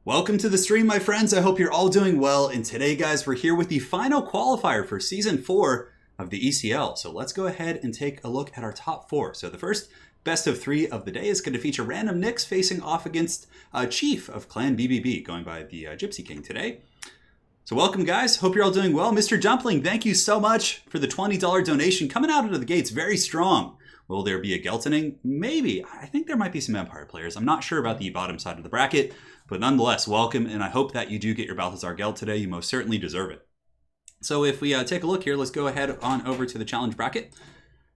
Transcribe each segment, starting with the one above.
Welcome to the stream, my friends. I hope you're all doing well. And today, guys, we're here with the final qualifier for Season 4 of the ECL. So let's go ahead and take a look at our top four. So the first best of three of the day is going to feature Random Nicks facing off against Chief of Clan BBB, going by the Gypsy King today. So welcome, guys. Hope you're all doing well. Mr. Dumpling, thank you so much for the $20 donation. Coming out of the gates very strong. Will there be a Geltoning? Maybe. I think there might be some Empire players. I'm not sure about the bottom side of the bracket. But nonetheless, welcome, and I hope that you do get your Balthazar Gelt today. You most certainly deserve it. So if we take a look here, let's go ahead on over to the challenge bracket.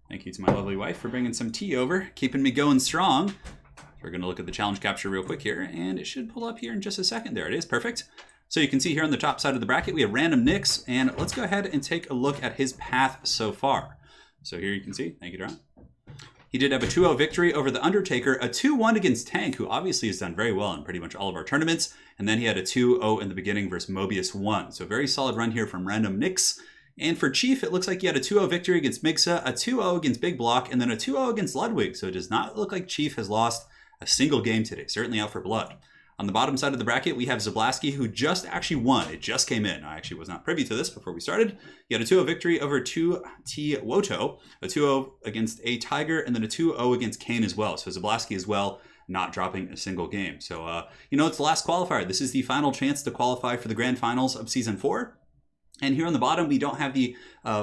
Thank you to my lovely wife for bringing some tea over, keeping me going strong. We're going to look at the challenge capture real quick here, and it should pull up here in just a second. There it is, perfect. So you can see here on the top side of the bracket, we have Random Nicks, and let's go ahead and take a look at his path so far. So here you can see, thank you, Daron. He did have a 2-0 victory over The Undertaker, a 2-1 against Tank, who obviously has done very well in pretty much all of our tournaments, and then he had a 2-0 in the beginning versus Mobius 1. So very solid run here from Random Nicks. And for Chief, it looks like he had a 2-0 victory against Mixa, a 2-0 against Big Block, and then a 2-0 against Ludwig. So it does not look like Chief has lost a single game today, certainly out for blood. On the bottom side of the bracket, we have Zablonsky, who just actually won. It just came in. I actually was not privy to this before we started. He had a 2-0 victory over 2T Woto, a 2-0 against A Tiger, and then a 2-0 against Kane as well. So Zablonsky as well, not dropping a single game. So, it's the last qualifier. This is the final chance to qualify for the grand finals of Season 4. And here on the bottom, we don't have the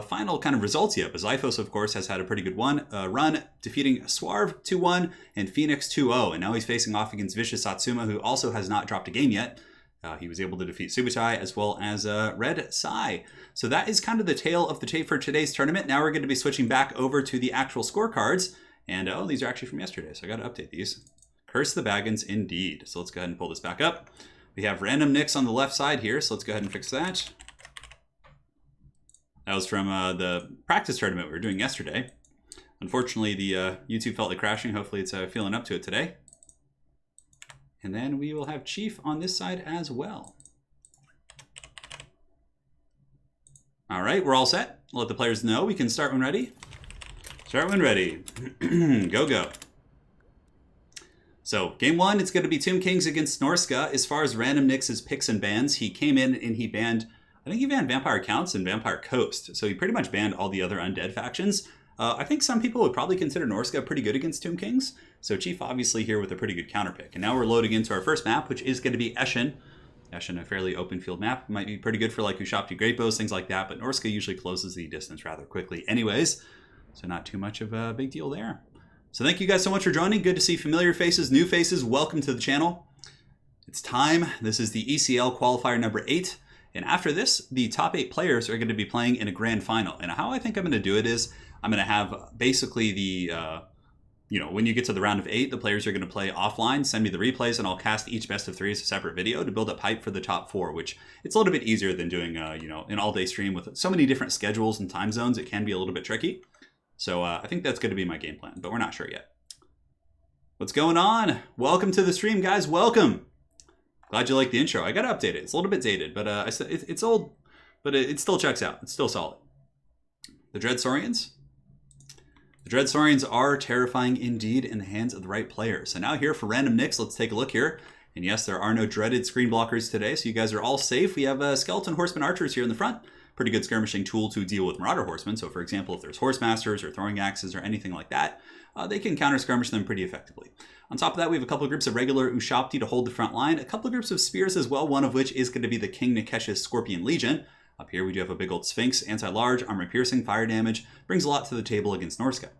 final kind of results yet. But Zyphos, of course, has had a pretty good run, defeating Swarv 2-1 and Phoenix 2-0. And now he's facing off against Vicious Asuma, who also has not dropped a game yet. He was able to defeat Subutai as well as Red Sai. So that is kind of the tale of the tape for today's tournament. Now we're going to be switching back over to the actual scorecards. And these are actually from yesterday, so I got to update these. Curse the Baggins indeed. So let's go ahead and pull this back up. We have Random Nicks on the left side here, so let's go ahead and fix that. That was from the practice tournament we were doing yesterday. Unfortunately, the YouTube felt like crashing. Hopefully it's feeling up to it today. And then we will have Chief on this side as well. All right, we're all set. I'll let the players know. We can start when ready. Start when ready. Go, go. So, game one, it's going to be Tomb Kings against Norska. As far as Random Nicks' picks and bans, he came in and he banned... I think he banned Vampire Counts and Vampire Coast, so he pretty much banned all the other undead factions. I think some people would probably consider Norska pretty good against Tomb Kings, so Chief obviously here with a pretty good counterpick. And now we're loading into our first map, which is going to be Eschen. Eschen, a fairly open field map, might be pretty good for like Ushapti Great Bows, things like that, but Norska usually closes the distance rather quickly anyways, so not too much of a big deal there. So thank you guys so much for joining. Good to see familiar faces, new faces. Welcome to the channel. It's time. This is the ECL qualifier number 8. And after this, the top 8 players are going to be playing in a grand final. And how I think I'm going to do it is I'm going to have basically the, when you get to the round of 8, the players are going to play offline, send me the replays, and I'll cast each best of 3 as a separate video to build up hype for the top 4, which it's a little bit easier than doing, an all-day stream with so many different schedules and time zones. It can be a little bit tricky. So I think that's going to be my game plan, but we're not sure yet. What's going on? Welcome to the stream, guys. Welcome. Glad you like the intro. I got to update it. It's a little bit dated, but it's old, but it still checks out. It's still solid. The Dread Saurians. The Dread Saurians are terrifying indeed in the hands of the right players. So now here for Random Nicks, let's take a look here. And yes, there are no dreaded screen blockers today, so you guys are all safe. We have Skeleton Horseman Archers here in the front. Pretty good skirmishing tool to deal with Marauder Horsemen. So for example, if there's Horse Masters or Throwing Axes or anything like that, they can counter skirmish them pretty effectively. On top of that, we have a couple of groups of regular Ushapti to hold the front line, a couple of groups of spears as well, one of which is going to be the King Nikesh's Scorpion Legion. Up here we do have a big old Sphinx, anti-large, armor-piercing, fire damage, brings a lot to the table against Norska.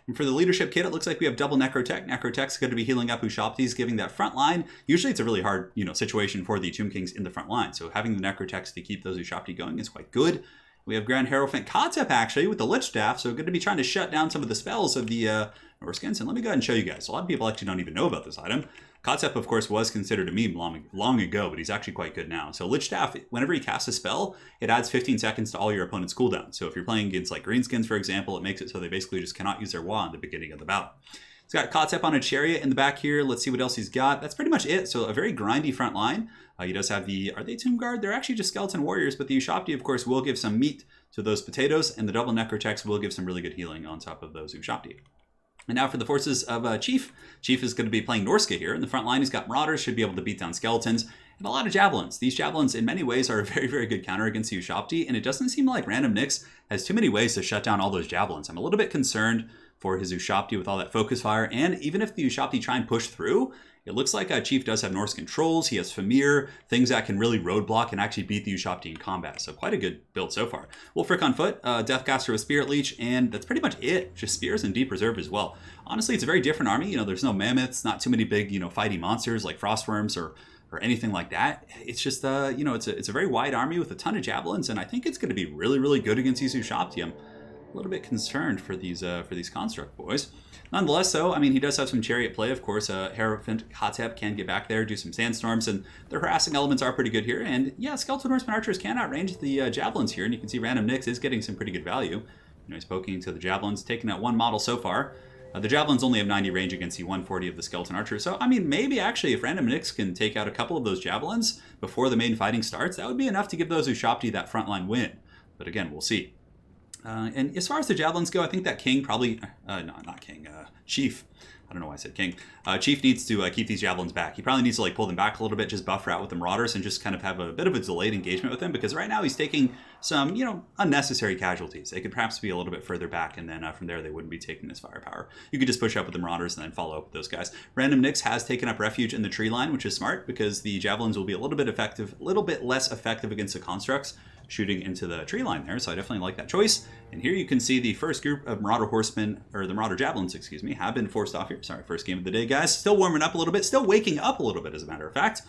And for the leadership kit, it looks like we have double Necrotech. Necrotech's going to be healing up Ushaptis, giving that front line. Usually it's a really hard situation for the Tomb Kings in the front line, so having the Necrotechs to keep those Ushapti going is quite good. We have Grand Hierophant Kotep actually with the Lich Staff, so going to be trying to shut down some of the spells of the Norskins. And let me go ahead and show you guys. A lot of people actually don't even know about this item. Kotep, of course, was considered a meme long ago, but he's actually quite good now. So Lich Staff, whenever he casts a spell, it adds 15 seconds to all your opponent's cooldown. So if you're playing against like Greenskins, for example, it makes it so they basically just cannot use their wand at the beginning of the battle. He's got Kotep on a chariot in the back here. Let's see what else he's got. That's pretty much it. So a very grindy front line. He does have are they Tomb Guard? They're actually just Skeleton Warriors, but the Ushapti, of course, will give some meat to those potatoes, and the double Necrotechs will give some really good healing on top of those Ushapti. And now for the forces of Chief. Chief is going to be playing Norska here. In the front line, he's got Marauders, should be able to beat down Skeletons. and a lot of Javelins. These Javelins in many ways are a very, very good counter against the Ushabti, and it doesn't seem like Random Nyx has too many ways to shut down all those Javelins. I'm a little bit concerned for his Ushabti with all that focus fire, and even if the Ushabti try and push through, it looks like Chief does have Norse controls. He has Famir, things that can really roadblock and actually beat the Ushabti in combat. So quite a good build so far. Wulfric on foot, Deathcaster with Spirit Leech, and that's pretty much it. Just Spears and Deep Reserve as well. Honestly, it's a very different army. You know, there's no mammoths, not too many big, fighty monsters like Frostworms or anything like that. It's just, it's a very wide army with a ton of Javelins, and I think it's going to be really, really good against these Ushabti. I'm a little bit concerned for these Construct boys. Nonetheless, though, I mean, he does have some Chariot play. Of course, Hierophant Hotep can get back there, do some Sandstorms, and the harassing elements are pretty good here. And yeah, Skeleton Horseman Archers can outrange the Javelins here, and you can see Random Nyx is getting some pretty good value. He's poking to the Javelins, taking out one model so far. The Javelins only have 90 range against the 140 of the Skeleton Archers. So, I mean, maybe actually if Random Nyx can take out a couple of those Javelins before the main fighting starts, that would be enough to give those Ushabti that frontline win. But again, we'll see. And as far as the Javelins go, I think that King probably... Chief. I don't know why I said King. Chief needs to keep these Javelins back. He probably needs to pull them back a little bit, just buffer out with the Marauders, and just kind of have a bit of a delayed engagement with them, because right now he's taking some, unnecessary casualties. They could perhaps be a little bit further back, and then from there they wouldn't be taking this firepower. You could just push up with the Marauders and then follow up with those guys. Random Nyx has taken up refuge in the tree line, which is smart, because the Javelins will be a little bit less effective against the Constructs shooting into the tree line there, so I definitely like that choice. And here you can see the first group of Marauder Horsemen, or the Marauder Javelins, excuse me, have been forced off here. Sorry, first game of the day, guys. Still warming up a little bit, still waking up a little bit, as a matter of fact.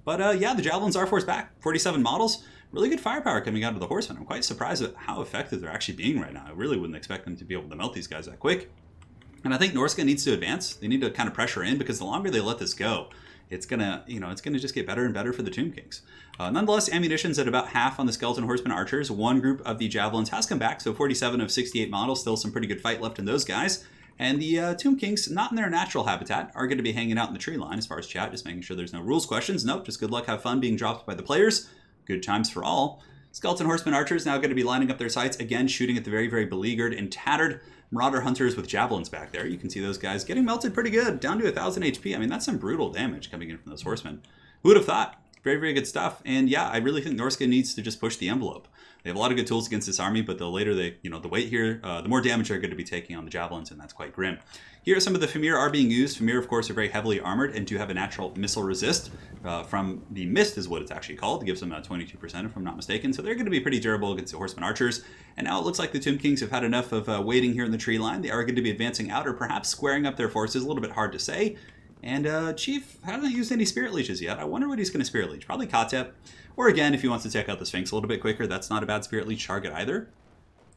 But yeah, the Javelins are forced back. 47 models. Really good firepower coming out of the Horsemen. I'm quite surprised at how effective they're actually being right now. I really wouldn't expect them to be able to melt these guys that quick. And I think Norsca needs to advance. They need to kind of pressure in, because the longer they let this go, it's gonna just get better and better for the Tomb Kings. Nonetheless, ammunition's at about half on the Skeleton Horseman Archers. One group of the Javelins has come back, so 47 of 68 models, still some pretty good fight left in those guys. And the Tomb Kings, not in their natural habitat, are going to be hanging out in the tree line as far as chat, just making sure there's no rules questions. Nope, just good luck, have fun being dropped by the players. Good times for all. Skeleton Horseman Archers now going to be lining up their sights, again shooting at the very, very beleaguered and tattered Marauder Hunters with Javelins back there. You can see those guys getting melted pretty good, down to 1,000 HP. I mean, that's some brutal damage coming in from those Horsemen. Who would have thought? Very, very good stuff. And yeah, I really think Norsca needs to just push the envelope. They have a lot of good tools against this army, but the later they, the wait here, the more damage they're going to be taking on the Javelins, and that's quite grim. Here, some of the Famir are being used. Famir, of course, are very heavily armored and do have a natural missile resist from the Mist is what it's actually called. It gives them 22% if I'm not mistaken. So they're going to be pretty durable against the Horseman Archers. And now it looks like the Tomb Kings have had enough of waiting here in the tree line. They are going to be advancing out or perhaps squaring up their forces. A little bit hard to say. And Chief hasn't used any Spirit Leeches yet. I wonder what he's going to Spirit Leech. Probably Kotep. Or again, if he wants to take out the Sphinx a little bit quicker, that's not a bad Spirit Leech target either.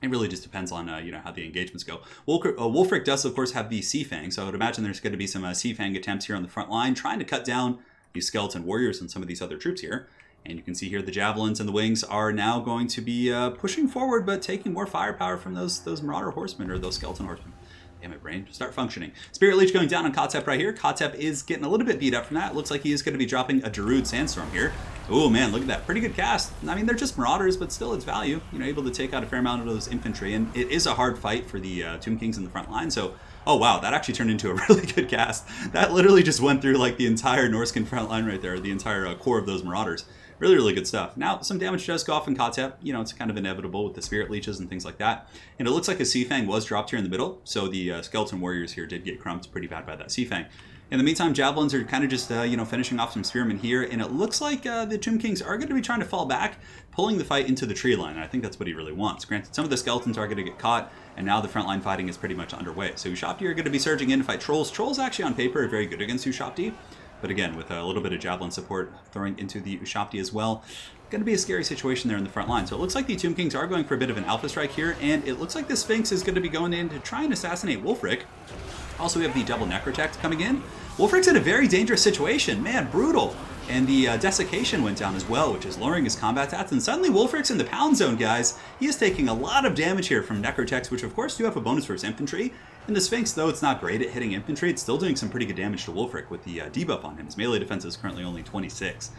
It really just depends on how the engagements go. Wulfric does, of course, have the Sea Fang, so I would imagine there's going to be some Sea Fang attempts here on the front line, trying to cut down these Skeleton Warriors and some of these other troops here. And you can see here the Javelins and the Wings are now going to be pushing forward, but taking more firepower from those Marauder Horsemen, or those Skeleton Horsemen. Damn it, brain. Start functioning. Spirit Leech going down on Kotep right here. Kotep is getting a little bit beat up from that. Looks like he is going to be dropping a Darude Sandstorm here. Oh man, look at that. Pretty good cast. I mean, they're just Marauders, but still it's value. Able to take out a fair amount of those infantry. And it is a hard fight for the Tomb Kings in the front line. So, oh wow, that actually turned into a really good cast. That literally just went through like the entire Norscan front line right there. The entire core of those Marauders. Really, really good stuff. Now, some damage does go off in Kotep. It's kind of inevitable with the Spirit Leeches and things like that. And it looks like a Sea Fang was dropped here in the middle. So the Skeleton Warriors here did get crumped pretty bad by that Sea Fang. In the meantime, Javelins are kind of just, finishing off some Spearmen here. And it looks like the Tomb Kings are going to be trying to fall back, pulling the fight into the tree line. And I think that's what he really wants. Granted, some of the Skeletons are going to get caught, and now the frontline fighting is pretty much underway. So Ushabti are going to be surging in to fight Trolls. Trolls actually on paper are very good against Ushabti. But again, with a little bit of Javelin support throwing into the Ushabti as well, going to be a scary situation there in the front line. So it looks like the Tomb Kings are going for a bit of an alpha strike here, and it looks like the Sphinx is going to be going in to try and assassinate Wulfric. Also, we have the double Necrotect coming in. Wulfric's in a very dangerous situation. Man, brutal. And the Desiccation went down as well, which is lowering his combat stats. And suddenly Wulfric's in the pound zone, guys. He is taking a lot of damage here from Necrotects, which of course do have a bonus for his infantry. And the Sphinx, though it's not great at hitting infantry, it's still doing some pretty good damage to Wulfric with the debuff on him. His melee defense is currently only 26.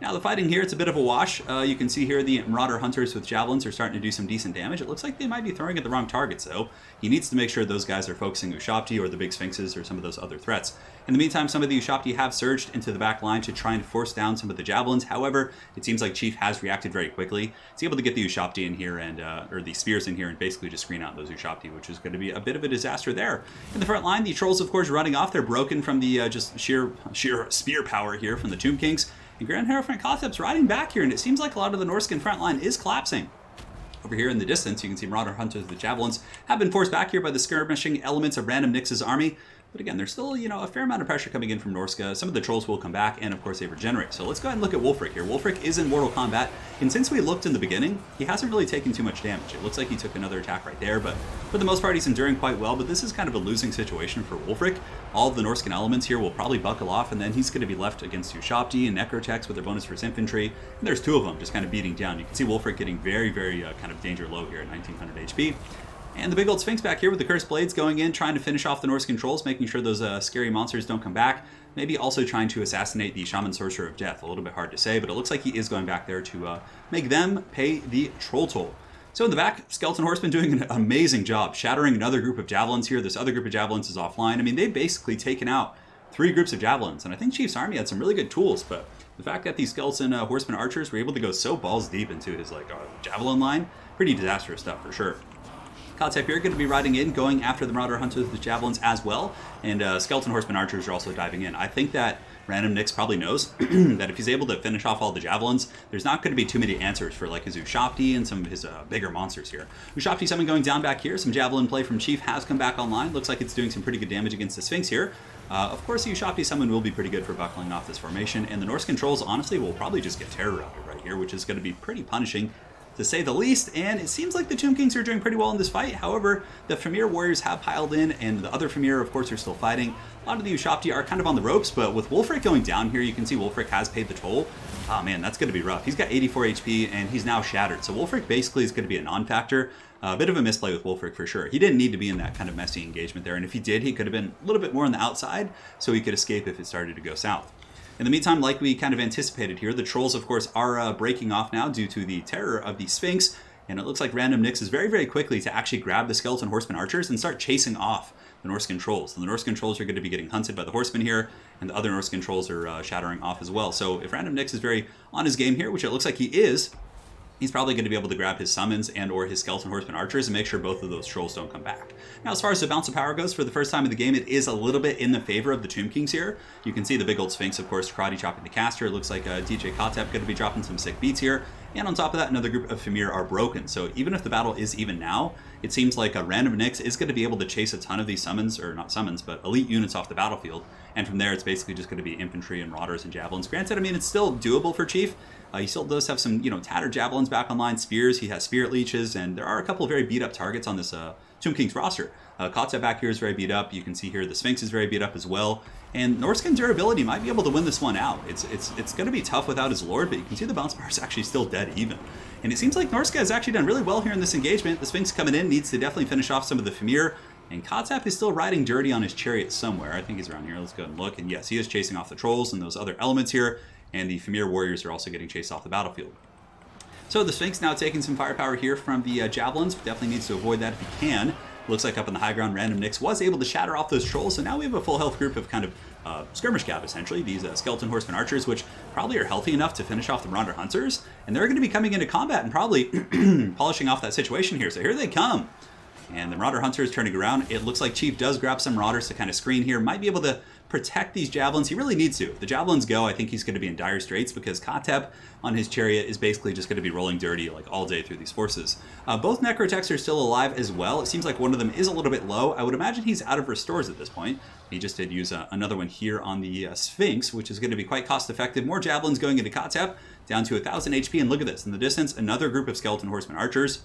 Now the fighting here, it's a bit of a wash. You can see here the Marauder Hunters with Javelins are starting to do some decent damage. It looks like they might be throwing at the wrong targets though. He needs to make sure those guys are focusing Ushabti or the big Sphinxes or some of those other threats. In the meantime, some of the Ushabti have surged into the back line to try and force down some of the Javelins. However, it seems like Chief has reacted very quickly. He's able to get the Ushabti in here and or the Spears in here and basically just screen out those Ushabti, which is going to be a bit of a disaster there. In the front line, the Trolls, of course, running off. They're broken from the just sheer spear power here from the Tomb Kings. And Grand Hierophant Kothep's riding back here, and it seems like a lot of the Norscan front line is collapsing. Over here in the distance, you can see Marauder Hunters with the Javelins have been forced back here by the skirmishing elements of Random Nix's army. But again, there's still, a fair amount of pressure coming in from Norsca. Some of the Trolls will come back, and of course they regenerate. So let's go ahead and look at Wulfric here. Wulfric is in Mortal Kombat, and since we looked in the beginning, he hasn't really taken too much damage. It looks like he took another attack right there, but for the most part, he's enduring quite well. But this is kind of a losing situation for Wulfric. All of the Norscan elements here will probably buckle off, and then he's going to be left against Ushabti and Necrotex with their bonus for his infantry. And there's two of them just kind of beating down. You can see Wulfric getting very, very kind of danger low here at 1900 HP. And the big old Sphinx back here with the Cursed Blades going in, trying to finish off the Norse controls, making sure those scary monsters don't come back. Maybe also trying to assassinate the Shaman Sorcerer of Death. A little bit hard to say, but it looks like he is going back there to make them pay the Troll Toll. So in the back, Skeleton Horseman doing an amazing job, shattering another group of Javelins here. This other group of Javelins is offline. I mean, they've basically taken out 3 groups of Javelins, and I think Chief's army had some really good tools, but the fact that these Skeleton Horseman archers were able to go so balls deep into his Javelin line, pretty disastrous stuff for sure. Kothep here going to be riding in, going after the Marauder Hunters with the Javelins as well, and Skeleton Horseman archers are also diving in. I think that Random Nix probably knows that if he's able to finish off all the Javelins, there's not going to be too many answers for like his Ushabti and some of his bigger monsters here. Ushabti summon going down back here. Some Javelin play from Chief has come back online. Looks like it's doing some pretty good damage against the Sphinx here. Of course, the Ushabti summon will be pretty good for buckling off this formation, and the Norse controls honestly will probably just get terror routed right here, which is going to be pretty punishing, to say the least, and it seems like the Tomb Kings are doing pretty well in this fight. However, the Famir warriors have piled in, and the other Famir, of course, are still fighting. A lot of the Ushabti are kind of on the ropes, but with Wulfric going down here, you can see Wulfric has paid the toll. Oh man, that's going to be rough. He's got 84 HP, and he's now shattered. So Wulfric basically is going to be a non-factor. A bit of a misplay with Wulfric for sure. He didn't need to be in that kind of messy engagement there, and if he did, he could have been a little bit more on the outside, so he could escape if it started to go south. In the meantime, like we kind of anticipated here, the Trolls, of course, are breaking off now due to the terror of the Sphinx. And it looks like Random Nix is very, very quickly to actually grab the Skeleton Horseman archers and start chasing off the Norse Trolls. And the Norse Trolls are going to be getting hunted by the Horsemen here, and the other Norse Trolls are shattering off as well. So if Random Nix is very on his game here, which it looks like he is, he's probably going to be able to grab his summons and or his Skeleton Horseman archers and make sure both of those Trolls don't come back. Now, as far as the bounce of power goes, for the first time in the game, it is a little bit in the favor of the Tomb Kings here. You can see the big old Sphinx, of course, karate chopping the caster. It looks like DJ Kothep going to be dropping some sick beats here. And on top of that, another group of Famir are broken. So even if the battle is even now, it seems like a Random Nix is going to be able to chase a ton of these summons, or not summons, but elite units off the battlefield. And from there, it's basically just going to be infantry and marauders and javelins. Granted, I mean, it's still doable for Chief. He still does have some, tattered javelins back online, spears. He has spirit leeches, and there are a couple of very beat up targets on this Tomb Kings roster. Kotzeb back here is very beat up. You can see here the Sphinx is very beat up as well. And Norscan durability might be able to win this one out. It's going to be tough without his Lord, but you can see the bounce bar is actually still dead even. And it seems like Norsca has actually done really well here in this engagement. The Sphinx coming in needs to definitely finish off some of the Famir. And Kotzeb is still riding dirty on his chariot somewhere. I think he's around here. Let's go and look. And yes, he is chasing off the Trolls and those other elements here. And the Famir warriors are also getting chased off the battlefield. So the Sphinx now taking some firepower here from the Javelins, but definitely needs to avoid that if he can. Looks like up on the high ground, Random Nix was able to shatter off those Trolls, so now we have a full health group of kind of skirmish cav, essentially. These Skeleton Horseman archers, which probably are healthy enough to finish off the Marauder Hunters, and they're going to be coming into combat and probably polishing off that situation here. So here they come. And the Marauder Hunter is turning around. It looks like Chief does grab some Marauders to kind of screen here. Might be able to protect these Javelins. He really needs to. If the Javelins go, I think he's going to be in dire straits because Kothep on his chariot is basically just going to be rolling dirty like all day through these forces. Both Necrotex are still alive as well. It seems like one of them is a little bit low. I would imagine he's out of restores at this point. He just did use another one here on the Sphinx, which is going to be quite cost effective. More Javelins going into Kothep, down to 1,000 HP. And look at this. In the distance, another group of Skeleton Horseman archers.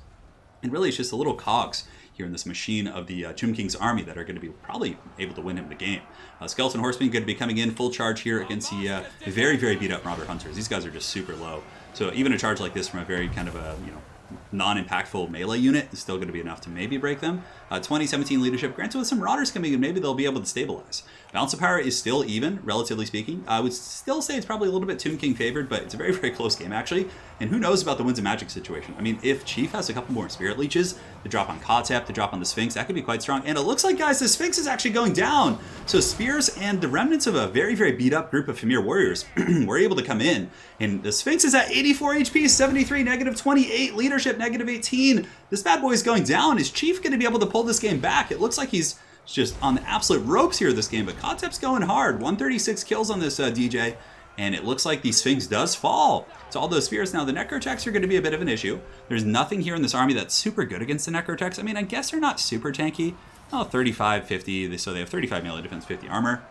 And really, it's just a little cogs here in this machine of the Tomb King's army that are going to be probably able to win him the game. Skeleton Horsemen going to be coming in full charge here against the very, very beat up Marauder Hunters. These guys are just super low. So even a charge like this from a very kind of a, non-impactful melee unit is still going to be enough to maybe break them. 2017 leadership, granted with some Marauders coming in, maybe they'll be able to stabilize. Balance of power is still even, relatively speaking. I would still say it's probably a little bit Tomb King favored, but it's a very, very close game, actually. And who knows about the Winds of Magic situation? I mean, if Chief has a couple more Spirit Leeches, the drop on Kotep, the drop on the Sphinx, that could be quite strong. And it looks like, guys, the Sphinx is actually going down. So Spears and the remnants of a very, very beat-up group of Famir warriors were able to come in. And the Sphinx is at 84 HP, 73, negative 28, leadership, negative 18. This bad boy is going down. Is Chief going to be able to pull this game back? It looks like he's just on the absolute ropes here this game, but Kotep's going hard. 136 kills on this DJ, and it looks like the Sphinx does fall. So all those spears. Now the Necrotechs are going to be a bit of an issue. There's nothing here in this army that's super good against the Necrotechs. I mean, I guess they're not super tanky. Oh, 35, 50, so they have 35 melee defense, 50 armor.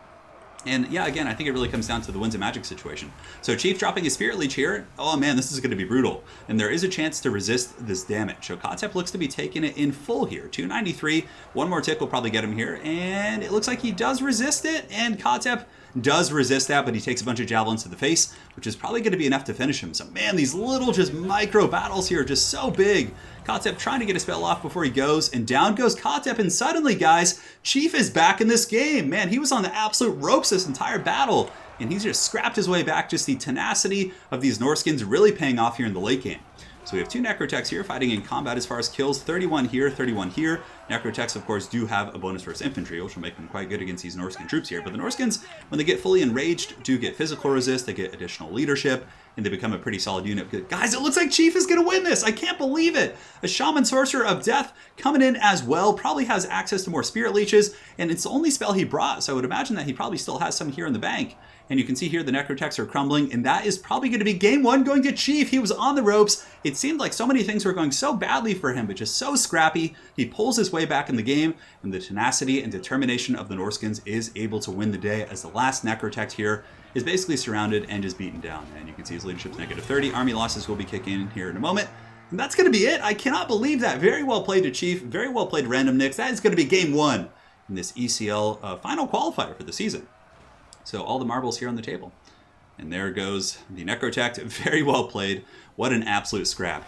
And yeah, again, I think it really comes down to the Winds of Magic situation. So Chief dropping his Spirit Leech here. Oh man, this is going to be brutal. And there is a chance to resist this damage. So Kotep looks to be taking it in full here. 293. One more tick will probably get him here. And it looks like he does resist it. And Kotep does resist that, but he takes a bunch of javelins to the face, which is probably going to be enough to finish him. So man, these little just micro battles here are just so big. Kotep trying to get a spell off before he goes, and down goes Kotep, and suddenly, guys, Chief is back in this game. Man, he was on the absolute ropes this entire battle, and he's just scrapped his way back. Just the tenacity of these Norskins really paying off here in the late game. So we have two Necrotechs here fighting in combat as far as kills. 31 here, 31 here. Necrotechs, of course, do have a bonus versus infantry, which will make them quite good against these Norskin troops here. But the Norskins, when they get fully enraged, do get physical resist. They get additional leadership, and they become a pretty solid unit. Guys, it looks like Chief is going to win this. I can't believe it. A Shaman Sorcerer of Death coming in as well. Probably has access to more Spirit Leeches, and it's the only spell he brought. So I would imagine that he probably still has some here in the bank. And you can see here the Necrotechs are crumbling, and that is probably going to be game one going to Chief. He was on the ropes. It seemed like so many things were going so badly for him, but just so scrappy. He pulls his way back in the game, and the tenacity and determination of the Norskins is able to win the day as the last Necrotech here is basically surrounded and just beaten down. And you can see his leadership's negative 30. Army losses will be kicking in here in a moment. And that's going to be it. I cannot believe that. Very well played to Chief. Very well played Random Nicks. That is going to be game one in this ECL final qualifier for the season. So all the marbles here on the table. And there goes the Necrotech. Very well played. What an absolute scrap.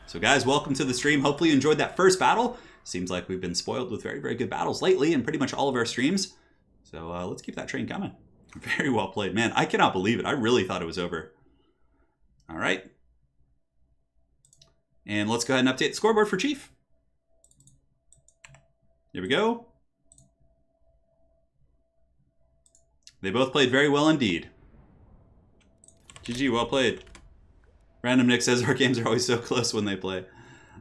So guys, welcome to the stream. Hopefully you enjoyed that first battle. Seems like we've been spoiled with very, very good battles lately in pretty much all of our streams. So let's keep that train coming. Very well played. Man, I cannot believe it. I really thought it was over. All right. And let's go ahead and update the scoreboard for Chief. Here we go. They both played very well indeed. GG, well played. Random Nick says our games are always so close when they play.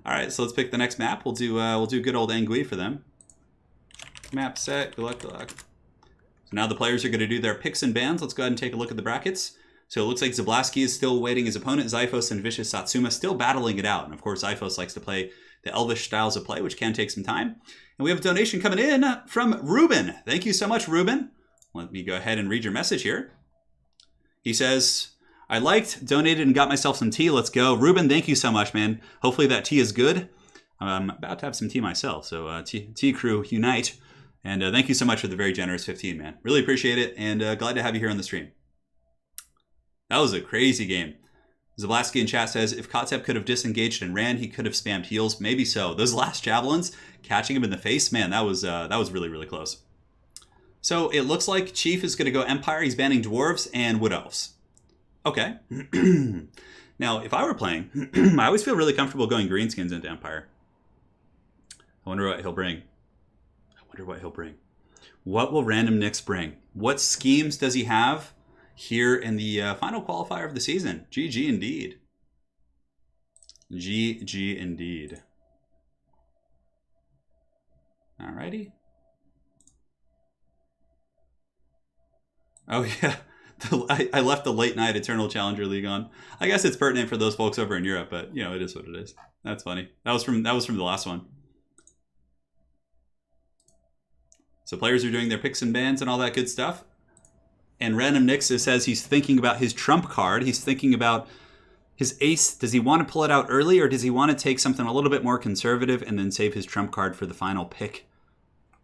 All right, so let's pick the next map. We'll do good old Angui for them. Map set. Good luck. Good luck. So now the players are going to do their picks and bans. Let's go ahead and take a look at the brackets. So it looks like Zablonsky is still awaiting his opponent. Zyphos and Vicious Satsuma still battling it out. And of course, Zyphos likes to play the Elvish styles of play, which can take some time. And we have a donation coming in from Ruben. Thank you so much, Ruben. Let me go ahead and read your message here. He says, I liked, donated, and got myself some tea. Let's go. Ruben, thank you so much, man. Hopefully that tea is good. I'm about to have some tea myself. So tea crew, unite. And thank you so much for the very generous 15, man. Really appreciate it. And glad to have you here on the stream. That was a crazy game. Zablonsky in chat says, if Kotep could have disengaged and ran, he could have spammed heals. Maybe so. Those last javelins, catching him in the face, man, that was really, really close. So it looks like Chief is going to go Empire. He's banning Dwarves and Wood Elves. Okay. Now, if I were playing, I always feel really comfortable going Greenskins into Empire. I wonder what he'll bring. What will Random Nicks bring? What schemes does he have here in the final qualifier of the season? GG indeed. GG indeed. Alrighty. Oh yeah, I left the late night Eternal Challenger League on. I guess it's pertinent for those folks over in Europe, but you know, it is what it is. That's funny. That was from the last one. So players are doing their picks and bans and all that good stuff. And Random Nicks says he's thinking about his trump card. He's thinking about his ace. Does he want to pull it out early, or does he want to take something a little bit more conservative and then save his trump card for the final pick?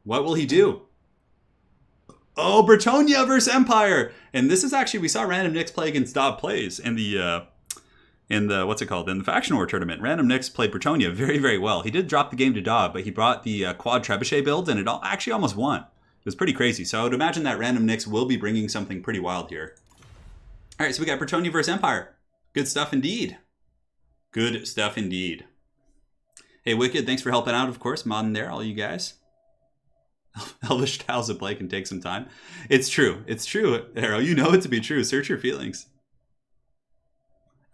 What will he do? Oh, Bretonnia versus Empire. And this is actually, we saw Random Nicks play against Dob Plays in the what's it called? In the Faction War tournament. Random Nicks played Bretonnia very, very well. He did drop the game to Dob, but he brought the quad trebuchet build, and it actually almost won. It was pretty crazy. So I would imagine that Random Nicks will be bringing something pretty wild here. All right, so we got Bretonnia versus Empire. Good stuff indeed. Good stuff indeed. Hey, Wicked, thanks for helping out, of course. Modding there, all you guys. Elvish styles of play can take some time. It's true. It's true, Arrow. You know it to be true. Search your feelings.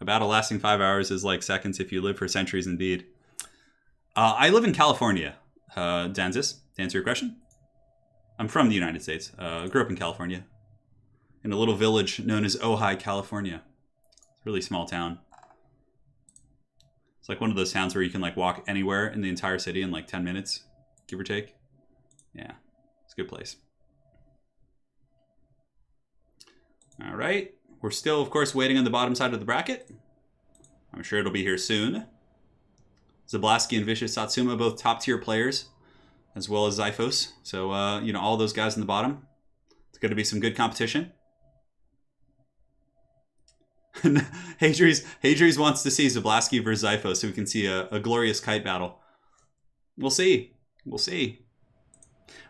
A battle lasting 5 hours is like seconds if you live for centuries indeed. I live in California, Danzis, to answer your question. I'm from the United States. Grew up in California. In a little village known as Ojai, California. It's a really small town. It's like one of those towns where you can like walk anywhere in the entire city in like 10 minutes, give or take. Yeah, it's a good place. All right. We're still, of course, waiting on the bottom side of the bracket. I'm sure it'll be here soon. Zablonsky and Vicious Satsuma, both top-tier players, as well as Zyphos. So, you know, all those guys in the bottom. It's going to be some good competition. Hadries wants to see Zablonsky versus Zyphos so we can see a glorious kite battle. We'll see. We'll see.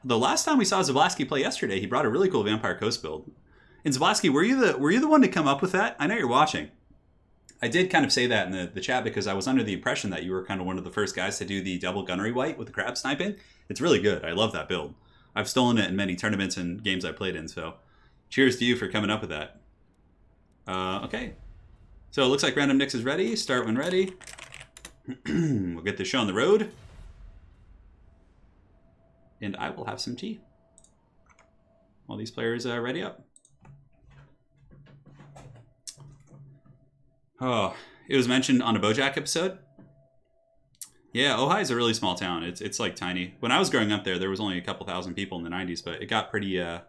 The last time we saw Zablonsky play yesterday, he brought a really cool Vampire Coast build. And Zablonsky, were you the one to come up with that? I know you're watching. I did kind of say that in the chat because I was under the impression that you were kind of one of the first guys to do the double gunnery white with the crab sniping. It's really good. I love that build. I've stolen it in many tournaments and games I played in, so cheers to you for coming up with that. Okay. So it looks like Random Nicks is ready. Start when ready. We'll get this show on the road. And I will have some tea while these players ready up. Oh, it was mentioned on a BoJack episode. Yeah, Ojai is a really small town. It's like tiny. When I was growing up there was only a couple thousand people in the 90s, but it got pretty a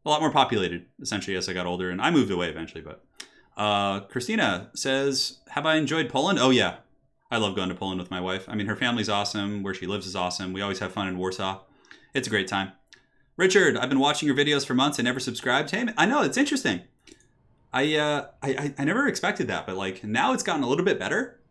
lot more populated essentially as I got older, and I moved away eventually. But Christina says, "Have I enjoyed Poland?" Oh yeah, I love going to Poland with my wife. I mean, her family's awesome. Where she lives is awesome. We always have fun in Warsaw. It's a great time. Richard, I've been watching your videos for months and never subscribed. Hey, I know, it's interesting. I never expected that, but like now it's gotten a little bit better.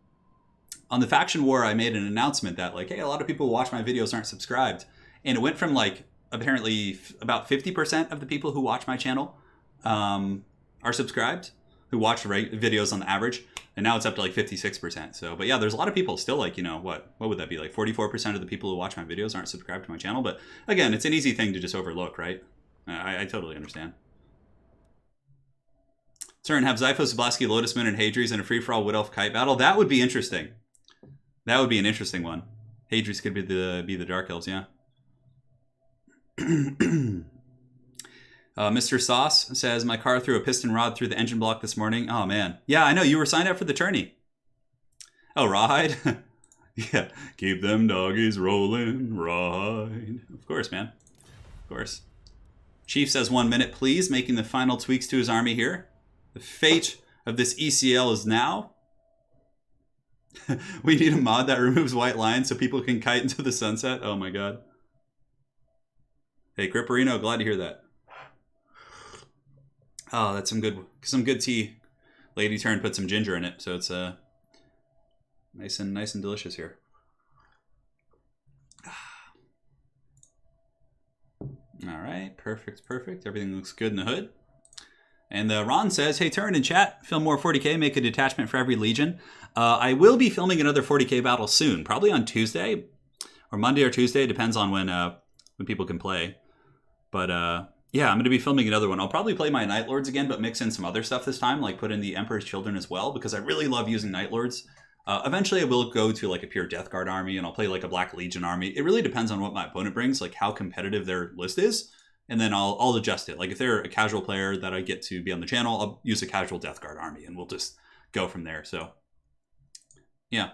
On the Faction War, I made an announcement that like, hey, a lot of people who watch my videos aren't subscribed. And it went from like apparently about 50% of the people who watch my channel are subscribed, who watch videos on the average. And now it's up to like 56%. So, but yeah, there's a lot of people still like, you know, what would that be? Like 44% of the people who watch my videos aren't subscribed to my channel. But again, it's an easy thing to just overlook, right? I totally understand. Turn, have Zyphos, Zablonsky, Lotusman, and Hadries in a free-for-all Wood Elf kite battle. That would be interesting. That would be an interesting one. Hadries could be the Dark Elves, yeah. Mr. Sauce says, my car threw a piston rod through the engine block this morning. Oh, man. Yeah, I know. You were signed up for the tourney. Oh, rawhide? Yeah. Keep them doggies rolling, rawhide. Of course, man. Of course. Chief says 1 minute, please, making the final tweaks to his army here. The fate of this ECL is now. We need a mod that removes white lines so people can kite into the sunset. Oh my god. Hey, Gripperino, glad to hear that. Oh, that's some good tea. Lady Turn put some ginger in it, so it's nice and delicious here. All right, perfect. Everything looks good in the hood. And Ron says, hey, Turn in chat, film more 40k, make a detachment for every legion. I will be filming another 40k battle soon, probably on Tuesday, or Monday or Tuesday, depends on when people can play. But yeah, I'm going to be filming another one. I'll probably play my Night Lords again, but mix in some other stuff this time, like put in the Emperor's Children as well, because I really love using Night Lords. Eventually, I will go to like a pure Death Guard army, and I'll play like a Black Legion army. It really depends on what my opponent brings, like how competitive their list is. And then I'll adjust it. Like if they're a casual player that I get to be on the channel, I'll use a casual Death Guard army and we'll just go from there. So, yeah.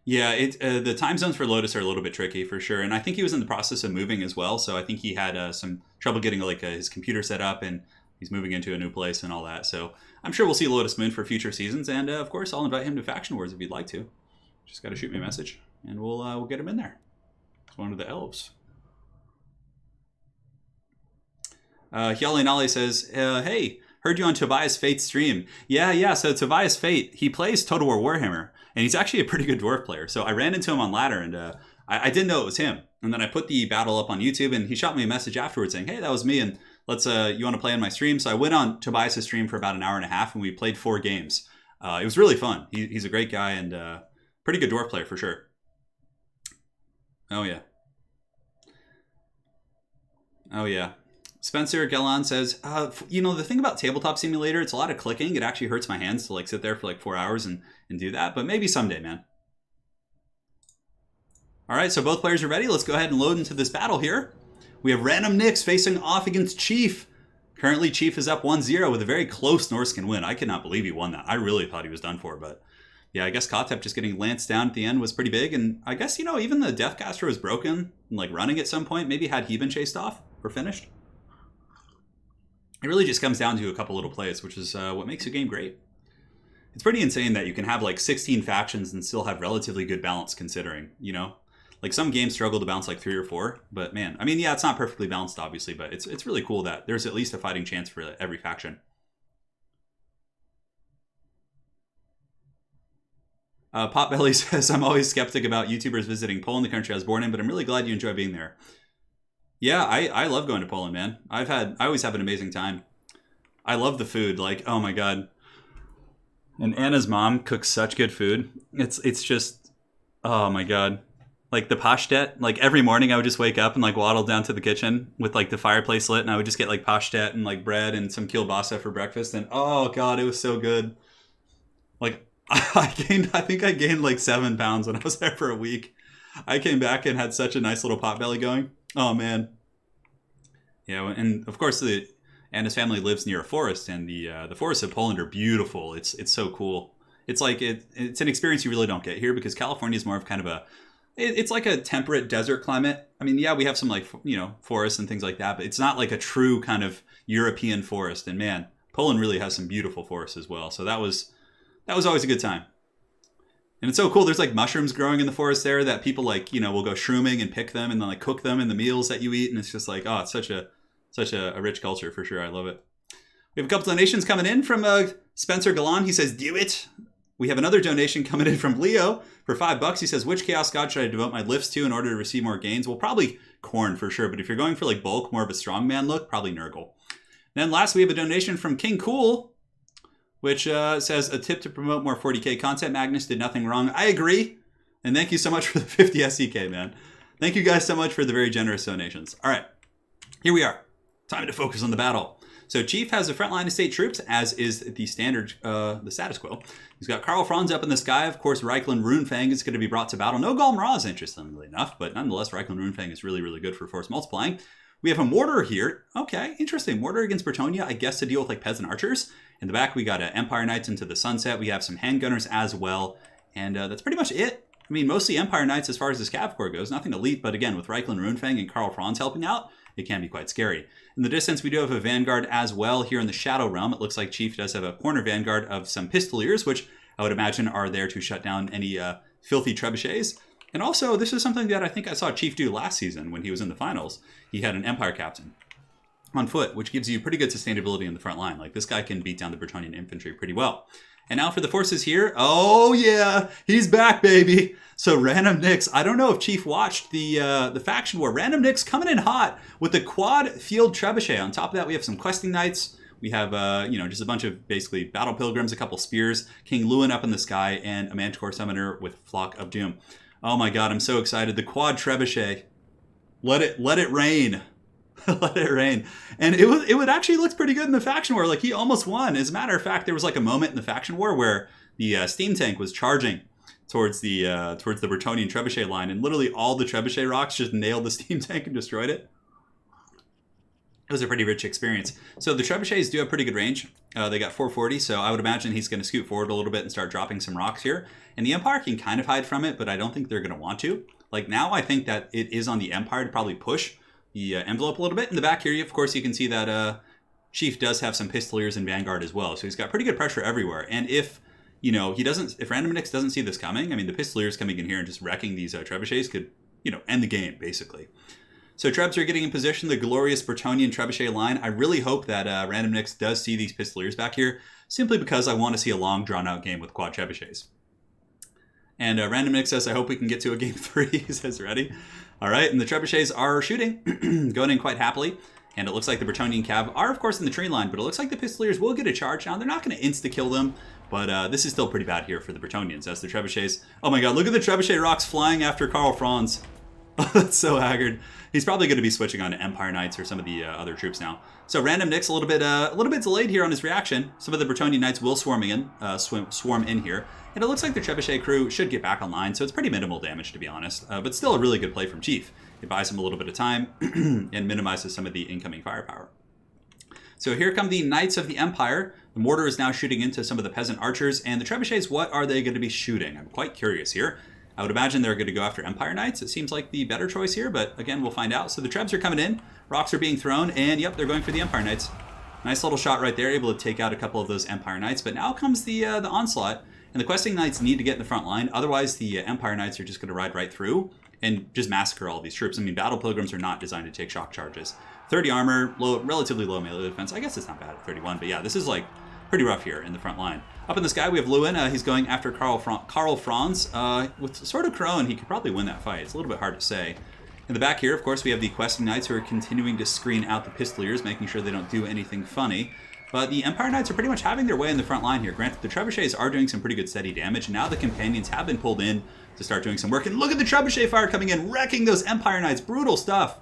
Yeah, the time zones for Lotus are a little bit tricky for sure. And I think he was in the process of moving as well. So I think he had some trouble getting like his computer set up, and he's moving into a new place and all that. So I'm sure we'll see Lotus Moon for future seasons. And of course, I'll invite him to Faction Wars if you'd like to. Just got to shoot me a message. And we'll get him in there. It's one of the elves. Hyale Nale says, hey, Heard you on Tobias Fate's stream. Yeah. So Tobias Fate, he plays Total War Warhammer, and he's actually a pretty good dwarf player. So I ran into him on ladder, and I didn't know it was him. And then I put the battle up on YouTube, and he shot me a message afterwards saying, "Hey, that was me, and let's you want to play on my stream?" So I went on Tobias's stream for about an hour and a half, and we played 4 games. It was really fun. He's a great guy and pretty good dwarf player for sure. Oh yeah. Spencer Gallan says, the thing about Tabletop Simulator, it's a lot of clicking. It actually hurts my hands to like sit there for like 4 hours and do that, but maybe someday, man. All right, so both players are ready. Let's go ahead and load into this battle here. We have Random Nix facing off against Chief. Currently, Chief is up 1-0 with a very close Norscan win. I could not believe he won that. I really thought he was done for, but yeah, I guess Kotep just getting lanced down at the end was pretty big. And I guess, even the Deathcaster was broken and like running at some point. Maybe had he been chased off or finished. It really just comes down to a couple little plays, which is what makes a game great. It's pretty insane that you can have like 16 factions and still have relatively good balance considering, Like some games struggle to bounce like 3 or 4, but man, I mean, yeah, it's not perfectly balanced, obviously, but it's really cool that there's at least a fighting chance for every faction. Potbelly says, I'm always skeptic about YouTubers visiting Poland, the country I was born in, but I'm really glad you enjoy being there. Yeah, I love going to Poland, man. I always have an amazing time. I love the food, like, oh my God. And Anna's mom cooks such good food. It's just, oh my God. Like the pashtet, like every morning I would just wake up and like waddle down to the kitchen with like the fireplace lit, and I would just get like pashtet and like bread and some kielbasa for breakfast. And oh God, it was so good. Like I think I gained like 7 pounds when I was there for a week. I came back and had such a nice little potbelly going. Oh man. Yeah, and of course Anna's family lives near a forest, and the forests of Poland are beautiful. It's so cool. It's like it's an experience you really don't get here because California is more of kind of it's like a temperate desert climate. I mean, yeah, we have some like, forests and things like that, but it's not like a true kind of European forest. And man, Poland really has some beautiful forests as well. So that was always a good time. And it's so cool. There's like mushrooms growing in the forest there that people like, will go shrooming and pick them and then like cook them in the meals that you eat. And it's just like, oh, it's such a rich culture for sure. I love it. We have a couple donations coming in from Spencer Galan. He says, do it. We have another donation coming in from Leo for $5. He says, which Chaos God should I devote my lifts to in order to receive more gains? Well, probably Khorne for sure. But if you're going for like bulk, more of a strongman look, probably Nurgle. Then last, we have a donation from King Cool, which says, a tip to promote more 40k content. Magnus did nothing wrong. I agree. And thank you so much for the 50 SEK, man. Thank you guys so much for the very generous donations. All right, here we are. Time to focus on the battle. So Chief has a frontline of state troops, as is the standard, the status quo. He's got Karl Franz up in the sky. Of course, Reikland Runefang is going to be brought to battle. No Golem Raz, interestingly enough, but nonetheless, Reikland Runefang is really, really good for force multiplying. We have a mortar here. Okay, interesting. Mortar against Bretonnia, I guess to deal with like peasant archers. In the back, we got Empire Knights into the sunset. We have some handgunners as well. And that's pretty much it. I mean, mostly Empire Knights as far as the Scav Corps goes. Nothing elite, but again, with Reikland Runefang and Karl Franz helping out, it can be quite scary. In the distance, we do have a Vanguard as well. Here in the Shadow Realm, it looks like Chief does have a corner Vanguard of some Pistoliers, which I would imagine are there to shut down any filthy trebuchets. And also, this is something that I think I saw Chief do last season when he was in the finals. He had an Empire Captain on foot, which gives you pretty good sustainability in the front line. Like, this guy can beat down the Bretonnian infantry pretty well. And now for the forces here. Oh, yeah, he's back, baby. So Random Nix, I don't know if Chief watched the faction war. Random Nix coming in hot with the quad field trebuchet. On top of that, we have some questing knights. We have, just a bunch of basically battle pilgrims, a couple spears, King Lewin up in the sky, and a Manticore Summoner with Flock of Doom. Oh my God, I'm so excited. The quad trebuchet. Let it rain. Let it rain. And it would actually look pretty good in the faction war. Like, he almost won. As a matter of fact, there was like a moment in the faction war where the steam tank was charging towards the Bretonnian trebuchet line, and literally all the trebuchet rocks just nailed the steam tank and destroyed it. It was a pretty rich experience. So the trebuchets do have pretty good range. They got 440, so I would imagine he's going to scoot forward a little bit and start dropping some rocks here. And the Empire can kind of hide from it, but I don't think they're going to want to. Like, now I think that it is on the Empire to probably push the envelope a little bit. In the back here, of course, you can see that Chief does have some Pistoliers and Vanguard as well. So he's got pretty good pressure everywhere. And if Random Nix doesn't see this coming, I mean, the Pistoliers coming in here and just wrecking these trebuchets could, end the game, basically. So Trebs are getting in position, the glorious Bretonnian Trebuchet line. I really hope that Random Nix does see these Pistoliers back here, simply because I want to see a long, drawn-out game with quad Trebuchets. And Random Nix says, I hope we can get to a game 3. He says, ready? All right, and the Trebuchets are shooting, going in quite happily. And it looks like the Bretonnian Cav are, of course, in the tree line, but it looks like the Pistoliers will get a charge. Now, they're not going to insta-kill them, but this is still pretty bad here for the Bretonnians, as the Trebuchets... Oh my god, look at the Trebuchet rocks flying after Karl Franz. Oh, that's so haggard. He's probably going to be switching on to Empire Knights or some of the other troops now. So Random Nix a little bit delayed here on his reaction. Some of the Bretonnian Knights will swarm in here. And it looks like the Trebuchet crew should get back online, so it's pretty minimal damage, to be honest. But still a really good play from Chief. It buys him a little bit of time and minimizes some of the incoming firepower. So here come the Knights of the Empire. The mortar is now shooting into some of the peasant archers. And the Trebuchets, what are they going to be shooting? I'm quite curious here. I would imagine they're going to go after Empire Knights. It seems like the better choice here, but again, we'll find out. So the Trebs are coming in. Rocks are being thrown, and yep, they're going for the Empire Knights. Nice little shot right there, able to take out a couple of those Empire Knights. But now comes the onslaught, and the Questing Knights need to get in the front line. Otherwise, the Empire Knights are just going to ride right through and just massacre all these troops. I mean, Battle Pilgrims are not designed to take shock charges. 30 armor, relatively low melee defense. I guess it's not bad at 31, but yeah, this is like pretty rough here in the front line. Up in the sky, we have Lewin. He's going after Karl Franz. With Sword of Crone, he could probably win that fight. It's a little bit hard to say. In the back here, of course, we have the Questing Knights who are continuing to screen out the Pistoliers, making sure they don't do anything funny. But the Empire Knights are pretty much having their way in the front line here. Granted, the Trebuchets are doing some pretty good steady damage. Now the Companions have been pulled in to start doing some work. And look at the Trebuchet fire coming in, wrecking those Empire Knights. Brutal stuff.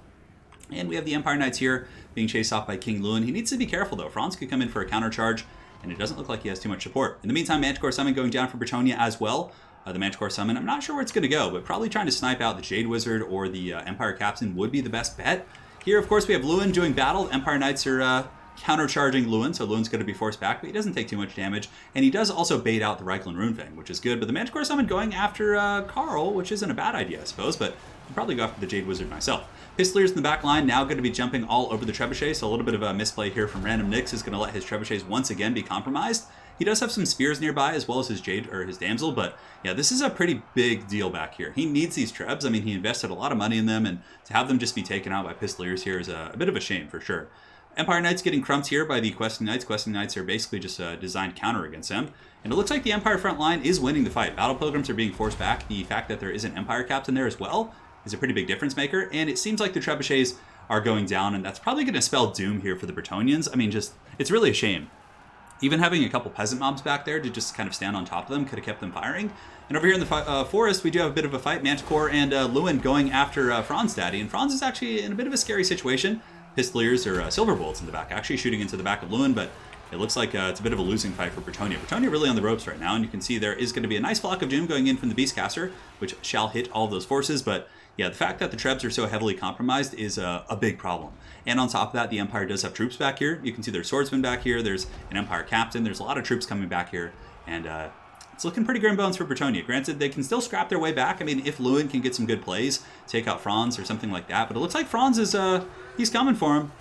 And we have the Empire Knights here being chased off by King Lewin. He needs to be careful, though. Franz could come in for a counter charge, and it doesn't look like he has too much support. In the meantime, Manticore Summon going down for Bretonnia as well. The Manticore Summon, I'm not sure where it's going to go, but probably trying to snipe out the Jade Wizard or the Empire Captain would be the best bet. Here, of course, we have Lewin doing battle. Empire Knights are countercharging Lewin, so Lewin's going to be forced back, but he doesn't take too much damage. And he does also bait out the Reikland Runefang, which is good. But the Manticore Summon going after Karl, which isn't a bad idea, I suppose, but I'll probably go after the Jade Wizard myself. Pistoliers in the back line now going to be jumping all over the Trebuchet, so a little bit of a misplay here from Random Nix is going to let his Trebuchets once again be compromised. He does have some spears nearby as well as his Jade or his Damsel, but yeah, this is a pretty big deal back here. He needs these Trebs. I mean, he invested a lot of money in them, and to have them just be taken out by Pistoliers here is a bit of a shame for sure. Empire Knights getting crumped here by the Questing Knights. Questing Knights are basically just a designed counter against him. And it looks like the Empire front line is winning the fight. Battle Pilgrims are being forced back. The fact that there is an Empire Captain there as well is a pretty big difference maker. And it seems like the Trebuchets are going down, and that's probably going to spell doom here for the Bretonnians. I mean, it's really a shame. Even having a couple peasant mobs back there to just kind of stand on top of them could have kept them firing. And over here in the forest, we do have a bit of a fight. Manticore and Lewin going after Franz Daddy. And Franz is actually in a bit of a scary situation. Pistoliers or Silver Bolts in the back, actually shooting into the back of Lewin, but it looks like it's a bit of a losing fight for Bretonnia. Bretonnia really on the ropes right now, and you can see there is going to be a nice flock of doom going in from the Beastcaster, which shall hit all of those forces, but yeah, the fact that the Trebs are so heavily compromised is a big problem. And on top of that, the Empire does have troops back here. You can see there's swordsmen back here, there's an Empire Captain, there's a lot of troops coming back here, and it's looking pretty grim bones for Bretonnia. Granted, they can still scrap their way back. I mean, if Lewin can get some good plays, take out Franz or something like that, but it looks like Franz is, he's coming for him.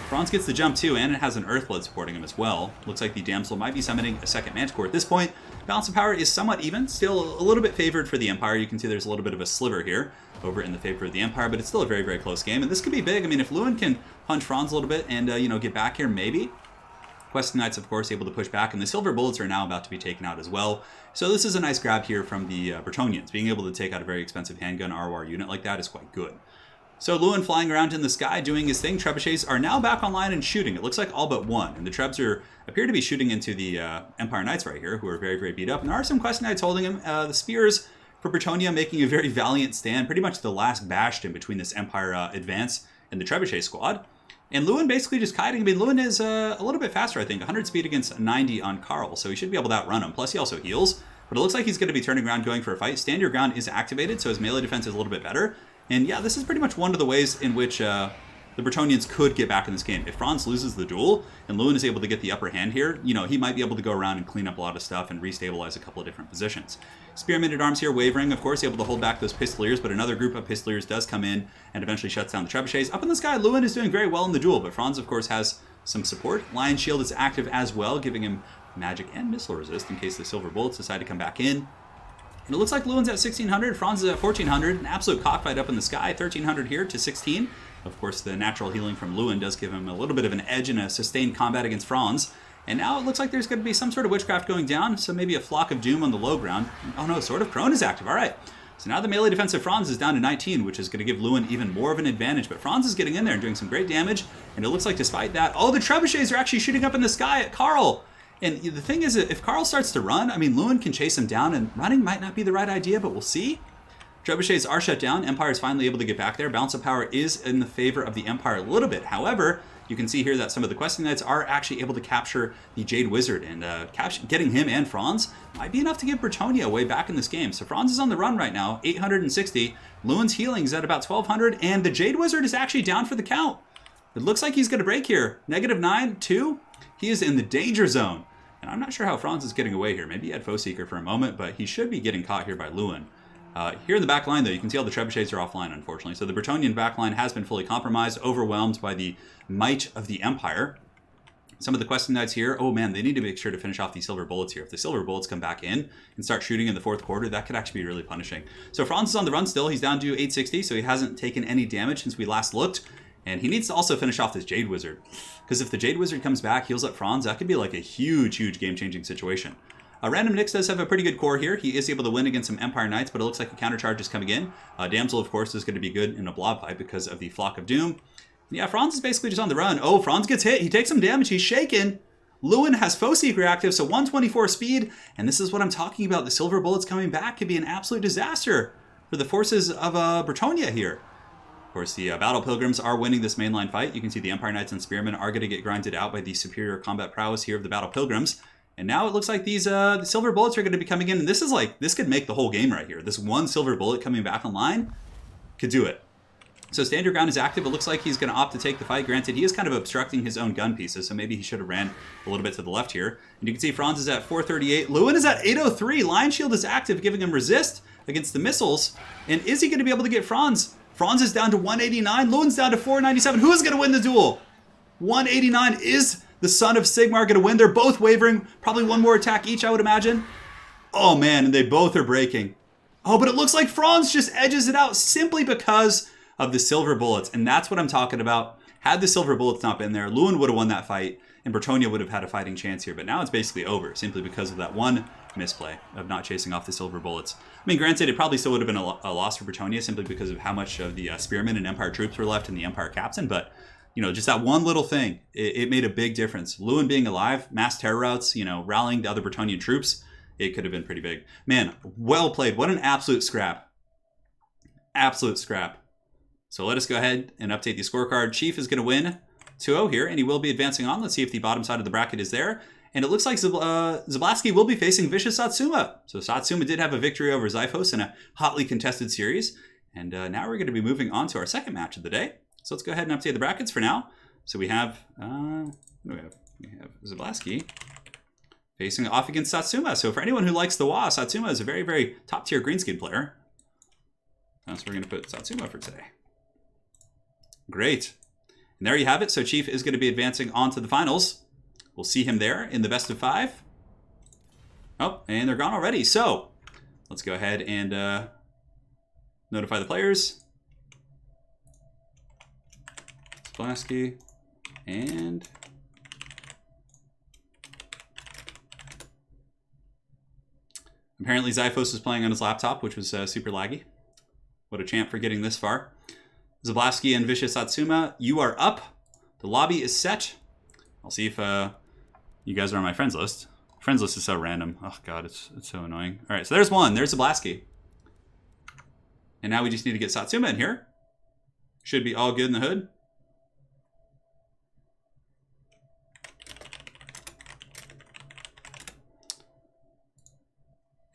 Franz gets the jump too, and it has an Earthblood supporting him as well. Looks like the Damsel might be summoning a second Manticore at this point. Balance of power is somewhat even, still a little bit favored for the Empire. You can see there's a little bit of a sliver here over in the favor of the Empire, but it's still a very, very close game, and this could be big. I mean, if Lewin can punch Franz a little bit and, get back here, maybe. Questing Knights, of course, able to push back, and the Silver Bullets are now about to be taken out as well. So this is a nice grab here from the Bretonnians. Being able to take out a very expensive handgun ROR unit like that is quite good. So Lewin flying around in the sky doing his thing. Trebuchets are now back online and shooting. It looks like all but one. And the Trebs appear to be shooting into the Empire Knights right here, who are very, very beat up. And there are some Questing Knights holding him. The Spears for Bretonnia making a very valiant stand. Pretty much the last bastion between this Empire advance and the Trebuchet squad. And Lewin basically just kiting. I mean, Lewin is a little bit faster, I think. 100 speed against 90 on Karl, so he should be able to outrun him. Plus, he also heals. But it looks like he's going to be turning around going for a fight. Stand your ground is activated, so his melee defense is a little bit better. And yeah, this is pretty much one of the ways in which the Bretonnians could get back in this game. If Franz loses the duel and Lewin is able to get the upper hand here, he might be able to go around and clean up a lot of stuff and restabilize a couple of different positions. Spearmen at Arms here wavering, of course, able to hold back those Pistoliers, but another group of Pistoliers does come in and eventually shuts down the Trebuchets. Up in the sky, Lewin is doing very well in the duel, but Franz, of course, has some support. Lion Shield is active as well, giving him magic and missile resist in case the Silver Bullets decide to come back in. And it looks like Lewin's at 1,600, Franz is at 1,400, an absolute cockfight up in the sky, 1,300 here to 16. Of course, the natural healing from Lewin does give him a little bit of an edge in a sustained combat against Franz. And now it looks like there's going to be some sort of witchcraft going down, so maybe a Flock of Doom on the low ground. Oh no, Sword of Crone is active. All right. So now the melee defense of Franz is down to 19, which is going to give Lewin even more of an advantage. But Franz is getting in there and doing some great damage. And it looks like despite that, oh, the trebuchets are actually shooting up in the sky at Karl. And the thing is, if Karl starts to run, I mean, Lewin can chase him down, and running might not be the right idea, but we'll see. Trebuchets are shut down. Empire is finally able to get back there. Balance of power is in the favor of the Empire a little bit. However, you can see here that some of the questing knights are actually able to capture the Jade Wizard, and getting him and Franz might be enough to give Bretonnia way back in this game. So Franz is on the run right now, 860. Lewin's healing is at about 1200, and the Jade Wizard is actually down for the count. It looks like he's going to break here. -9, 2. He is in the danger zone. And I'm not sure how Franz is getting away here. Maybe he had Foe Seeker for a moment, but he should be getting caught here by Lewin. Here in the back line, though, you can see all the trebuchets are offline, unfortunately. So the Bretonnian back line has been fully compromised, overwhelmed by the might of the Empire. Some of the questing knights here, oh man, they need to make sure to finish off these silver bullets here. If the silver bullets come back in and start shooting in the fourth quarter, that could actually be really punishing. So Franz is on the run still. He's down to 860, so he hasn't taken any damage since we last looked. And he needs to also finish off this Jade Wizard. Because if the Jade Wizard comes back, heals up Franz, that could be like a huge, huge game-changing situation. Random Nix does have a pretty good core here. He is able to win against some Empire Knights, but it looks like a countercharge is coming in. Damsel, of course, is going to be good in a blob fight because of the Flock of Doom. And yeah, Franz is basically just on the run. Oh, Franz gets hit. He takes some damage. He's shaken. Lewin has Foe Seeker active, so 124 speed. And this is what I'm talking about. The silver bullets coming back could be an absolute disaster for the forces of Bretonnia here. Of course, the Battle Pilgrims are winning this mainline fight. You can see the Empire Knights and Spearmen are going to get grinded out by the superior combat prowess here of the Battle Pilgrims. And now it looks like these the silver bullets are going to be coming in. And this could make the whole game right here. This one silver bullet coming back online could do it. So stand your ground is active. It looks like he's going to opt to take the fight. Granted, he is kind of obstructing his own gun pieces, so maybe he should have ran a little bit to the left here. And you can see Franz is at 438. Lewin is at 803. Lion Shield is active, giving him resist against the missiles. And is he going to be able to get Franz? Franz is down to 189. Lewin's down to 497. Who is going to win the duel? 189 is the son of Sigmar going to win. They're both wavering. Probably one more attack each, I would imagine. Oh, man, and they both are breaking. Oh, but it looks like Franz just edges it out simply because of the silver bullets. And that's what I'm talking about. Had the silver bullets not been there, Lewin would have won that fight, and Bretonnia would have had a fighting chance here. But now it's basically over, simply because of that one misplay of not chasing off the silver bullets. I mean, granted, it probably still would have been a loss for Bretonnia, simply because of how much of the Spearmen and Empire troops were left in the Empire captain. But you know, just that one little thing, it made a big difference. Lewin being alive, mass terror routes, you know, rallying the other Bretonnian troops, it could have been pretty big. Man, well played. What an absolute scrap. Absolute scrap. So let us go ahead and update the scorecard. Chief is going to win 2-0 here, and he will be advancing on. Let's see if the bottom side of the bracket is there. And it looks like Zablonsky will be facing Vicious Satsuma. So Satsuma did have a victory over Zyphos in a hotly contested series. And now we're going to be moving on to our second match of the day. So let's go ahead and update the brackets for now. So we have, we have Zablonsky facing off against Satsuma. So for anyone who likes the WoW, Satsuma is a very, very top-tier greenskin player. So we're going to put Satsuma for today. Great. And there you have it. So Chief is going to be advancing on to the finals. We'll see him there in the best of 5. Oh, and they're gone already. So let's go ahead and notify the players. Zablonsky and apparently Zyphos is playing on his laptop, which was super laggy. What a champ for getting this far. Zablonsky and Vicious Satsuma, you are up. The lobby is set. I'll see if you guys are on my friends list. Friends list is so random. Oh god, it's so annoying. All right, so there's one. There's Zablonsky. And now we just need to get Satsuma in here. Should be all good in the hood.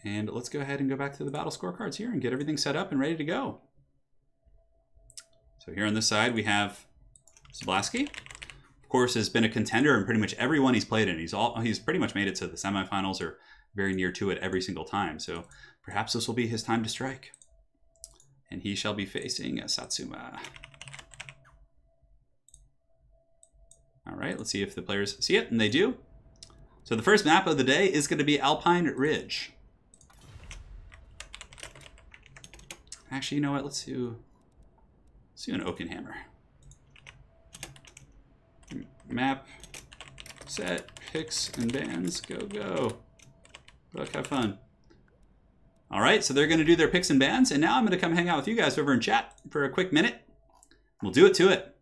And let's go ahead and go back to the battle scorecards here and get everything set up and ready to go. So here on this side, we have Zablonsky. Of course, has been a contender in pretty much every one he's played in. He's pretty much made it to the semifinals or very near to it every single time. So perhaps this will be his time to strike. And he shall be facing Satsuma. All right, let's see if the players see it, and they do. So the first map of the day is going to be Alpine Ridge. Actually, you know what? Let's do an Oakenhammer. Map, set, picks, and bans. Go, go. Look, have fun. All right, so they're going to do their picks and bans, and now I'm going to come hang out with you guys over in chat for a quick minute. We'll do it to it.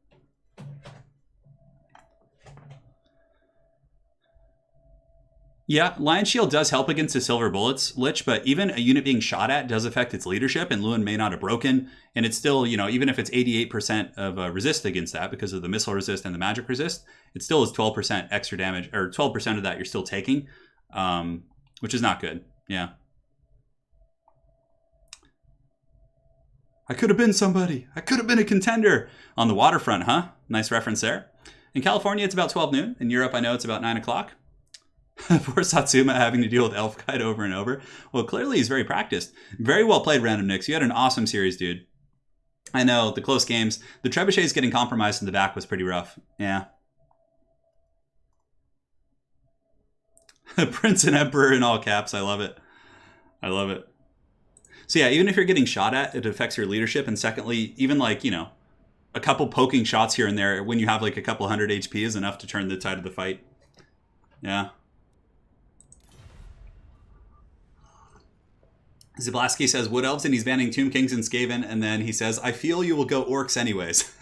Yeah, Lion Shield does help against the silver bullets, Lich, but even a unit being shot at does affect its leadership, and Lewin may not have broken, and it's still, you know, even if it's 88% of resist against that because of the missile resist and the magic resist, it still is 12% extra damage, or 12% of that you're still taking, which is not good. Yeah. I could have been somebody. I could have been a contender on the waterfront, huh? Nice reference there. In California, it's about 12 noon. In Europe, I know it's about 9 o'clock. Poor Satsuma having to deal with Elf Guide over and over. Well, clearly he's very practiced. Very well played, Random Nix. You had an awesome series, dude. I know, the close games. The trebuchets getting compromised in the back was pretty rough. Yeah. Prince and Emperor in all caps. I love it. I love it. So yeah, even if you're getting shot at, it affects your leadership. And secondly, even like, you know, a couple poking shots here and there when you have like a couple hundred HP is enough to turn the tide of the fight. Yeah. Zablonsky says Wood Elves and he's banning Tomb Kings and Skaven, and then he says, I feel you will go Orcs anyways.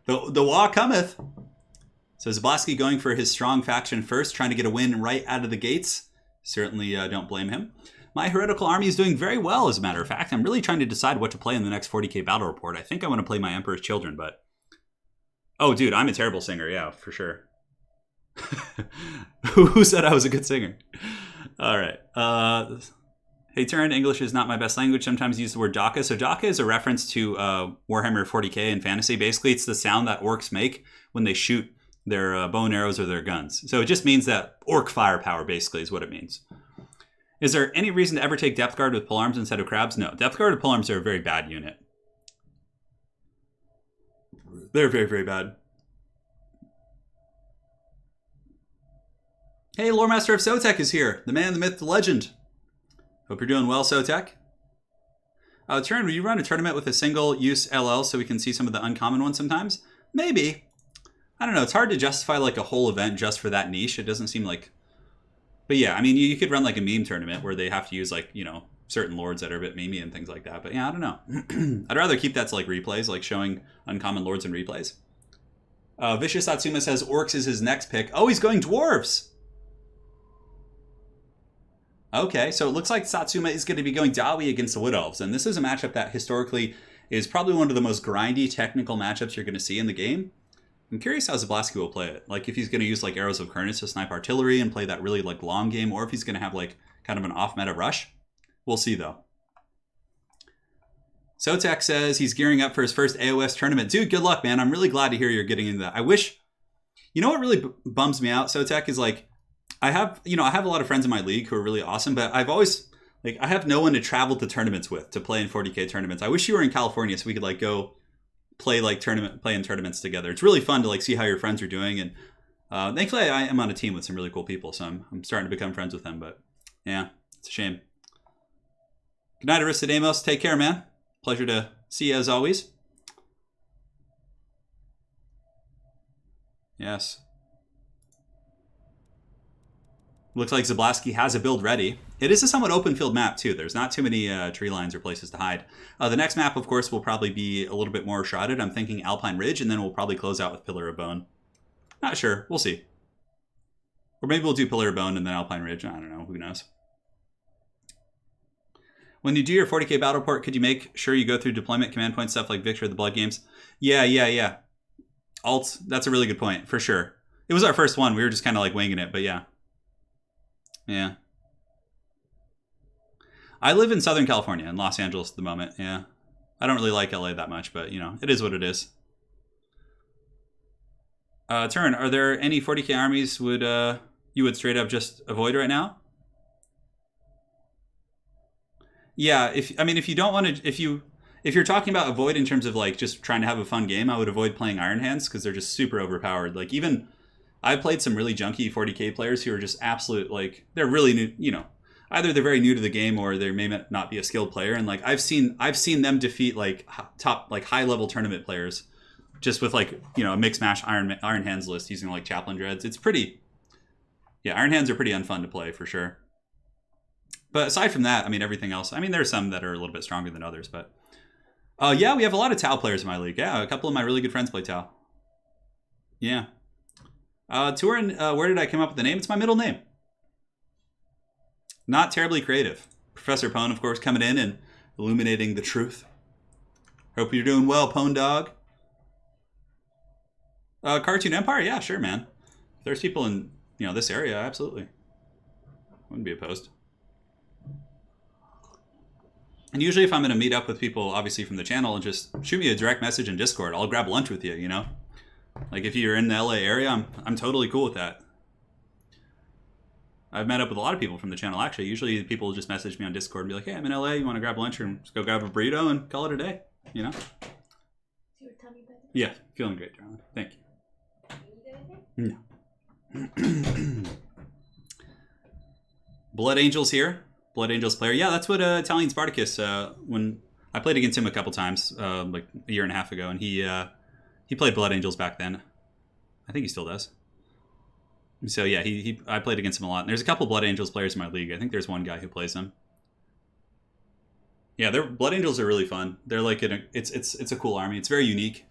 the Wa cometh. So Zablonsky going for his strong faction first, trying to get a win right out of the gates. Certainly don't blame him. My heretical army is doing very well, as a matter of fact. I'm really trying to decide what to play in the next 40k battle report. I think I want to play my Emperor's Children, but... Oh, dude, I'm a terrible singer. Yeah, for sure. Who said I was a good singer? All right. Hey, Turin, English is not my best language. Sometimes use the word Daka. So Daka is a reference to Warhammer 40k in fantasy. Basically, it's the sound that orcs make when they shoot their bow and arrows or their guns. So it just means that orc firepower, basically, is what it means. Is there any reason to ever take Depth Guard with polearms instead of crabs? No. Depth Guard with polearms are a very bad unit. They're very, very bad. Hey, Lore Master of Sotek is here. The man, the myth, the legend. Hope you're doing well, Sotek. Turin, will you run a tournament with a single-use LL so we can see some of the uncommon ones sometimes? Maybe. I don't know. It's hard to justify like a whole event just for that niche. It doesn't seem like... But yeah, I mean, you could run like a meme tournament where they have to use like, you know, certain lords that are a bit memey and things like that. But yeah, I don't know. I'd rather keep that to like replays, like showing uncommon lords in replays. Vicious Atsuma says Orcs is his next pick. Oh, he's going Dwarves! Okay, so it looks like Satsuma is going to be going Dawi against the Wood Elves, and this is a matchup that historically is probably one of the most grindy technical matchups you're going to see in the game. I'm curious how Zablonsky will play it. Like if he's going to use like Arrows of Kurnus to snipe artillery and play that really like long game, or if he's going to have like kind of an off-meta rush. We'll see though. Sotek says he's gearing up for his first AOS tournament. Dude, good luck, man. I'm really glad to hear you're getting into that. I wish... You know what really bums me out, Sotek, is like... I have a lot of friends in my league who are really awesome, but I've always, like, I have no one to travel to tournaments with to play in 40k tournaments. I wish you were in California so we could, like, go play in tournaments together. It's really fun to, like, see how your friends are doing, and thankfully I am on a team with some really cool people, so I'm starting to become friends with them, but yeah, it's a shame. Good night, Aristodemos. Take care, man. Pleasure to see you as always. Yes. Looks like Zablonsky has a build ready. It is a somewhat open field map too. There's not too many tree lines or places to hide. The next map, of course, will probably be a little bit more shrouded. I'm thinking Alpine Ridge, and then we'll probably close out with Pillar of Bone. Not sure. We'll see. Or maybe we'll do Pillar of Bone and then Alpine Ridge. I don't know. Who knows? When you do your 40k battle report, could you make sure you go through deployment command point stuff like Victor of the Blood games? Yeah. Alt, that's a really good point, for sure. It was our first one. We were just kind of like winging it, but yeah. Yeah. I live in Southern California, in Los Angeles at the moment, yeah. I don't really like LA that much, but, you know, it is what it is. Turin, are there any 40k armies you would straight up just avoid right now? Yeah, if you don't want to, if you're talking about avoid in terms of like just trying to have a fun game, I would avoid playing Iron Hands because they're just super overpowered. Like even I've played some really junky 40k players who are just absolute, like, they're really new, you know, either they're very new to the game or they may not be a skilled player. And like I've seen them defeat like top, like high level tournament players just with like, you know, a mix mash Iron Hands list using like Chaplain Dreads. It's pretty, yeah, Iron Hands are pretty unfun to play for sure. But aside from that, I mean, everything else, I mean, there's some that are a little bit stronger than others, but yeah, we have a lot of Tau players in my league. Yeah, a couple of my really good friends play Tau. Yeah. Turin, where did I come up with the name? It's my middle name. Not terribly creative. Professor Pone, of course, coming in and illuminating the truth. Hope you're doing well, Pone Dog. Cartoon Empire? Yeah, sure, man. If there's people in, you know, this area, absolutely. Wouldn't be opposed. And usually if I'm going to meet up with people, obviously from the channel, and just shoot me a direct message in Discord, I'll grab lunch with you, you know? Like if you're in the LA area, I'm totally cool with that. I've met up with a lot of people from the channel, actually. Usually people will just message me on Discord and be like, hey, I'm in LA, you want to grab lunch? And just go grab a burrito and call it a day, you know? Is your tummy better? Yeah, feeling great, darling. Thank you. No. Blood Angels here. Blood Angels player. Yeah, that's what Italian Spartacus, when I played against him a couple times, like a year and a half ago, and he played Blood Angels back then. I think he still does. So yeah, I played against him a lot. And there's a couple Blood Angels players in my league. I think there's one guy who plays them. Yeah, Blood Angels are really fun. They're like it's a cool army. It's very unique.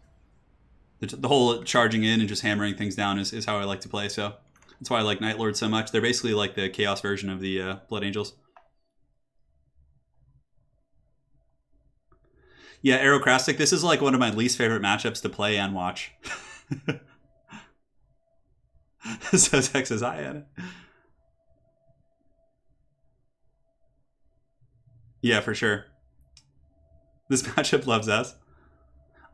The whole charging in and just hammering things down is how I like to play. So that's why I like Night Lords so much. They're basically like the Chaos version of the Blood Angels. Yeah, Aerocrastic. This is like one of my least favorite matchups to play and watch. So Texas, I had it. Yeah, for sure. This matchup loves us.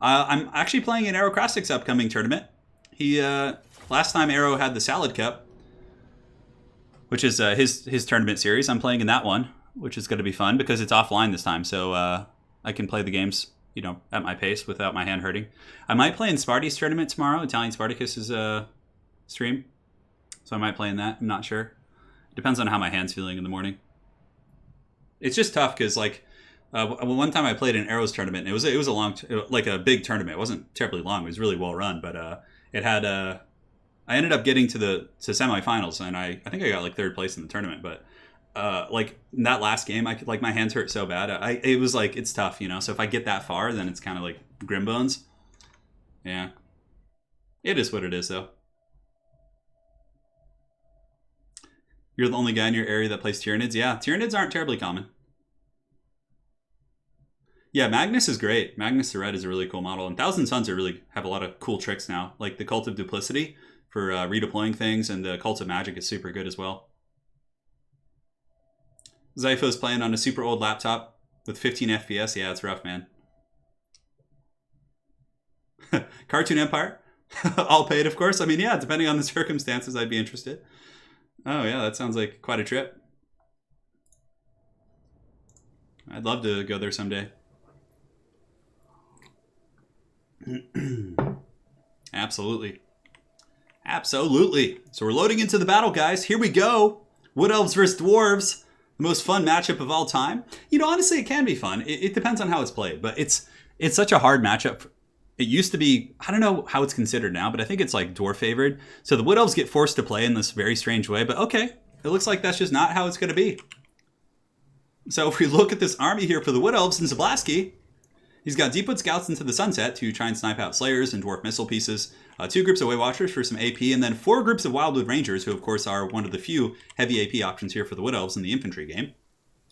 I'm actually playing in Aerocrastic's upcoming tournament. He last time Aero had the Salad Cup, which is his tournament series. I'm playing in that one, which is going to be fun because it's offline this time. So I can play the games, you know, at my pace without my hand hurting. I might play in Sparty's tournament tomorrow. Italian Spartacus's stream. So I might play in that. I'm not sure. Depends on how my hand's feeling in the morning. It's just tough because, like, one time I played an Arrows tournament. And it was a long, like a big tournament. It wasn't terribly long. It was really well run, but it had. I ended up getting to semifinals, and I think I got like third place in the tournament. But like in that last game, my hands hurt so bad. It was like it's tough, you know. So if I get that far, then it's kind of like grim bones. Yeah, it is what it is, though. You're the only guy in your area that plays Tyranids? Yeah, Tyranids aren't terribly common. Yeah, Magnus is great. Magnus the Red is a really cool model. And Thousand Suns have a lot of cool tricks now. Like the Cult of Duplicity for redeploying things, and the Cult of Magic is super good as well. Zypho's playing on a super old laptop with 15 FPS. Yeah, it's rough, man. Cartoon Empire. All paid, of course. I mean, yeah, depending on the circumstances, I'd be interested. Oh, yeah, that sounds like quite a trip. I'd love to go there someday. Absolutely. Absolutely. So we're loading into the battle, guys. Here we go. Wood Elves versus Dwarves. The most fun matchup of all time. You know, honestly, it can be fun. It depends on how it's played, but it's such a hard matchup. It used to be, I don't know how it's considered now, but I think it's like dwarf favored. So the Wood Elves get forced to play in this very strange way, but okay. It looks like that's just not how it's going to be. So if we look at this army here for the Wood Elves and Zablonsky, he's got Deepwood Scouts into the Sunset to try and snipe out Slayers and Dwarf Missile pieces, 2 groups of Way Watchers for some AP, and then 4 groups of Wildwood Rangers, who of course are one of the few heavy AP options here for the Wood Elves in the infantry game.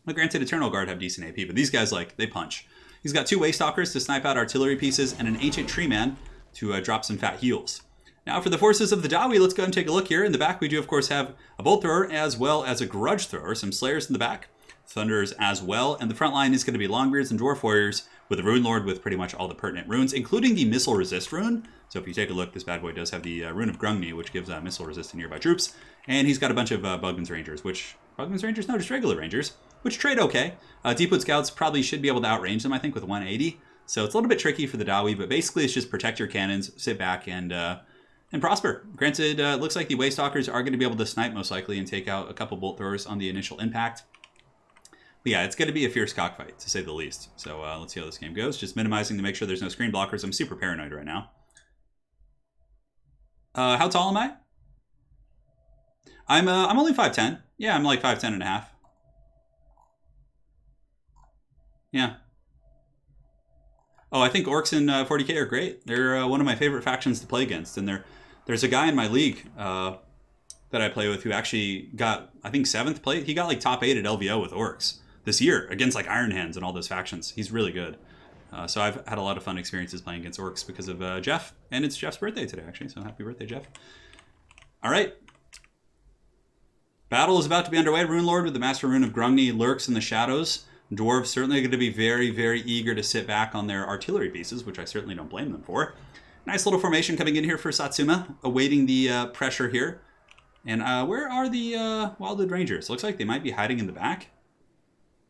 Well, granted, Eternal Guard have decent AP, but these guys, like, they punch. He's got 2 Waystalkers to snipe out artillery pieces and an Ancient Tree Man to drop some fat heals. Now for the forces of the Dawi, let's go and take a look here. In the back, we do of course have a Bolt Thrower as well as a Grudge Thrower, some Slayers in the back, Thunderers as well, and the front line is going to be Longbeards and Dwarf Warriors with a Rune Lord with pretty much all the pertinent runes, including the Missile Resist rune. So if you take a look, this bad boy does have the Rune of Grungni, which gives missile resist to nearby troops, and he's got a bunch of Bugman's Rangers, Bugman's Rangers? No, just regular Rangers, which trade okay. Deepwood Scouts probably should be able to outrange them, I think, with 180. So it's a little bit tricky for the Dawi, but basically it's just protect your cannons, sit back, and prosper. Granted, looks like the Waystalkers are going to be able to snipe most likely and take out a couple Bolt Throwers on the initial impact. But yeah, it's going to be a fierce cockfight, to say the least. So let's see how this game goes. Just minimizing to make sure there's no screen blockers. I'm super paranoid right now. How tall am I? I'm only 5'10". Yeah, I'm like 5'10 and a half. Yeah. Oh, I think orcs in 40k are great. They're one of my favorite factions to play against. And there's a guy in my league that I play with who actually got, I think, 7th place. He got like top 8 at LVO with orcs this year against like Iron Hands and all those factions. He's really good. So I've had a lot of fun experiences playing against orcs because of Jeff. And it's Jeff's birthday today, actually. So happy birthday, Jeff. All right. Battle is about to be underway. Rune Lord with the Master Rune of Grungni lurks in the shadows. Dwarves certainly going to be very, very eager to sit back on their artillery pieces, which I certainly don't blame them for. Nice little formation coming in here for Satsuma, awaiting the pressure here. And where are the Wildwood Rangers? Looks like they might be hiding in the back.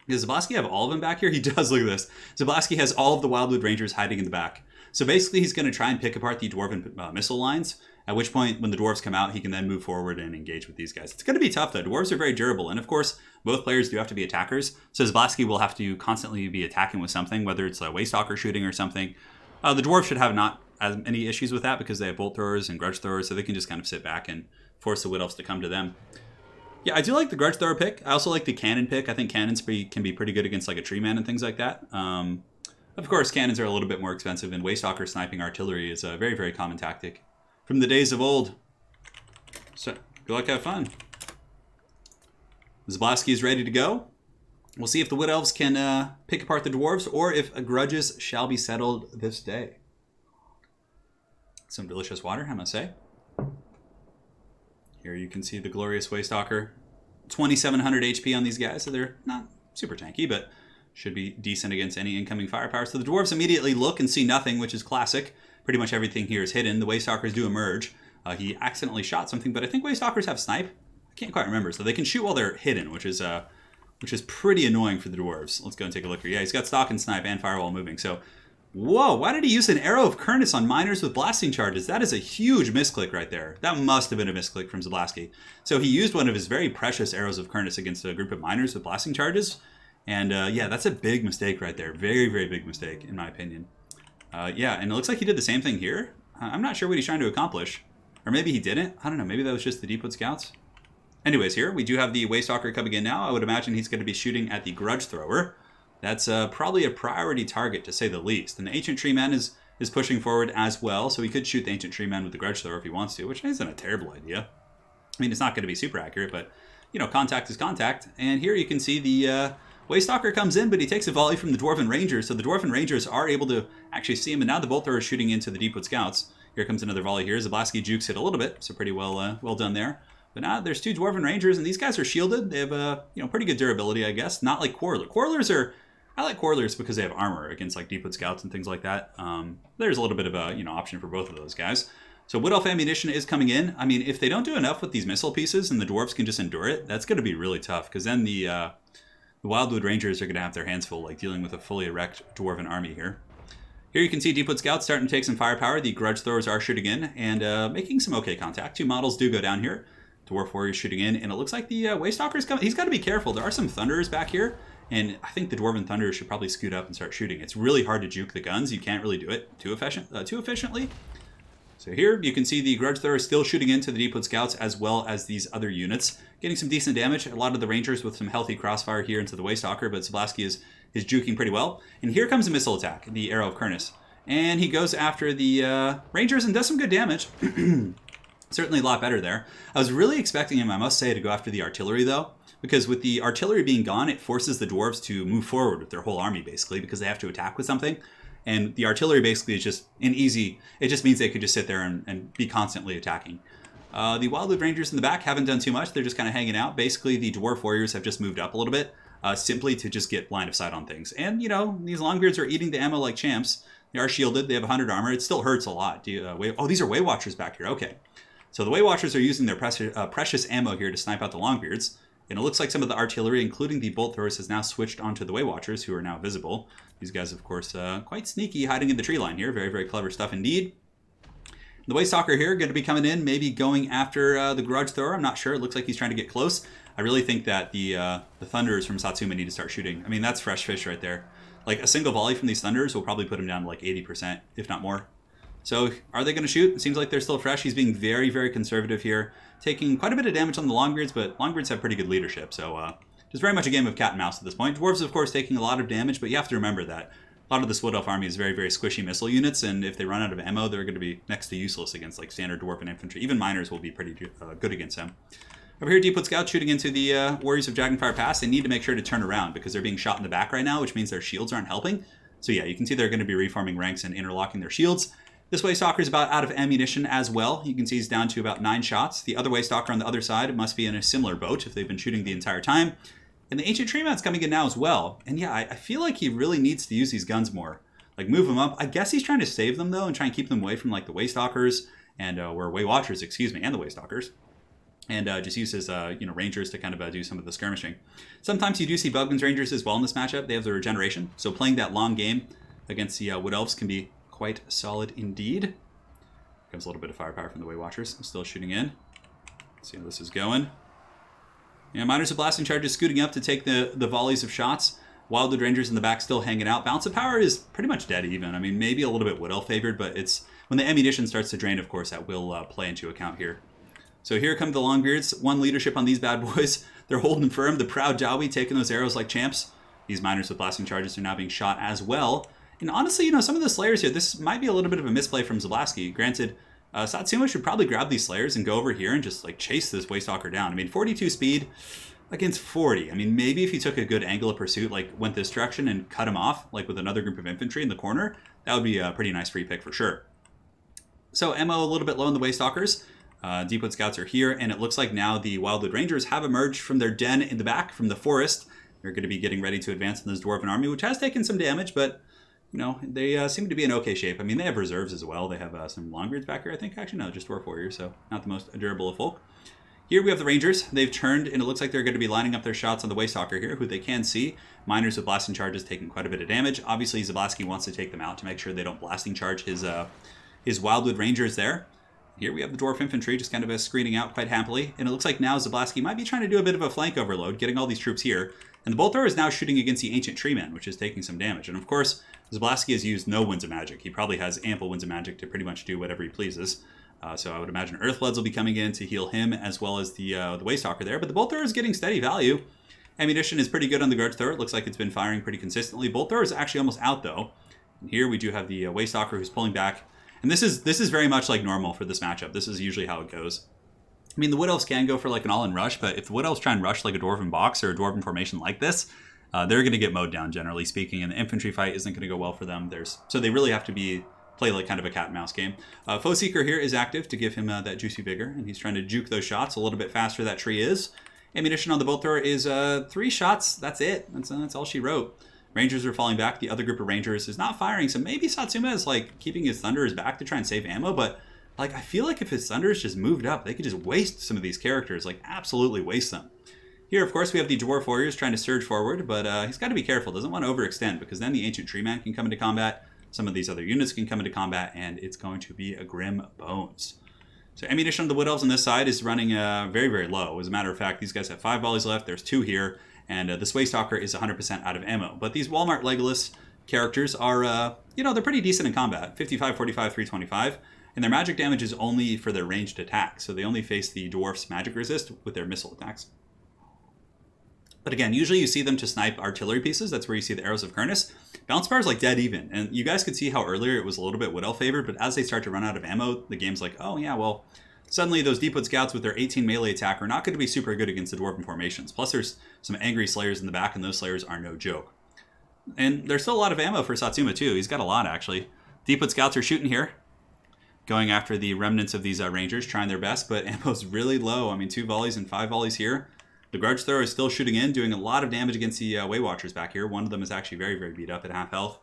Does Zablonsky have all of them back here? He does, look at this. Zablonsky has all of the Wildwood Rangers hiding in the back. So basically he's going to try and pick apart the Dwarven missile lines, at which point when the Dwarves come out, he can then move forward and engage with these guys. It's going to be tough though. Dwarves are very durable, and of course, both players do have to be attackers. So Zablonsky will have to constantly be attacking with something, whether it's a Waystalker shooting or something. The Dwarves should have not as many issues with that because they have bolt throwers and grudge throwers, so they can just kind of sit back and force the Wood Elves to come to them. Yeah, I do like the grudge thrower pick. I also like the cannon pick. I think cannons can be pretty good against like a tree man and things like that. Of course, cannons are a little bit more expensive, and Waystalker sniping artillery is a very, very common tactic from the days of old. So, good luck, have fun. Zablonsky is ready to go. We'll see if the Wood Elves can pick apart the Dwarves, or if grudges shall be settled this day. Some delicious water, I must say. Here you can see the glorious Waystalker. 2,700 HP on these guys, so they're not super tanky, but should be decent against any incoming firepower. So the Dwarves immediately look and see nothing, which is classic. Pretty much everything here is hidden. The Waystalkers do emerge. He accidentally shot something, but I think Waystalkers have snipe. I can't quite remember. So they can shoot while they're hidden, which is pretty annoying for the Dwarves. Let's go and take a look here. Yeah, he's got stock and snipe and firewall moving. So, whoa, why did he use an Arrow of Kurnus on miners with blasting charges? That is a huge misclick right there. That must have been a misclick from Zablonsky. So he used one of his very precious Arrows of Kurnus against a group of miners with blasting charges. And yeah, that's a big mistake right there. Very, very big mistake, in my opinion. Yeah, and it looks like he did the same thing here. I'm not sure what he's trying to accomplish. Or maybe he didn't. I don't know. Maybe that was just the Deepwood Scouts. Anyways, here we do have the Waystalker coming in now. I would imagine he's going to be shooting at the Grudge Thrower. That's probably a priority target, to say the least. And the Ancient Tree Man is pushing forward as well, so he could shoot the Ancient Tree Man with the Grudge Thrower if he wants to, which isn't a terrible idea. I mean, it's not going to be super accurate, but, you know, contact is contact. And here you can see the Waystalker comes in, but he takes a volley from the Dwarven Rangers, so the Dwarven Rangers are able to actually see him, and now the Bolt Thrower is shooting into the Deepwood Scouts. Here comes another volley here. Zablonsky jukes it a little bit, so pretty well done there. But now there's two Dwarven Rangers, and these guys are shielded. They have pretty good durability, I guess. Not like Quarreler. I like Quarrelers because they have armor against like Deepwood Scouts and things like that. There's a little bit of a option for both of those guys. So Wood Elf ammunition is coming in. I mean, if they don't do enough with these missile pieces and the Dwarves can just endure it, that's going to be really tough, because then the Wildwood Rangers are going to have their hands full, like dealing with a fully erect Dwarven army here. Here you can see Deepwood Scouts starting to take some firepower. The Grudge Throwers are shooting in and making some okay contact. Two models do go down here. Dwarf Warriors shooting in, and it looks like the Waystalker's coming. He's got to be careful. There are some Thunderers back here, and I think the Dwarven Thunderers should probably scoot up and start shooting. It's really hard to juke the guns. You can't really do it too efficiently. So here you can see the Grudge Thrower still shooting into the Deepwood Scouts as well as these other units, getting some decent damage. A lot of the Rangers with some healthy crossfire here into the Waystalker, but Zablonsky is juking pretty well. And here comes a missile attack, the Arrow of Kurnus. And he goes after the Rangers and does some good damage. Certainly a lot better there. I was really expecting him, I must say, to go after the artillery, though, because with the artillery being gone, it forces the Dwarves to move forward with their whole army, basically, because they have to attack with something. And the artillery basically is just an easy, it just means they could just sit there and be constantly attacking. The Wildwood Rangers in the back haven't done too much. They're just kind of hanging out. Basically, the Dwarf Warriors have just moved up a little bit, simply to just get line of sight on things. And, these Longbeards are eating the ammo like champs. They are shielded. They have 100 armor. It still hurts a lot. Oh, these are Way Watchers back here. Okay. So the Way Watchers are using their precious ammo here to snipe out the Longbeards. And it looks like some of the artillery, including the Bolt Throwers, has now switched onto the Way Watchers, who are now visible. These guys, of course, quite sneaky, hiding in the tree line here. Very, very clever stuff indeed. The Waystalker here going to be coming in, maybe going after the Grudge Thrower. I'm not sure. It looks like he's trying to get close. I really think that the Thunderers from Satsuma need to start shooting. I mean, that's fresh fish right there. Like, a single volley from these Thunderers will probably put him down to like 80%, if not more. So are they going to shoot? It seems like they're still fresh. He's being very, very conservative here, taking quite a bit of damage on the Longbeards, but Longbeards have pretty good leadership. So just very much a game of cat and mouse at this point. Dwarves, of course, taking a lot of damage, but you have to remember that a lot of this Wood Elf army is very, very squishy missile units, and if they run out of ammo, they're going to be next to useless against like standard Dwarven infantry. Even miners will be pretty good against them. Over here, Deepwood Scouts shooting into the Warriors of Dragonfire Pass. They need to make sure to turn around because they're being shot in the back right now, which means their shields aren't helping. So yeah, you can see they're going to be reforming ranks and interlocking their shields. This Waystalker is about out of ammunition as well. You can see he's down to about 9 shots. The other Waystalker on the other side must be in a similar boat if they've been shooting the entire time. And the Ancient Treeman's coming in now as well. And yeah, I feel like he really needs to use these guns more. Like move them up. I guess he's trying to save them though and try and keep them away from like the Waystalkers and or Waywatchers, excuse me, and the Waystalkers. And just use his Rangers to kind of do some of the skirmishing. Sometimes you do see Bugman's Rangers as well in this matchup. They have the regeneration. So playing that long game against the Wood Elves can be quite solid indeed. Comes a little bit of firepower from the Waywatchers. Still shooting in. Let's see how this is going. Yeah, Miners of Blasting Charges scooting up to take the volleys of shots. Wildwood Rangers in the back still hanging out. Balance of Power is pretty much dead even. I mean, maybe a little bit Wood Elf favored, but it's when the ammunition starts to drain, of course, that will play into account here. So here come the Longbeards. One leadership on these bad boys. They're holding firm. The proud Jawi taking those arrows like champs. These Miners with Blasting Charges are now being shot as well. And honestly, some of the Slayers here, this might be a little bit of a misplay from Zablonsky. Granted, Satsuma should probably grab these Slayers and go over here and just like chase this Waystalker down. I mean, 42 speed against 40. I mean, maybe if he took a good angle of pursuit, like went this direction and cut him off, like with another group of infantry in the corner, that would be a pretty nice free pick for sure. So ammo a little bit low in the Waystalkers. Deepwood Scouts are here, and it looks like now the Wildwood Rangers have emerged from their den in the back, from the forest. They're going to be getting ready to advance in this Dwarven army, which has taken some damage, but they seem to be in okay shape. I mean, they have reserves as well. They have some Longbeards back here, I think. Actually, no, just Dwarf Warriors, so not the most durable of folk. Here we have the Rangers. They've turned, and it looks like they're going to be lining up their shots on the Waystalker here, who they can see. Miners with Blasting Charges taking quite a bit of damage. Obviously, Zablonsky wants to take them out to make sure they don't Blasting Charge his Wildwood Rangers there. Here we have the Dwarf Infantry just kind of screening out quite happily. And it looks like now Zablonsky might be trying to do a bit of a flank overload, getting all these troops here. And the Bolt Thrower is now shooting against the Ancient Treeman, which is taking some damage. And of course, Zablonsky has used no Winds of Magic. He probably has ample Winds of Magic to pretty much do whatever he pleases. So I would imagine Earthbloods will be coming in to heal him as well as the Waystalker there. But the Bolt Thrower is getting steady value. Ammunition is pretty good on the Grudge Thrower. It looks like it's been firing pretty consistently. Bolt Thrower is actually almost out though. And here we do have the Waystalker who's pulling back. And this is very much like normal for this matchup. This is usually how it goes. I mean, the Wood Elves can go for like an all-in rush, but if the Wood Elves try and rush like a Dwarven box or a Dwarven formation like this, they're going to get mowed down, generally speaking, and the infantry fight isn't going to go well for them. So they really have to play like kind of a cat and mouse game. Foe Seeker here is active to give him that juicy vigor, and he's trying to juke those shots a little bit faster. That tree is. Ammunition on the Bolt Thrower is 3 shots. That's it. That's all she wrote. Rangers are falling back. The other group of Rangers is not firing, so maybe Satsuma is like keeping his Thunderers back to try and save ammo, but like I feel like if his Thunderers just moved up, they could just waste some of these characters, like absolutely waste them. Here, of course, we have the Dwarf Warriors trying to surge forward, but he's got to be careful. Doesn't want to overextend, because then the Ancient Treeman can come into combat, some of these other units can come into combat, and it's going to be a grim bones. So ammunition on the Wood Elves on this side is running very, very low. As a matter of fact, these guys have 5 volleys left. There's 2 here. And this Waystalker is 100% out of ammo. But these Walmart Legolas characters are, they're pretty decent in combat. 55, 45, 325. And their magic damage is only for their ranged attacks. So they only face the Dwarf's magic resist with their missile attacks. But again, usually you see them to snipe artillery pieces. That's where you see the Arrows of Kurnus. Balance Power is like dead even. And you guys could see how earlier it was a little bit Wood Elf favored. But as they start to run out of ammo, the game's like, oh yeah, well, suddenly those Deepwood Scouts with their 18 melee attack are not going to be super good against the Dwarven formations. Plus there's some angry Slayers in the back, and those Slayers are no joke. And there's still a lot of ammo for Satsuma too. He's got a lot actually. Deepwood Scouts are shooting here, going after the remnants of these Rangers, trying their best, but ammo's really low. I mean, 2 volleys and 5 volleys here. The Grudge Thrower is still shooting in, doing a lot of damage against the Waywatchers back here. One of them is actually very, very beat up at half health.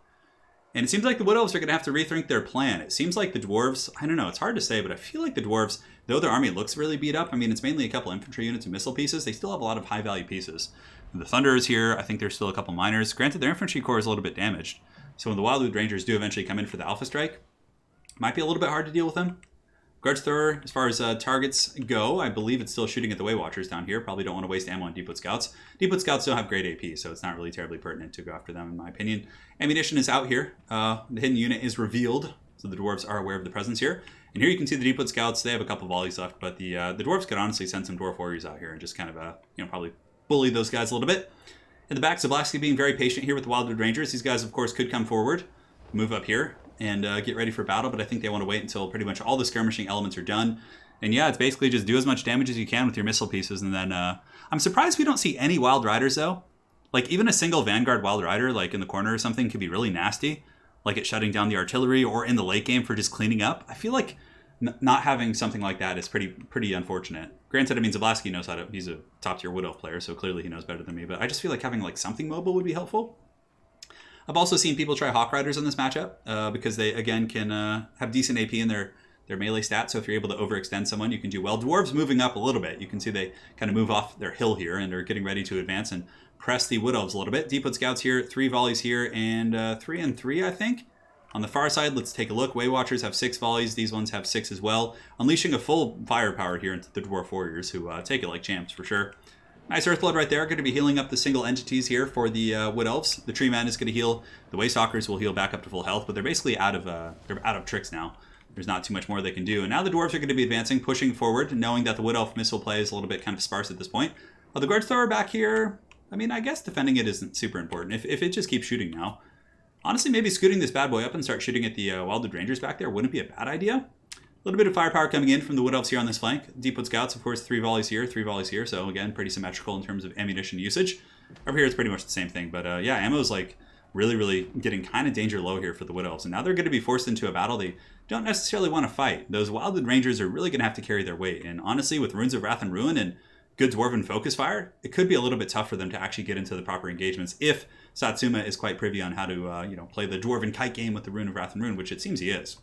And it seems like the Wood Elves are going to have to rethink their plan. It seems like the Dwarves, I don't know, it's hard to say, but I feel like the Dwarves, though their army looks really beat up, I mean, it's mainly a couple infantry units and missile pieces, they still have a lot of high-value pieces. The Thunderers here, I think there's still a couple Miners. Granted, their infantry corps is a little bit damaged. So when the Wildwood Rangers do eventually come in for the Alpha Strike, might be a little bit hard to deal with them. Grudge Thrower, as far as targets go, I believe it's still shooting at the Waywatchers down here. Probably don't want to waste ammo on Deepwood Scouts. Deepwood Scouts don't have great AP, so it's not really terribly pertinent to go after them, in my opinion. Ammunition is out here. The hidden unit is revealed. So the dwarves are aware of the presence here. And here you can see the Deepwood Scouts. They have a couple volleys left, but the dwarves could honestly send some dwarf warriors out here and just kind of, probably bully those guys a little bit. In the back, Zablonsky being very patient here with the Wildwood Rangers. These guys, of course, could come forward, move up here, and get ready for battle, but I think they want to wait until pretty much all the skirmishing elements are done. And yeah, it's basically just do as much damage as you can with your missile pieces, and then I'm surprised we don't see any Wild Riders, though. Like, even a single Vanguard Wild Rider, like in the corner or something, could be really nasty. Like it shutting down the artillery or in the late game for just cleaning up. I feel like not having something like that is pretty unfortunate. Granted, I mean, Zablonsky knows how to... He's a top-tier Wood Elf player, so clearly he knows better than me. But I just feel like having like something mobile would be helpful. I've also seen people try Hawk Riders in this matchup because they, again, can have decent AP in their melee stats. So if you're able to overextend someone, you can do well. Dwarves moving up a little bit. You can see they kind of move off their hill here and are getting ready to advance and press the Wood Elves a little bit. Deepwood Scouts here, 3 volleys here, and 3 and 3, I think. On the far side, let's take a look. Way Watchers have 6 volleys. These ones have 6 as well. Unleashing a full firepower here into the Dwarf Warriors, who take it like champs for sure. Nice Earthblood right there. Going to be healing up the single entities here for the Wood Elves. The Tree Man is going to heal. The Waystalkers will heal back up to full health, but they're basically out of tricks now. There's not too much more they can do. And now the Dwarves are going to be advancing, pushing forward, knowing that the Wood Elf missile play is a little bit kind of sparse at this point. The Grudge Thrower back here, I mean, I guess defending it isn't super important. If it just keeps shooting now. Honestly, maybe scooting this bad boy up and start shooting at the Wildwood Rangers back there wouldn't be a bad idea. A little bit of firepower coming in from the Wood Elves here on this flank. Deepwood Scouts, of course, 3 volleys here, 3 volleys here. So again, pretty symmetrical in terms of ammunition usage. Over here, it's pretty much the same thing. But yeah, ammo's like really getting kind of danger low here for the Wood Elves. And now they're going to be forced into a battle they don't necessarily want to fight. Those Wildwood Rangers are really going to have to carry their weight. And honestly, with Runes of Wrath and Ruin and good Dwarven Focus Fire, it could be a little bit tough for them to actually get into the proper engagements if Satsuma is quite privy on how to play the Dwarven Kite game with the Rune of Wrath and Ruin, which it seems he is.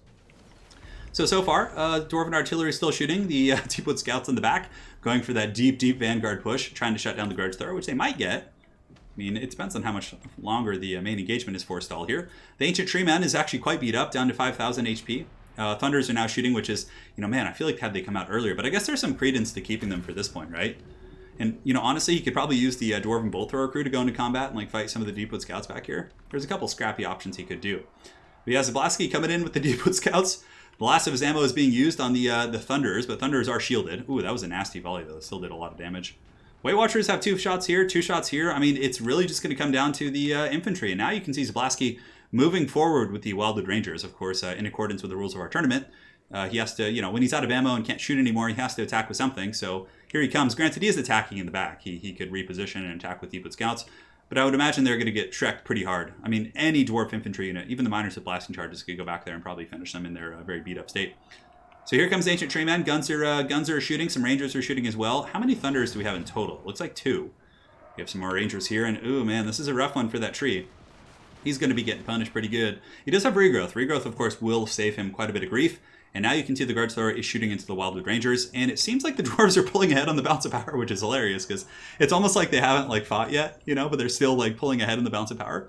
So far, Dwarven Artillery is still shooting. The Deepwood Scouts in the back going for that deep Vanguard push, trying to shut down the Grudge Thrower, which they might get. I mean, it depends on how much longer the main engagement is for stall here. The Ancient Tree Man is actually quite beat up, down to 5,000 HP. Thunders are now shooting, which is, man, I feel like had they come out earlier, but I guess there's some credence to keeping them for this point, right? And, honestly, he could probably use the Dwarven Bolt Thrower crew to go into combat and, fight some of the Deepwood Scouts back here. There's a couple scrappy options he could do. But yeah, Zablonsky coming in with the Deepwood Scouts. The last of his ammo is being used on the Thunders, but Thunders are shielded. Ooh, that was a nasty volley, though. It still did a lot of damage. Way Watchers have 2 shots here, 2 shots here. I mean, it's really just going to come down to the infantry. And now you can see Zablonsky moving forward with the Wildwood Rangers, of course, in accordance with the rules of our tournament. He has to, when he's out of ammo and can't shoot anymore, he has to attack with something. So here he comes. Granted, he is attacking in the back. He could reposition and attack with Deepwood Scouts. But I would imagine they're going to get Shrek'd pretty hard. I mean, any Dwarf infantry unit, even the miners with blasting charges, could go back there and probably finish them in their very beat-up state. So here comes the Ancient Tree Man. Guns are shooting. Some Rangers are shooting as well. How many Thunders do we have in total? Looks like 2. We have some more Rangers here. And, ooh, man, this is a rough one for that tree. He's going to be getting punished pretty good. He does have Regrowth. Regrowth, of course, will save him quite a bit of grief. And now you can see the Grudge Thrower is shooting into the Wildwood Rangers. And it seems like the Dwarves are pulling ahead on the Bounce of Power, which is hilarious because it's almost like they haven't fought yet, but they're still pulling ahead on the Bounce of Power.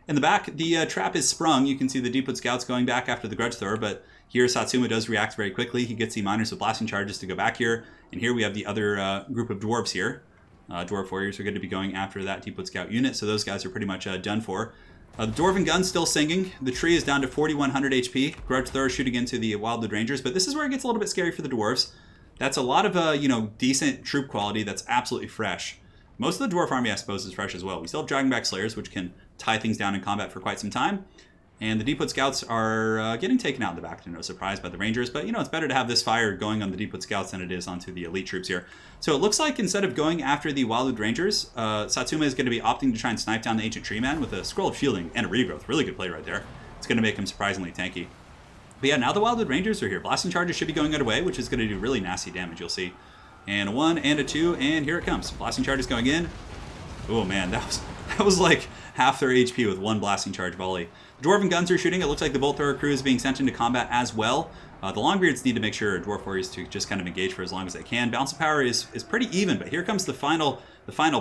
In the back, the trap is sprung. You can see the Deepwood Scouts going back after the Grudge Thrower, but here Satsuma does react very quickly. He gets the miners with blasting charges to go back here. And here we have the other group of Dwarves here. Dwarf Warriors are going to be going after that Deepwood Scout unit, so those guys are pretty much done for. The Dwarven Gun's still singing. The tree is down to 4,100 HP. Grudge Thrower shooting into the Wildwood Rangers, but this is where it gets a little bit scary for the Dwarves. That's a lot of, decent troop quality that's absolutely fresh. Most of the Dwarf army, I suppose, is fresh as well. We still have Dragonback Slayers, which can tie things down in combat for quite some time. And the Deepwood Scouts are getting taken out in the back to no surprise by the Rangers. But, it's better to have this fire going on the Deepwood Scouts than it is onto the elite troops here. So it looks like instead of going after the Wildwood Rangers, Satsuma is going to be opting to try and snipe down the Ancient Tree Man with a Scroll of Shielding and a Regrowth. Really good play right there. It's going to make him surprisingly tanky. But yeah, now the Wildwood Rangers are here. Blasting Charges should be going away, which is going to do really nasty damage, you'll see. And a 1 and a 2, and here it comes. Blasting Charges going in. Oh man, that was like half their HP with 1 Blasting Charge volley. The Dwarven Guns are shooting. It looks like the Bolt Thrower crew is being sent into combat as well. The Longbeards need to make sure Dwarf Warriors to just kind of engage for as long as they can. Bounce of Power is pretty even, but here comes the final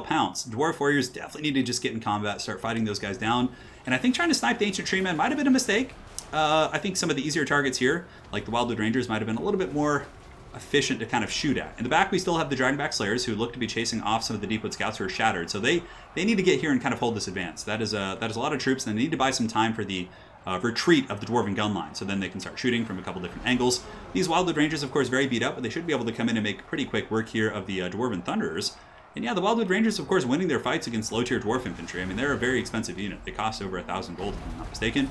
pounce. Dwarf Warriors definitely need to just get in combat, start fighting those guys down. And I think trying to snipe the Ancient Tree Man might have been a mistake. I think some of the easier targets here, like the Wildwood Rangers, might have been a little bit more efficient to kind of shoot at. In the back, we still have the Dragonback Slayers who look to be chasing off some of the Deepwood Scouts who are shattered. So they need to get here and kind of hold this advance. That is a lot of troops, and they need to buy some time for the retreat of the Dwarven gun line. So then they can start shooting from a couple different angles. These Wildwood Rangers, of course, very beat up, but they should be able to come in and make pretty quick work here of the Dwarven Thunderers. And yeah, the Wildwood Rangers, of course, winning their fights against low-tier Dwarf Infantry. I mean, they're a very expensive unit. They cost over 1,000 gold, if I'm not mistaken.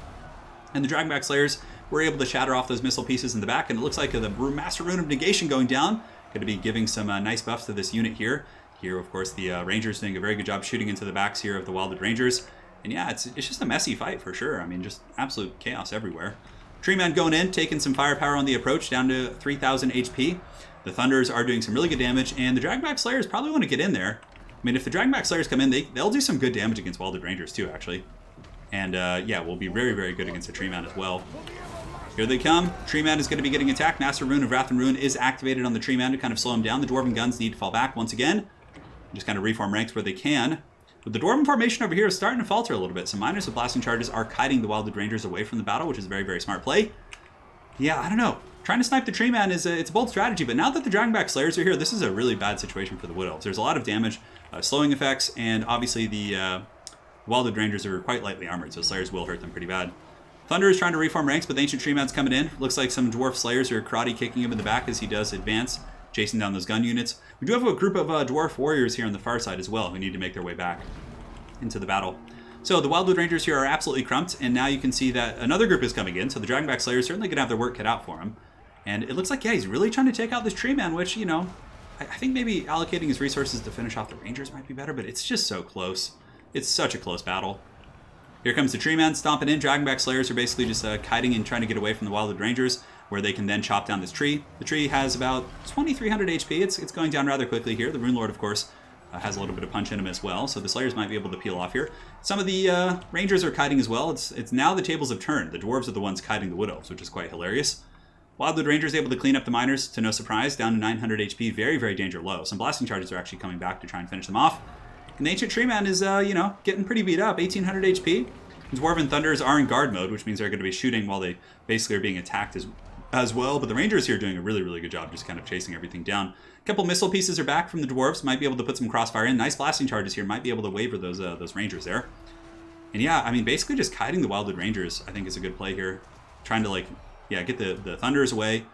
And the Dragonback Slayers were able to shatter off those missile pieces in the back, and it looks like the Master Rune of Negation going down. Going to be giving some nice buffs to this unit here. Here, of course, the Rangers doing a very good job shooting into the backs here of the Wildwood Rangers. And yeah, it's just a messy fight for sure. I mean, just absolute chaos everywhere. Tree Man going in, taking some firepower on the approach, down to 3,000 HP. The Thunders are doing some really good damage, and the Dragonback Slayers probably want to get in there. I mean, if the Dragonback Slayers come in, they'll do some good damage against Wildwood Rangers too, actually. And yeah, will be very, very good against the Tree Man as well. Here they come. Tree Man is going to be getting attacked. Master Rune of Wrath and Ruin is activated on the Tree Man to kind of slow him down. The Dwarven guns need to fall back once again. Just kind of reform ranks where they can. But the Dwarven formation over here is starting to falter a little bit. Some miners with blasting charges are kiting the Wildwood Rangers away from the battle, which is a very, very smart play. Yeah, I don't know. Trying to snipe the Tree Man is it's a bold strategy, but now that the Dragonback Slayers are here, this is a really bad situation for the Wood Elves. There's a lot of damage, slowing effects, and obviously the Wildwood Rangers are quite lightly armored, so Slayers will hurt them pretty bad. Thunder is trying to reform ranks, but the Ancient Tree Man's coming in. Looks like some Dwarf Slayers are karate kicking him in the back as he does advance, chasing down those gun units. We do have a group of Dwarf Warriors here on the far side as well who need to make their way back into the battle. So the Wildwood Rangers here are absolutely crumped, and now you can see that another group is coming in, so the Dragonback Slayers certainly going to have their work cut out for him. And it looks like, yeah, he's really trying to take out this Tree Man, which, you know, I think maybe allocating his resources to finish off the Rangers might be better, but it's just so close. It's such a close battle. Here comes the Tree Man stomping in. Dragonback Slayers are basically just kiting and trying to get away from the Wildwood Rangers, where they can then chop down this tree. The tree has about 2,300 HP. It's going down rather quickly here. The Rune Lord, of course, has a little bit of punch in him as well, so the Slayers might be able to peel off here. Some of the Rangers are kiting as well. It's now the tables have turned. The Dwarves are the ones kiting the Wood Elves, which is quite hilarious. Wildwood Rangers able to clean up the miners to no surprise, down to 900 HP. Very, very danger low. Some blasting charges are actually coming back to try and finish them off. And the Ancient Tree Man is, you know, getting pretty beat up. 1,800 HP. Dwarven Thunders are in guard mode, which means they're going to be shooting while they basically are being attacked as well. But the Rangers here are doing a really, really good job just kind of chasing everything down. A couple missile pieces are back from the Dwarves. Might be able to put some crossfire in. Nice blasting charges here. Might be able to waver those Rangers there. And yeah, I mean, basically just kiting the Wildwood Rangers, I think, is a good play here. Trying to, like, yeah, get the Thunders away.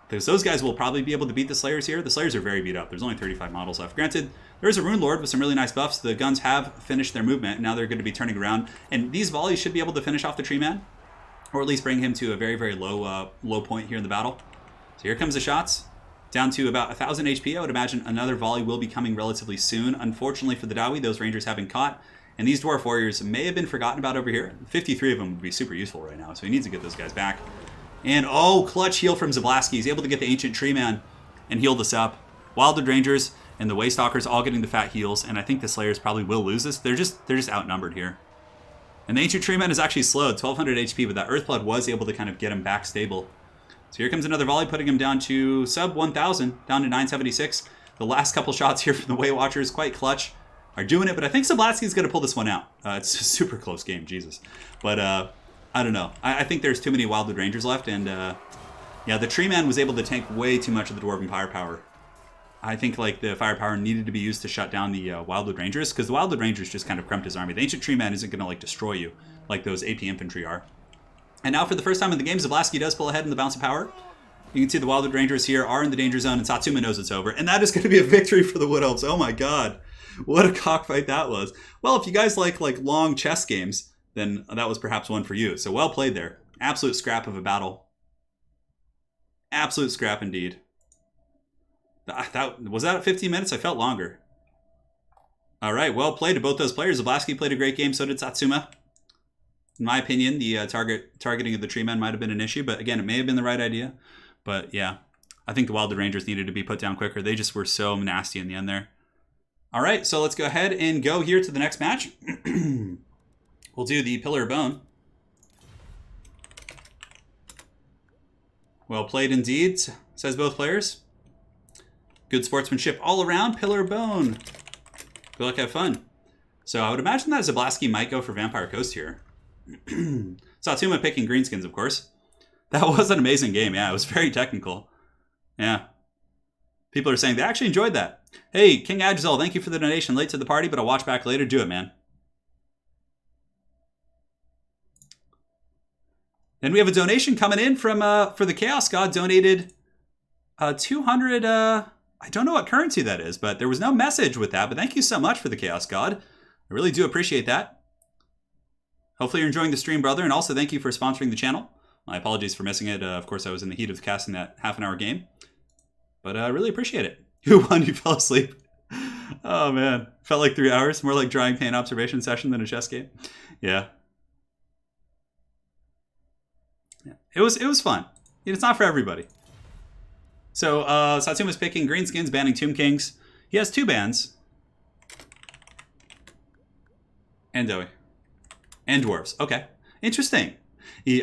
Because those guys will probably be able to beat the Slayers here. The Slayers are very beat up. There's only 35 models left. Granted, there's a Rune Lord with some really nice buffs. The guns have finished their movement. And now they're going to be turning around. And these volleys should be able to finish off the Tree Man. Or at least bring him to a very, very low point here in the battle. So here comes the shots. Down to about 1,000 HP. I would imagine another volley will be coming relatively soon. Unfortunately for the Dawi, those Rangers have been caught. And these Dwarf Warriors may have been forgotten about over here. 53 of them would be super useful right now. So he needs to get those guys back. And, oh, clutch heal from Zablonsky. He's able to get the Ancient Tree Man and heal this up. Wildwood Rangers and the Waystalkers all getting the fat heals, and I think the Slayers probably will lose this. They're just outnumbered here. And the Ancient Tree Man is actually slowed, 1,200 HP, but that Earthblood was able to kind of get him back stable. So here comes another volley, putting him down to sub 1,000, down to 976. The last couple shots here from the Way Watchers, quite clutch, are doing it, but I think Zablonsky's going to pull this one out. It's a super close game, Jesus. But, I don't know. I think there's too many Wildwood Rangers left, and yeah, the Tree Man was able to tank way too much of the Dwarven firepower. I think like the firepower needed to be used to shut down the Wildwood Rangers, because the Wildwood Rangers just kind of crumped his army. The Ancient Tree Man isn't going to like destroy you like those AP infantry are. And now for the first time in the game, Zablonsky does pull ahead in the bounce of power. You can see the Wildwood Rangers here are in the danger zone, and Satsuma knows it's over. And that is going to be a victory for the Wood Elves. Oh my god. What a cockfight that was. Well, if you guys like long chess games, then that was perhaps one for you. So well played there. Absolute scrap of a battle. Absolute scrap indeed. Was that at 15 minutes? I felt longer. All right, well played to both those players. Zablonsky played a great game, so did Satsuma. In my opinion, the targeting of the Tree Man might have been an issue, but again, it may have been the right idea. But yeah, I think the Wildwood Rangers needed to be put down quicker. They just were so nasty in the end there. All right, so let's go ahead and go here to the next match. We'll do the Pillar of Bone. Well played indeed, says both players. Good sportsmanship all around. Pillar of Bone. Good luck, have fun. So I would imagine that Zablonsky might go for Vampire Coast here. Satsuma picking greenskins, of course. That was an amazing game. Yeah, it was very technical. Yeah. People are saying they actually enjoyed that. Hey, King Agzal, thank you for the donation. Late to the party, but I'll watch back later. Do it, man. And we have a donation coming in from for the Chaos God. Donated 200. I don't know what currency that is, but there was no message with that. But thank you so much for the Chaos God. I really do appreciate that. Hopefully you're enjoying the stream, brother. And also thank you for sponsoring the channel. My apologies for missing it. Of course, I was in the heat of casting that half-an-hour game. But I really appreciate it. Who won? You fell asleep. Oh, man. Felt like 3 hours. More like drawing paint observation session than a chess game. Yeah. It was fun. It's not for everybody. So, Satsuma's picking Greenskins, banning Tomb Kings. He has 2 bans. And Dowie. And Dwarves. Okay. Interesting. Who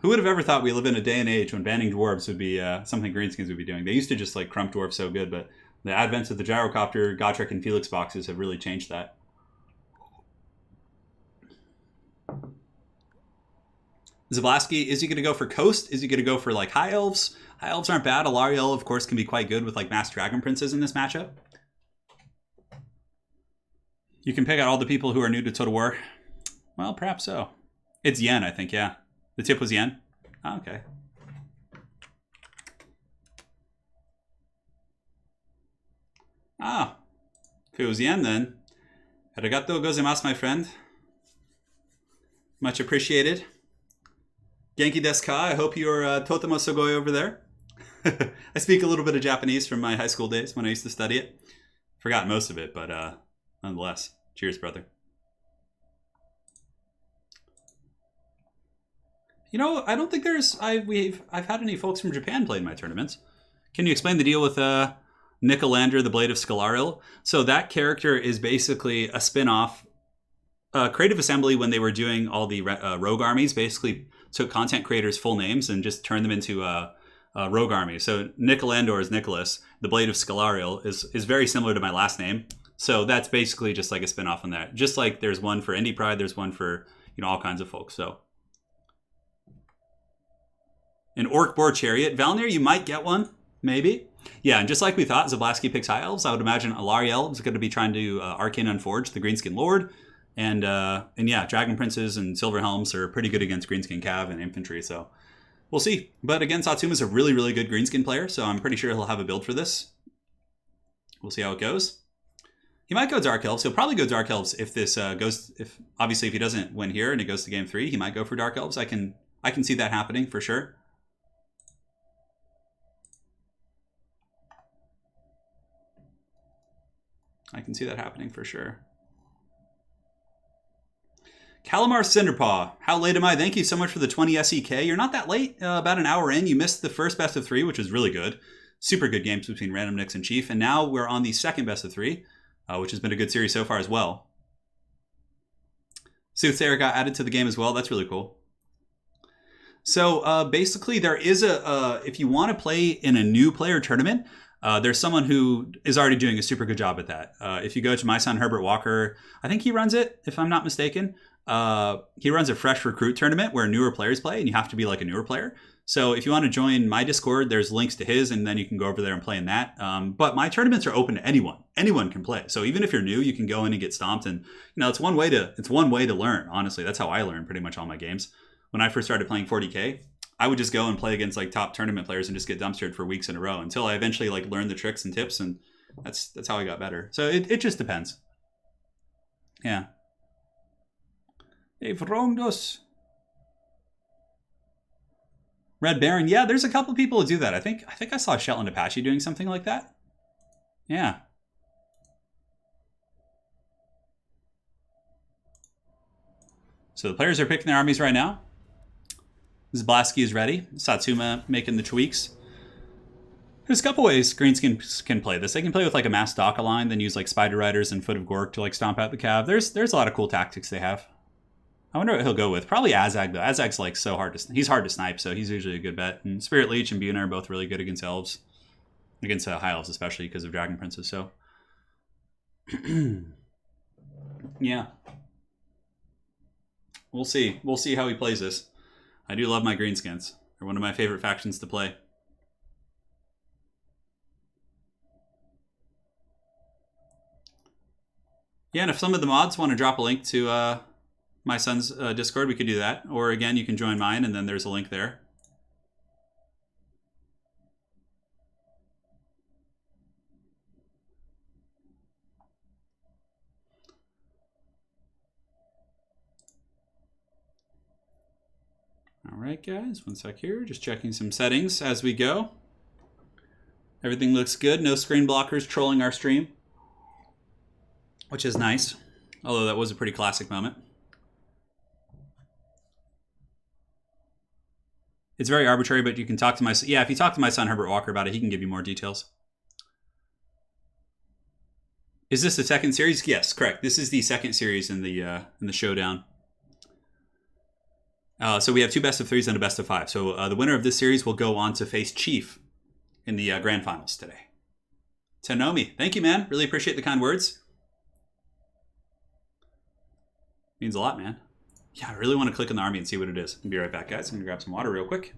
would have ever thought we live in a day and age when banning Dwarves would be something Greenskins would be doing. They used to just like crump Dwarves so good, but the advent of the Gyrocopter, Gotrek, and Felix boxes have really changed that. Zablonsky, is he going to go for Coast? Is he going to go for like High Elves? High Elves aren't bad. Alariel, of course, can be quite good with like Masked Dragon Princes in this matchup. You can pick out all the people who are new to Total War. Well, perhaps so. It's yen, I think, yeah. The tip was yen? Oh, okay. Ah. If it was yen, then. Arigato gozaimasu, my friend. Much appreciated. Genki desu ka? I hope you're totemo sugoi over there. I speak a little bit of Japanese from my high school days when I used to study it. Forgot most of it, but nonetheless. Cheers, brother. You know, I don't think I've had any folks from Japan play in my tournaments. Can you explain the deal with Nicolander, the Blade of Scalariel? So that character is basically a spin-off. Creative Assembly, when they were doing all the rogue armies, basically took content creators' full names and just turned them into rogue armies. So Nicolandor is Nicholas. The Blade of Scalariel is very similar to my last name. So that's basically just like a spin-off on that. Just like there's one for Indie Pride, there's one for all kinds of folks. So an Orc Boar Chariot. Valnir, you might get one. Maybe. Yeah, and just like we thought, Zablonsky picks High Elves. I would imagine Alariel is going to be trying to Arcane Unforged, the Greenskin Lord. And yeah, Dragon Princes and Silver Helms are pretty good against Greenskin Cav and Infantry, so we'll see. But again, Satsuma's a really, really good Greenskin player, so I'm pretty sure he'll have a build for this. We'll see how it goes. He might go Dark Elves. He'll probably go Dark Elves if this obviously if he doesn't win here and it goes to game 3, he might go for Dark Elves. I can see that happening for sure. I can see that happening for sure. Calamar Cinderpaw, how late am I? Thank you so much for the 20 SEK. You're not that late, about an hour in. You missed the first best of 3, which was really good. Super good games between Random Nicks and Chief. And now we're on the second best of 3, which has been a good series so far as well. Soothsayer got added to the game as well. That's really cool. So basically there is if you want to play in a new player tournament, there's someone who is already doing a super good job at that. If you go to my son Herbert Walker, I think he runs it, if I'm not mistaken. He runs a fresh recruit tournament where newer players play, and you have to be like a newer player. So if you want to join my Discord, there's links to his, and then you can go over there and play in that. But my tournaments are open to anyone. Anyone can play. So even if you're new, you can go in and get stomped. And it's one way to learn. Honestly, that's how I learn pretty much all my games. When I first started playing 40K, I would just go and play against like top tournament players and just get dumpstered for weeks in a row until I eventually like learned the tricks and tips, and that's how I got better. So it just depends. Yeah. They've wronged us. Red Baron, yeah, there's a couple of people who do that. I think I saw Shetland Apache doing something like that. Yeah. So the players are picking their armies right now. Zablonsky is ready. Satsuma making the tweaks. There's a couple ways Greenskins can play this. They can play with like a mass Daka line, then use like Spider Riders and Foot of Gork to like stomp out the Cav. There's a lot of cool tactics they have. I wonder what he'll go with. Probably Azag though. Azag's like so hard to he's hard to snipe, so he's usually a good bet. And Spirit Leech and Buna are both really good against elves, against high elves especially because of Dragon Princes. So yeah, we'll see. We'll see how he plays this. I do love my Greenskins. They're one of my favorite factions to play. Yeah, and if some of the mods want to drop a link to my son's Discord, we could do that. Or again, you can join mine, and then there's a link there. All right, guys, one sec here. Just checking some settings as we go. Everything looks good. No screen blockers trolling our stream, which is nice. Although that was a pretty classic moment. It's very arbitrary, but you can talk to my son. Yeah, if you talk to my son, Herbert Walker, about it, he can give you more details. Is this the second series? Yes, correct. This is the second series in the showdown. So we have 2 best of 3s and a best of 5. So the winner of this series will go on to face Chief in the grand finals today. Tanomi, thank you, man. Really appreciate the kind words. Means a lot, man. Yeah, I really want to click on the army and see what it is. I'll be right back, guys. I'm going to grab some water real quick.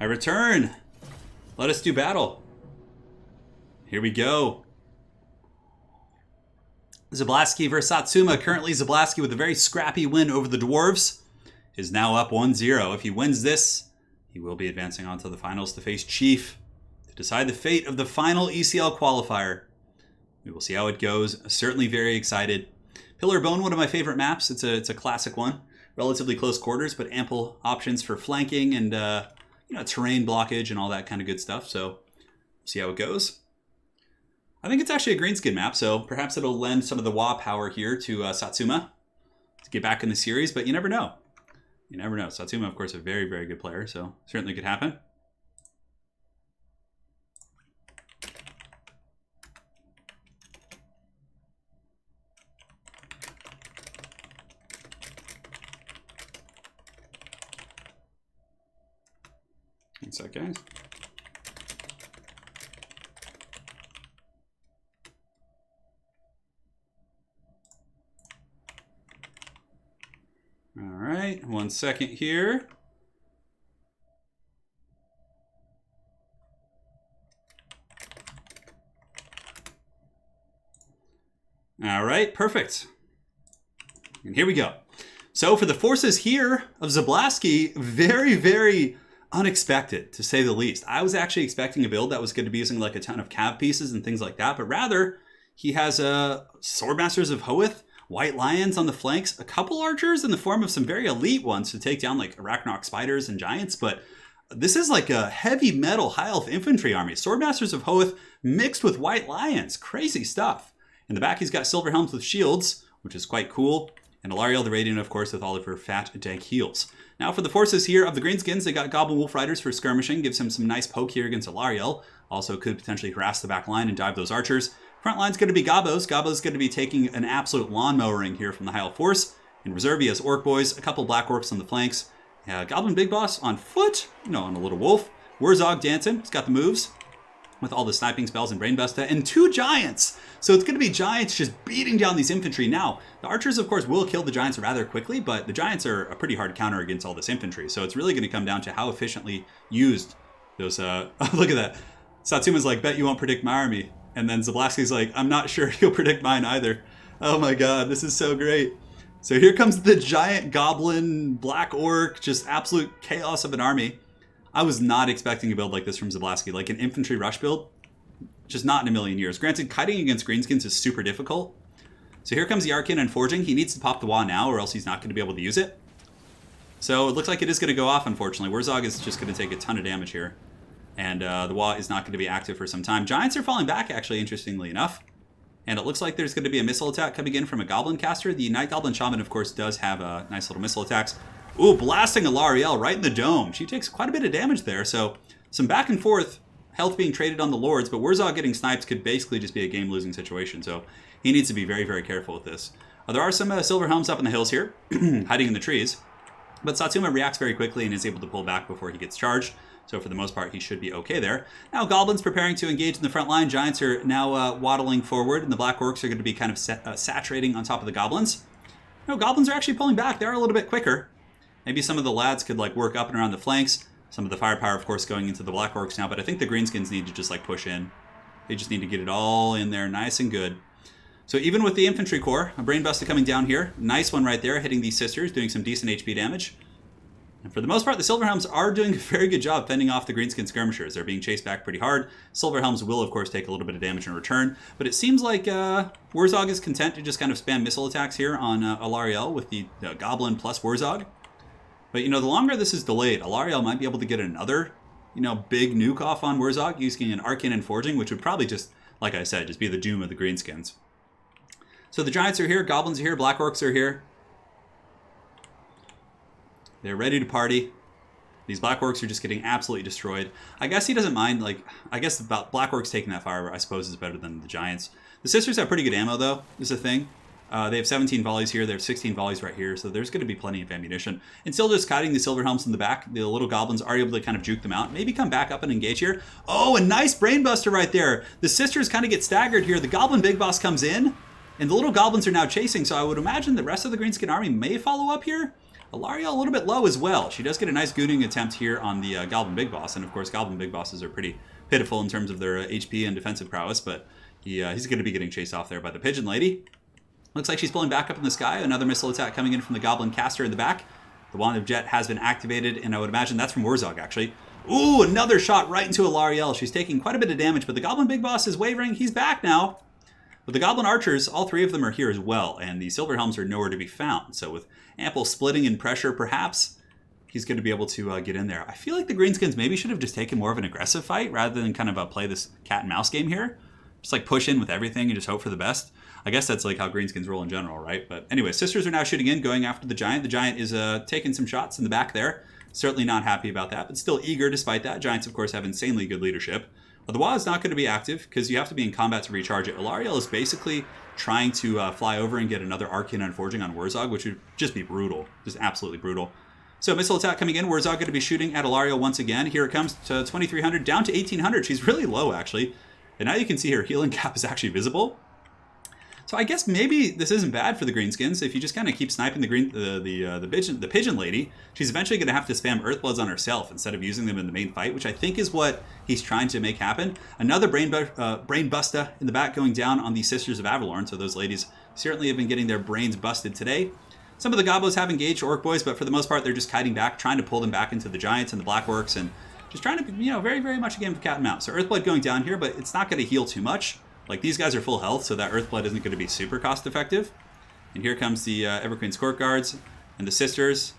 I return. Let us do battle. Here we go. Zablonsky versus Asuma. Currently, Zablonsky with a very scrappy win over the Dwarves is now up 1-0. If he wins this, he will be advancing on to the finals to face Chief to decide the fate of the final ECL qualifier. We will see how it goes. Certainly very excited. Pillar Bone, one of my favorite maps. It's a classic one. Relatively close quarters, but ample options for flanking and terrain blockage and all that kind of good stuff. So see how it goes. I think it's actually a greenskin map, so perhaps it'll lend some of the Wa power here to Satsuma to get back in the series, but you never know. You never know. Satsuma, of course, a very, very good player, so certainly could happen. One sec, guys. All right, 1 second here. All right, perfect. And here we go. So for the forces here of Zablonsky, very, very unexpected, to say the least. I was actually expecting a build that was going to be using like a ton of cav pieces and things like that, but rather he has Swordmasters of Hoeth, White Lions on the flanks, a couple archers in the form of some very elite ones to take down like Arachnarch spiders and giants, but this is like a heavy metal high elf infantry army. Swordmasters of Hoeth mixed with White Lions. Crazy stuff. In the back he's got Silver Helms with shields, which is quite cool. And Alarielle the Radiant, of course, with all of her fat dank heals. Now for the forces here of the Greenskins, they got Goblin Wolf Riders for skirmishing. Gives him some nice poke here against Alarielle. Also could potentially harass the back line and dive those archers. Front line's going to be Gabos. Gabos going to be taking an absolute lawnmowering here from the High Elf Force. In reserve, he has Orc Boys, a couple Black Orcs on the flanks. Goblin Big Boss on foot, on a little wolf. Wurzog dancing, he's got the moves with all the sniping spells and Brain Buster, and 2 Giants. So it's going to be Giants just beating down these infantry. Now, the archers, of course, will kill the Giants rather quickly, but the Giants are a pretty hard counter against all this infantry. So it's really going to come down to how efficiently used those... look at that. Satsuma's like, bet you won't predict my army. And then Zablonsky's like, I'm not sure he'll predict mine either. Oh my god, this is so great. So here comes the giant goblin, black orc, just absolute chaos of an army. I was not expecting a build like this from Zablonsky, like an infantry rush build. Just not in a million years. Granted, kiting against greenskins is super difficult. So here comes the Arcane and Forging. He needs to pop the Wa now or else he's not going to be able to use it. So it looks like it is going to go off, unfortunately. Wurzog is just going to take a ton of damage here. And the Wa is not going to be active for some time. Giants are falling back, actually, interestingly enough. And it looks like there's going to be a missile attack coming in from a Goblin caster. The Night Goblin Shaman, of course, does have nice little missile attacks. Ooh, blasting Alarielle right in the dome. She takes quite a bit of damage there. So some back and forth health being traded on the Lords, but Wurzog getting sniped could basically just be a game-losing situation, so he needs to be very, very careful with this. There are some Silver Helms up in the hills here, hiding in the trees, but Satsuma reacts very quickly and is able to pull back before he gets charged, so for the most part, he should be okay there. Now, Goblins preparing to engage in the front line. Giants are now waddling forward, and the Black Orcs are going to be kind of saturating on top of the Goblins. No, Goblins are actually pulling back. They're a little bit quicker. Maybe some of the lads could like work up and around the flanks. Some of the firepower, of course, going into the Black Orcs now, but I think the Greenskins need to just like push in. They just need to get it all in there nice and good. So even with the Infantry Corps, a Brainbuster coming down here. Nice one right there, hitting these Sisters, doing some decent HP damage. And for the most part, the Silverhelms are doing a very good job fending off the Greenskin Skirmishers. They're being chased back pretty hard. Silverhelms will, of course, take a little bit of damage in return. But it seems like Wurzog is content to just kind of spam missile attacks here on Alariel with the Goblin plus Wurzog. But, the longer this is delayed, Alariel might be able to get another, big nuke off on Wurzog using an Arcane and Forging, which would probably just, like I said, just be the doom of the Greenskins. So the Giants are here, Goblins are here, Black Orcs are here. They're ready to party. These Black Orcs are just getting absolutely destroyed. I guess he doesn't mind, I guess about Black Orcs taking that fire, I suppose, is better than the Giants. The Sisters have pretty good ammo, though, is the thing. They have 17 volleys here, they have 16 volleys right here, so there's going to be plenty of ammunition. And still just kiting the Silverhelms in the back, the little Goblins are able to kind of juke them out. Maybe come back up and engage here. Oh, a nice Brainbuster right there! The Sisters kind of get staggered here. The Goblin Big Boss comes in, and the little Goblins are now chasing, so I would imagine the rest of the Greenskin army may follow up here. Alariel a little bit low as well. She does get a nice gooning attempt here on the Goblin Big Boss, and of course Goblin Big Bosses are pretty pitiful in terms of their HP and defensive prowess, but he's going to be getting chased off there by the Pigeon Lady. Looks like she's pulling back up in the sky. Another missile attack coming in from the Goblin Caster in the back. The Wand of Jet has been activated, and I would imagine that's from Wurzog, actually. Ooh, another shot right into Alariel. She's taking quite a bit of damage, but the Goblin Big Boss is wavering. He's back now. But the Goblin Archers, all three of them are here as well, and the Silverhelms are nowhere to be found. So with ample splitting and pressure, perhaps, he's going to be able to get in there. I feel like the Greenskins maybe should have just taken more of an aggressive fight rather than kind of play this cat and mouse game here. Just like push in with everything and just hope for the best. I guess that's like how Greenskins roll in general, right? But anyway, Sisters are now shooting in, going after the Giant. The Giant is taking some shots in the back there. Certainly not happy about that, but still eager despite that. Giants, of course, have insanely good leadership. The Wa is not going to be active because you have to be in combat to recharge it. Alariel is basically trying to fly over and get another Arcane and Forging on Wurzog, which would just be brutal. Just absolutely brutal. So missile attack coming in. Wurzog going to be shooting at Alariel once again. Here it comes to 2,300, down to 1,800. She's really low, actually. And now you can see her healing cap is actually visible. So I guess maybe this isn't bad for the Greenskins. If you just kind of keep sniping the Pigeon Lady, she's eventually going to have to spam Earthbloods on herself instead of using them in the main fight, which I think is what he's trying to make happen. Another Brainbuster in the back going down on the Sisters of Avalorn, so those ladies certainly have been getting their brains busted today. Some of the Gobos have engaged Orc Boys, but for the most part they're just kiting back, trying to pull them back into the Giants and the Black Orcs, and just trying to, very, very much a game of cat and mouse. So Earthblood going down here, but it's not going to heal too much. Like, these guys are full health, so that Earthblood isn't going to be super cost effective. And here comes the Everqueen's Court Guards and the Sisters.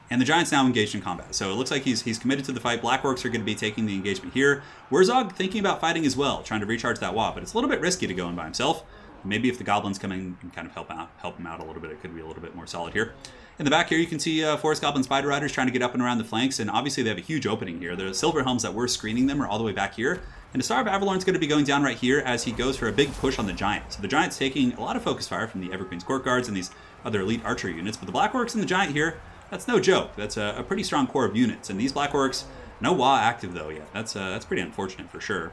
And the Giant's now engaged in combat. So it looks like he's committed to the fight. Black Orcs are going to be taking the engagement here. Wurzog thinking about fighting as well, trying to recharge that Wa, but it's a little bit risky to go in by himself. Maybe if the Goblins come in and kind of help him out a little bit, it could be a little bit more solid here. In the back here, you can see Forest Goblin Spider Riders trying to get up and around the flanks, and obviously they have a huge opening here. The Silverhelms that were screening them are all the way back here. And the Star of Avalorn's going to be going down right here as he goes for a big push on the Giant. So the Giant's taking a lot of focus fire from the Everqueen's Court Guards and these other elite archer units. But the Black Orcs and the Giant here, that's no joke. That's a pretty strong core of units. And these Black Orcs, no Wa active though yet. That's pretty unfortunate for sure.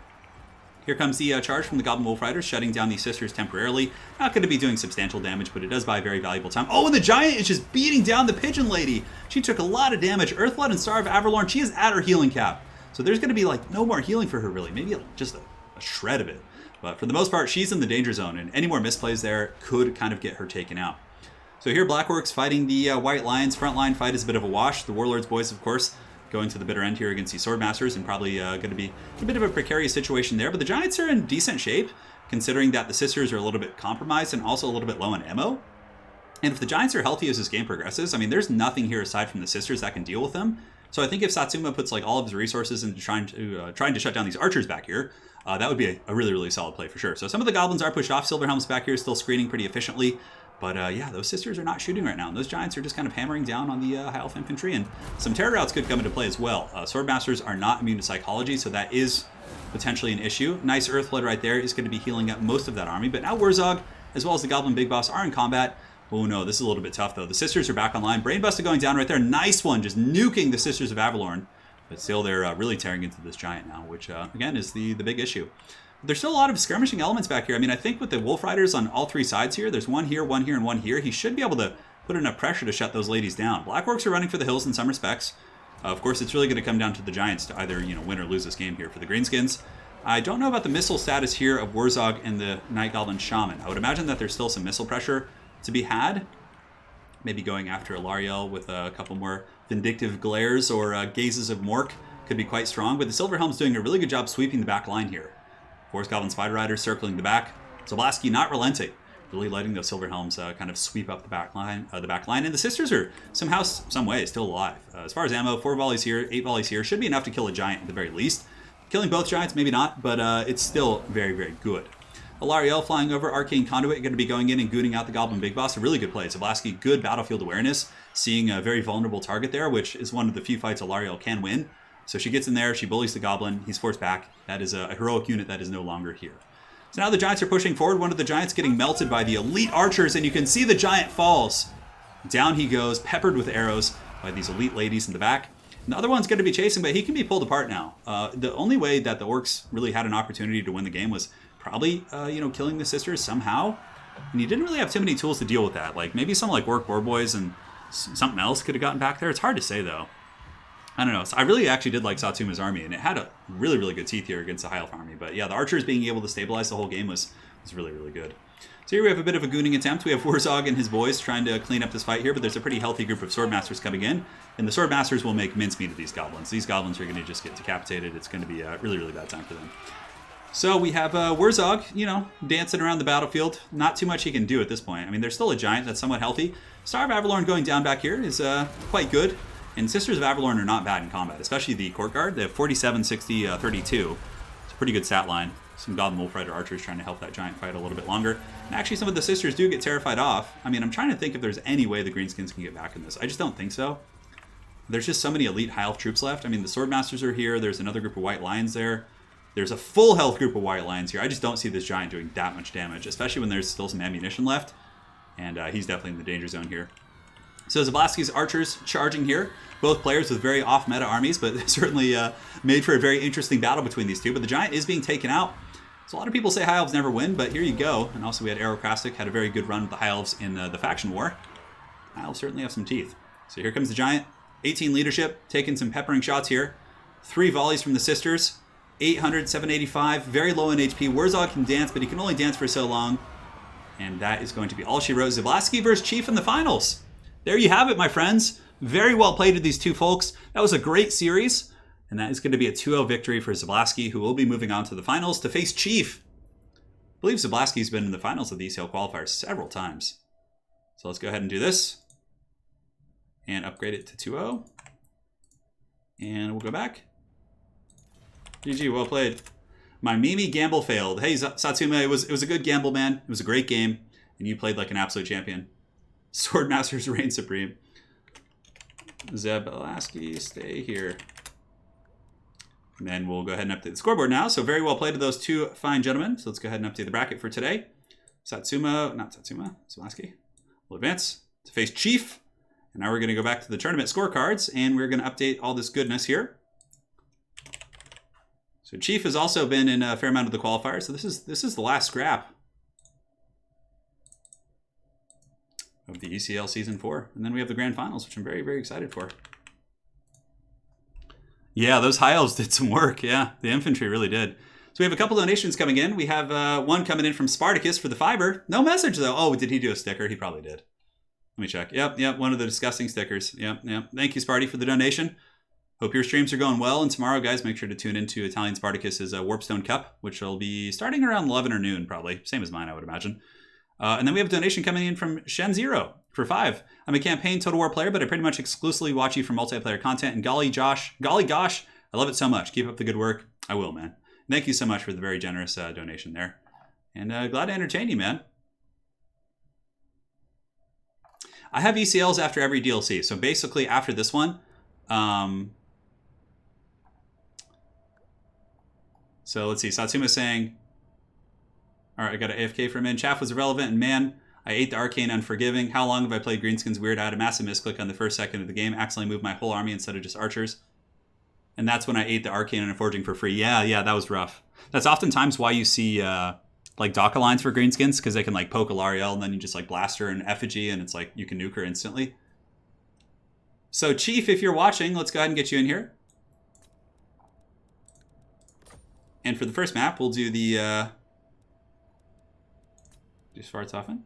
Here comes the charge from the Goblin Wolf Riders, shutting down the Sisters temporarily. Not going to be doing substantial damage, but it does buy very valuable time. Oh, and the Giant is just beating down the Pigeon Lady. She took a lot of damage. Earthblood and Star of Avalorn, she is at her healing cap. So there's going to be like no more healing for her really. Maybe just a shred of it. But for the most part, she's in the danger zone, and any more misplays there could kind of get her taken out. So here, Black Orcs fighting the White Lions. Frontline fight is a bit of a wash. The Warlords boys, of course, going to the bitter end here against the Swordmasters, and probably going to be a bit of a precarious situation there. But the Giants are in decent shape, considering that the Sisters are a little bit compromised and also a little bit low on ammo. And if the Giants are healthy as this game progresses, I mean, there's nothing here aside from the Sisters that can deal with them. So I think if Satsuma puts like all of his resources into trying to shut down these archers back here, that would be a really, really solid play for sure. So some of the Goblins are pushed off. Silverhelm's back here still screening pretty efficiently. But yeah, those sisters are not shooting right now. And those giants are just kind of hammering down on the high elf infantry. And some terror routes could come into play as well. Swordmasters are not immune to psychology, so that is potentially an issue. Nice Earthblood right there is going to be healing up most of that army. But now Wurzog, as well as the Goblin Big Boss, are in combat. Oh no, this is a little bit tough though. The sisters are back online. Brainbuster going down right there. Nice one, just nuking the Sisters of Avalorn. But still, they're really tearing into this giant now, which again is the big issue. There's still a lot of skirmishing elements back here. I mean, I think with the Wolf Riders on all three sides here, there's one here, and one here. He should be able to put enough pressure to shut those ladies down. Black Orcs are running for the hills in some respects. Of course, it's really going to come down to the giants to either win or lose this game here for the Greenskins. I don't know about the missile status here of Wurzog and the Night Goblin Shaman. I would imagine that there's still some missile pressure to be had. Maybe going after Alariel with a couple more vindictive glares or gazes of Mork could be quite strong. But the Silverhelm's doing a really good job sweeping the back line here. Force Goblin Spider Riders circling the back. Zablonsky not relenting, really letting those Silverhelms kind of sweep up the back line. And the Sisters are somehow, some way, still alive. As far as ammo, 4 volleys here, 8 volleys here. Should be enough to kill a giant at the very least. Killing both giants, maybe not, but it's still very, very good. Alariel flying over Arcane Conduit, going to be going in and gooning out the Goblin Big Boss. A really good play. Zablonsky, good battlefield awareness, seeing a very vulnerable target there, which is one of the few fights Alariel can win. So she gets in there, she bullies the Goblin, he's forced back. That is a heroic unit that is no longer here. So now the Giants are pushing forward. One of the Giants getting melted by the elite archers, and you can see the Giant falls. Down he goes, peppered with arrows by these elite ladies in the back. And the other one's going to be chasing, but he can be pulled apart now. The only way that the Orcs really had an opportunity to win the game was probably, killing the Sisters somehow. And he didn't really have too many tools to deal with that. Like maybe some like Orc War Boys and something else could have gotten back there. It's hard to say though. I don't know. So I really actually did like Satuma's army, and it had a really, really good teeth here against the High Elf army. But yeah, the archers being able to stabilize the whole game was really, really good. So here we have a bit of a gooning attempt. We have Wurzog and his boys trying to clean up this fight here, but there's a pretty healthy group of Swordmasters coming in, and the Swordmasters will make mincemeat of these Goblins. These Goblins are going to just get decapitated. It's going to be a really, really bad time for them. So we have Wurzog, dancing around the battlefield. Not too much he can do at this point. I mean, there's still a giant that's somewhat healthy. Star of Avalorn going down back here is quite good. And Sisters of Avalorn are not bad in combat, especially the Court Guard. They have 47, 60, 32. It's a pretty good stat line. Some Goblin Wolf Rider archers trying to help that giant fight a little bit longer. And actually, some of the Sisters do get terrified off. I mean, I'm trying to think if there's any way the Greenskins can get back in this. I just don't think so. There's just so many elite High Elf troops left. I mean, the Swordmasters are here. There's another group of White Lions there. There's a full health group of White Lions here. I just don't see this giant doing that much damage, especially when there's still some ammunition left. And he's definitely in the danger zone here. So Zablonsky's archers charging here. Both players with very off-meta armies, but certainly made for a very interesting battle between these two. But the giant is being taken out. So a lot of people say High Elves never win, but here you go. And also we had Aerocrastic, had a very good run with the High Elves in the faction war. High Elves certainly have some teeth. So here comes the giant. 18 leadership, taking some peppering shots here. 3 volleys from the Sisters. 800, 785, very low in HP. Wurzog can dance, but he can only dance for so long. And that is going to be all she wrote. Zablonsky versus Chief in the finals. There you have it, my friends. Very well played to these two folks. That was a great series. And that is going to be a 2-0 victory for Zablonsky, who will be moving on to the finals to face Chief. I believe Zablonsky's been in the finals of the ECL qualifiers several times. So let's go ahead and do this. And upgrade it to 2-0. And we'll go back. GG, well played. My Mimi gamble failed. Hey, Satsuma, it was a good gamble, man. It was a great game. And you played like an absolute champion. Swordmasters reign supreme. Zablonsky, stay here. And then we'll go ahead and update the scoreboard now. So very well played to those two fine gentlemen. So let's go ahead and update the bracket for today. Zablonsky will advance to face Chief. And now we're going to go back to the tournament scorecards, and we're going to update all this goodness here. So Chief has also been in a fair amount of the qualifiers. So this is the last scrap of the ECL Season 4. And then we have the Grand Finals, which I'm very, very excited for. Yeah, those High Elves did some work. Yeah, the infantry really did. So we have a couple donations coming in. We have one coming in from Spartacus for the fiber. No message, though. Oh, did he do a sticker? He probably did. Let me check. Yep, one of the disgusting stickers. Yep. Thank you, Sparty, for the donation. Hope your streams are going well. And tomorrow, guys, make sure to tune into Italian Spartacus's Warpstone Cup, which will be starting around 11 or noon, probably. Same as mine, I would imagine. And then we have a donation coming in from Shen Zero for 5. I'm a campaign Total War player, but I pretty much exclusively watch you for multiplayer content. And golly gosh, I love it so much. Keep up the good work. I will, man. Thank you so much for the very generous donation there. And glad to entertain you, man. I have ECLs after every DLC. So basically after this one, so let's see. Satsuma's saying, all right, I got an AFK for a minute. Chaff was irrelevant, and man, I ate the Arcane Unforgiving. How long have I played Greenskin's Weird? I had a massive misclick on the first second of the game. Accidentally moved my whole army instead of just archers. And that's when I ate the Arcane Unforging for free. Yeah, that was rough. That's oftentimes why you see like Dock Alliance for Greenskins, because they can like poke a Lariel and then you just like blast her in Effigy and it's like you can nuke her instantly. So Chief, if you're watching, let's go ahead and get you in here. And for the first map, we'll do the do Svartsofen.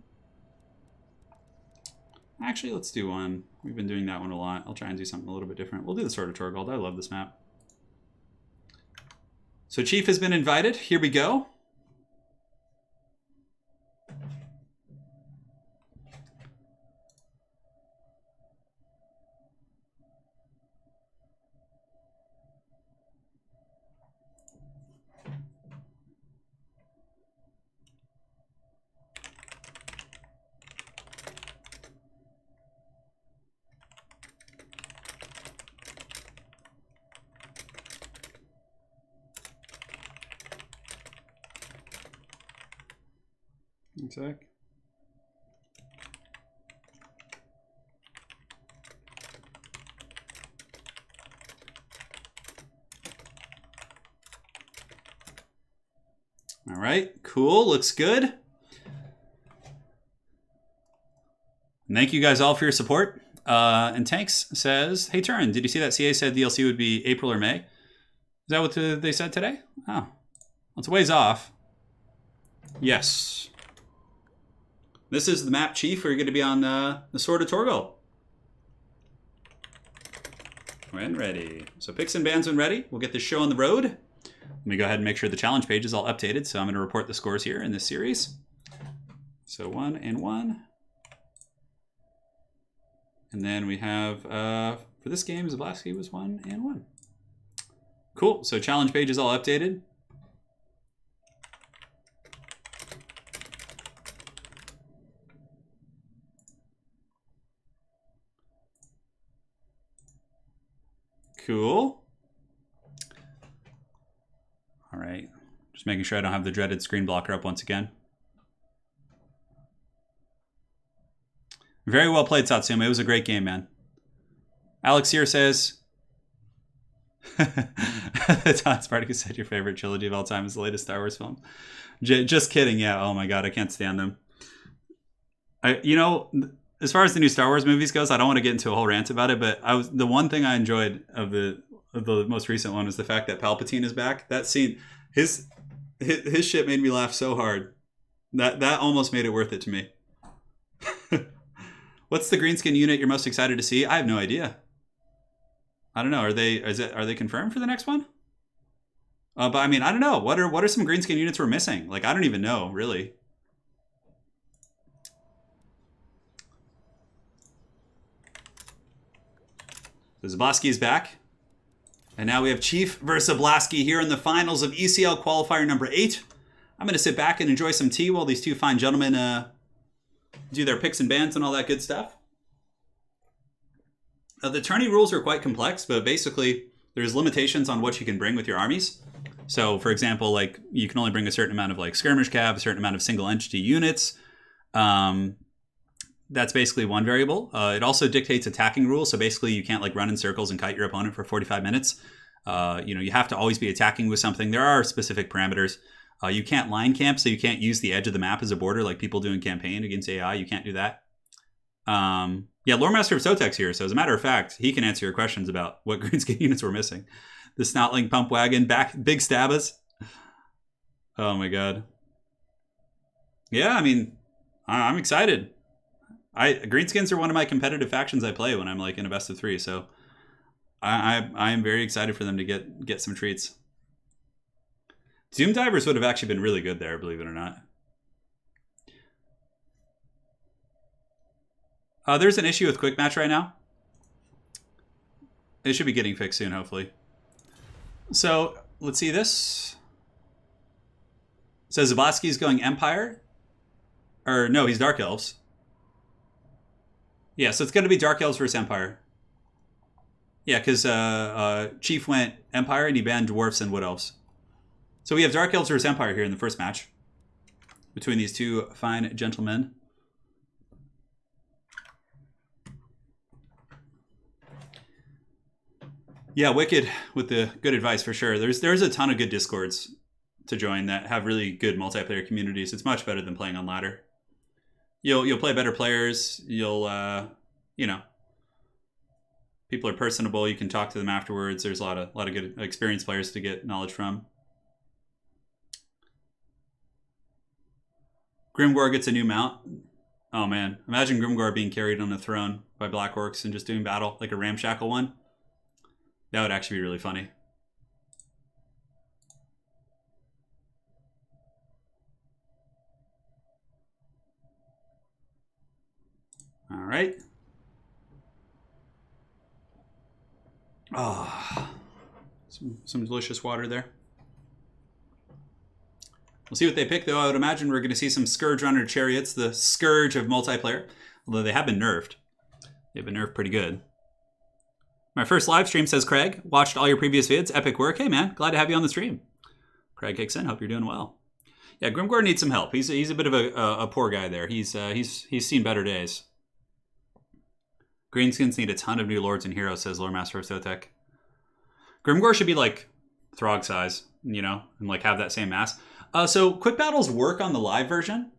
Actually, let's do one. We've been doing that one a lot. I'll try and do something a little bit different. We'll do the Sword of Torgold. I love this map. So Chief has been invited. Here we go. One sec. All right, cool, looks good. And thank you guys all for your support. And Tanks says, hey Turin, did you see that CA said DLC would be April or May? Is that what they said today? Oh, well, it's a ways off. Yes. This is the map, Chief. We're going to be on the Sword of Torgold. When ready. So picks and bans when ready. We'll get this show on the road. Let me go ahead and make sure the challenge page is all updated. So I'm going to report the scores here in this series. So 1 and 1. And then we have, for this game, Zablonsky was 1 and 1. Cool. So challenge page is all updated. Cool. All right. Just making sure I don't have the dreaded screen blocker up once again. Very well played, Satsuma. It was a great game, man. Alex here says, Todd Spartacus said your favorite trilogy of all time is the latest Star Wars film. Just kidding. Yeah. Oh my God. I can't stand them. You know, as far as the new Star Wars movies goes, I don't want to get into a whole rant about it, but the one thing I enjoyed of the most recent one was the fact that Palpatine is back. That scene, his shit made me laugh so hard. That almost made it worth it to me. What's the greenskin unit you're most excited to see? I have no idea. I don't know. Are they confirmed for the next one? But I mean, I don't know. What are some greenskin units we're missing? Like, I don't even know, really. So Zablonsky is back. And now we have Chief versus Zablonsky here in the finals of ECL Qualifier number 8. I'm going to sit back and enjoy some tea while these two fine gentlemen do their picks and bans and all that good stuff. The tourney rules are quite complex, but basically there's limitations on what you can bring with your armies. So, for example, like you can only bring a certain amount of like skirmish cav, a certain amount of single entity units. That's basically one variable. It also dictates attacking rules. So basically you can't like run in circles and kite your opponent for 45 minutes. You have to always be attacking with something. There are specific parameters. You can't line camp, so you can't use the edge of the map as a border like people do in campaign against AI. You can't do that. Yeah, Lore Master of Sotex here. So as a matter of fact, he can answer your questions about what greenskin units we're missing. The Snotling Pump Wagon, big Stabas. Oh my God. Yeah, I mean, I'm excited. Greenskins are one of my competitive factions I play when I'm like in a best of 3, so I am very excited for them to get some treats. Doom Divers would have actually been really good there, believe it or not. There's an issue with Quick Match right now. It should be getting fixed soon, hopefully. So let's see this. It says Zablonsky's going Empire. Or no, he's Dark Elves. Yeah, so it's going to be Dark Elves versus Empire. Yeah, because Chief went Empire and he banned Dwarfs and Wood Elves. So we have Dark Elves versus Empire here in the first match between these two fine gentlemen. Yeah, Wicked with the good advice for sure. There's a ton of good Discords to join that have really good multiplayer communities. It's much better than playing on ladder. You'll play better players. You'll you know, people are personable. You can talk to them afterwards. There's a lot of good experienced players to get knowledge from. Grimgor gets a new mount. Oh man, imagine Grimgor being carried on a throne by Black Orcs and just doing battle like a ramshackle one. That would actually be really funny. All right. Oh, some delicious water there. We'll see what they pick, though. I would imagine we're going to see some Scourge Runner Chariots, the scourge of multiplayer. Although they have been nerfed. They've been nerfed pretty good. My first live stream, says Craig. Watched all your previous vids. Epic work. Hey, man. Glad to have you on the stream. Craig kicks in. Hope you're doing well. Yeah, Grimgor needs some help. He's a bit of a poor guy there. He's seen better days. Greenskins need a ton of new lords and heroes, says Lore Master of Sotek. Grimgor should be like Throg size, you know, and like have that same mass. So quick battles work on the live version,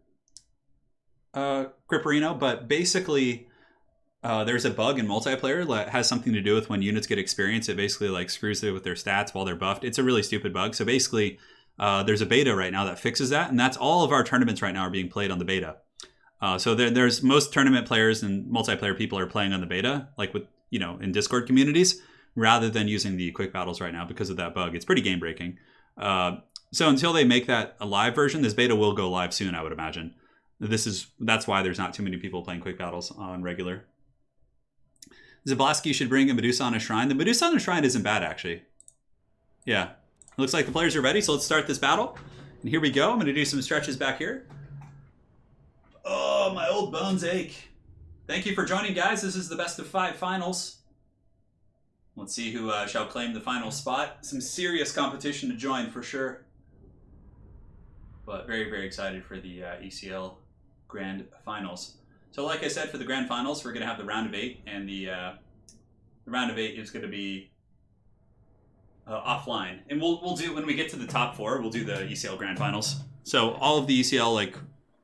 Gripperino, but basically there's a bug in multiplayer that has something to do with when units get experience. It basically like screws it with their stats while they're buffed. It's a really stupid bug. So basically there's a beta right now that fixes that, and that's all of our tournaments right now are being played on the beta. So there's most tournament players and multiplayer people are playing on the beta, like with, you know, in Discord communities, rather than using the quick battles right now because of that bug. It's pretty game breaking. So until they make that a live version, this beta will go live soon, I would imagine. That's why there's not too many people playing quick battles on regular. Zablonsky should bring a Medusa on a shrine. The Medusa on a shrine isn't bad, actually. Yeah. It looks like the players are ready, so let's start this battle. And here we go. I'm going to do some stretches back here. Oh, my old bones ache. Thank you for joining, guys. This is the best of 5 finals. Let's see who shall claim the final spot. Some serious competition to join for sure. But very, very excited for the ECL Grand Finals. So like I said, for the Grand Finals, we're going to have the round of 8. And the round of 8 is going to be offline. And we'll do, when we get to the top 4, we'll do the ECL Grand Finals. So all of the ECL, like,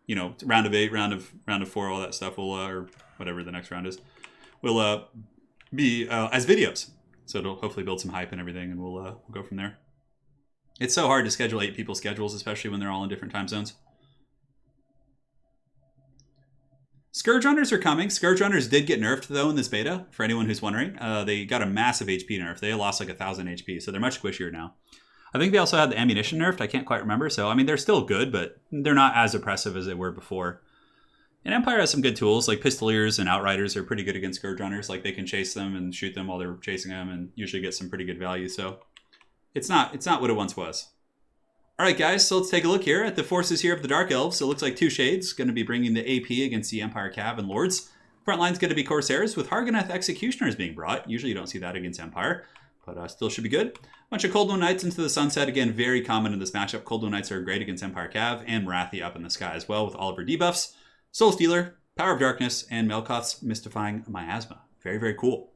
you know, round of 8, round of 4, all that stuff will, or whatever the next round is, will be as videos. So it'll hopefully build some hype and everything, and we'll go from there. It's so hard to schedule 8 people's schedules, especially when they're all in different time zones. Scourge Runners are coming. Scourge Runners did get nerfed, though, in this beta, for anyone who's wondering. They got a massive HP nerf. They lost like 1,000 HP, so they're much squishier now. I think they also had the ammunition nerfed. I can't quite remember. So, I mean, they're still good, but they're not as oppressive as they were before. And Empire has some good tools, like Pistoliers and Outriders are pretty good against Scourge Runners. Like, they can chase them and shoot them while they're chasing them and usually get some pretty good value. So, it's not what it once was. All right, guys, so let's take a look here at the forces here of the Dark Elves. So it looks like 2 Shades going to be bringing the AP against the Empire Cav and Lords. Front line's going to be Corsairs with Hargoneth Executioners being brought. Usually you don't see that against Empire, but still should be good. Bunch of Cold One Knights into the Sunset. Again, very common in this matchup. Cold One Knights are great against Empire Cav, and Marathi up in the sky as well with all of her debuffs. Soul Stealer, Power of Darkness, and Melkoth's Mystifying Miasma. Very, very cool.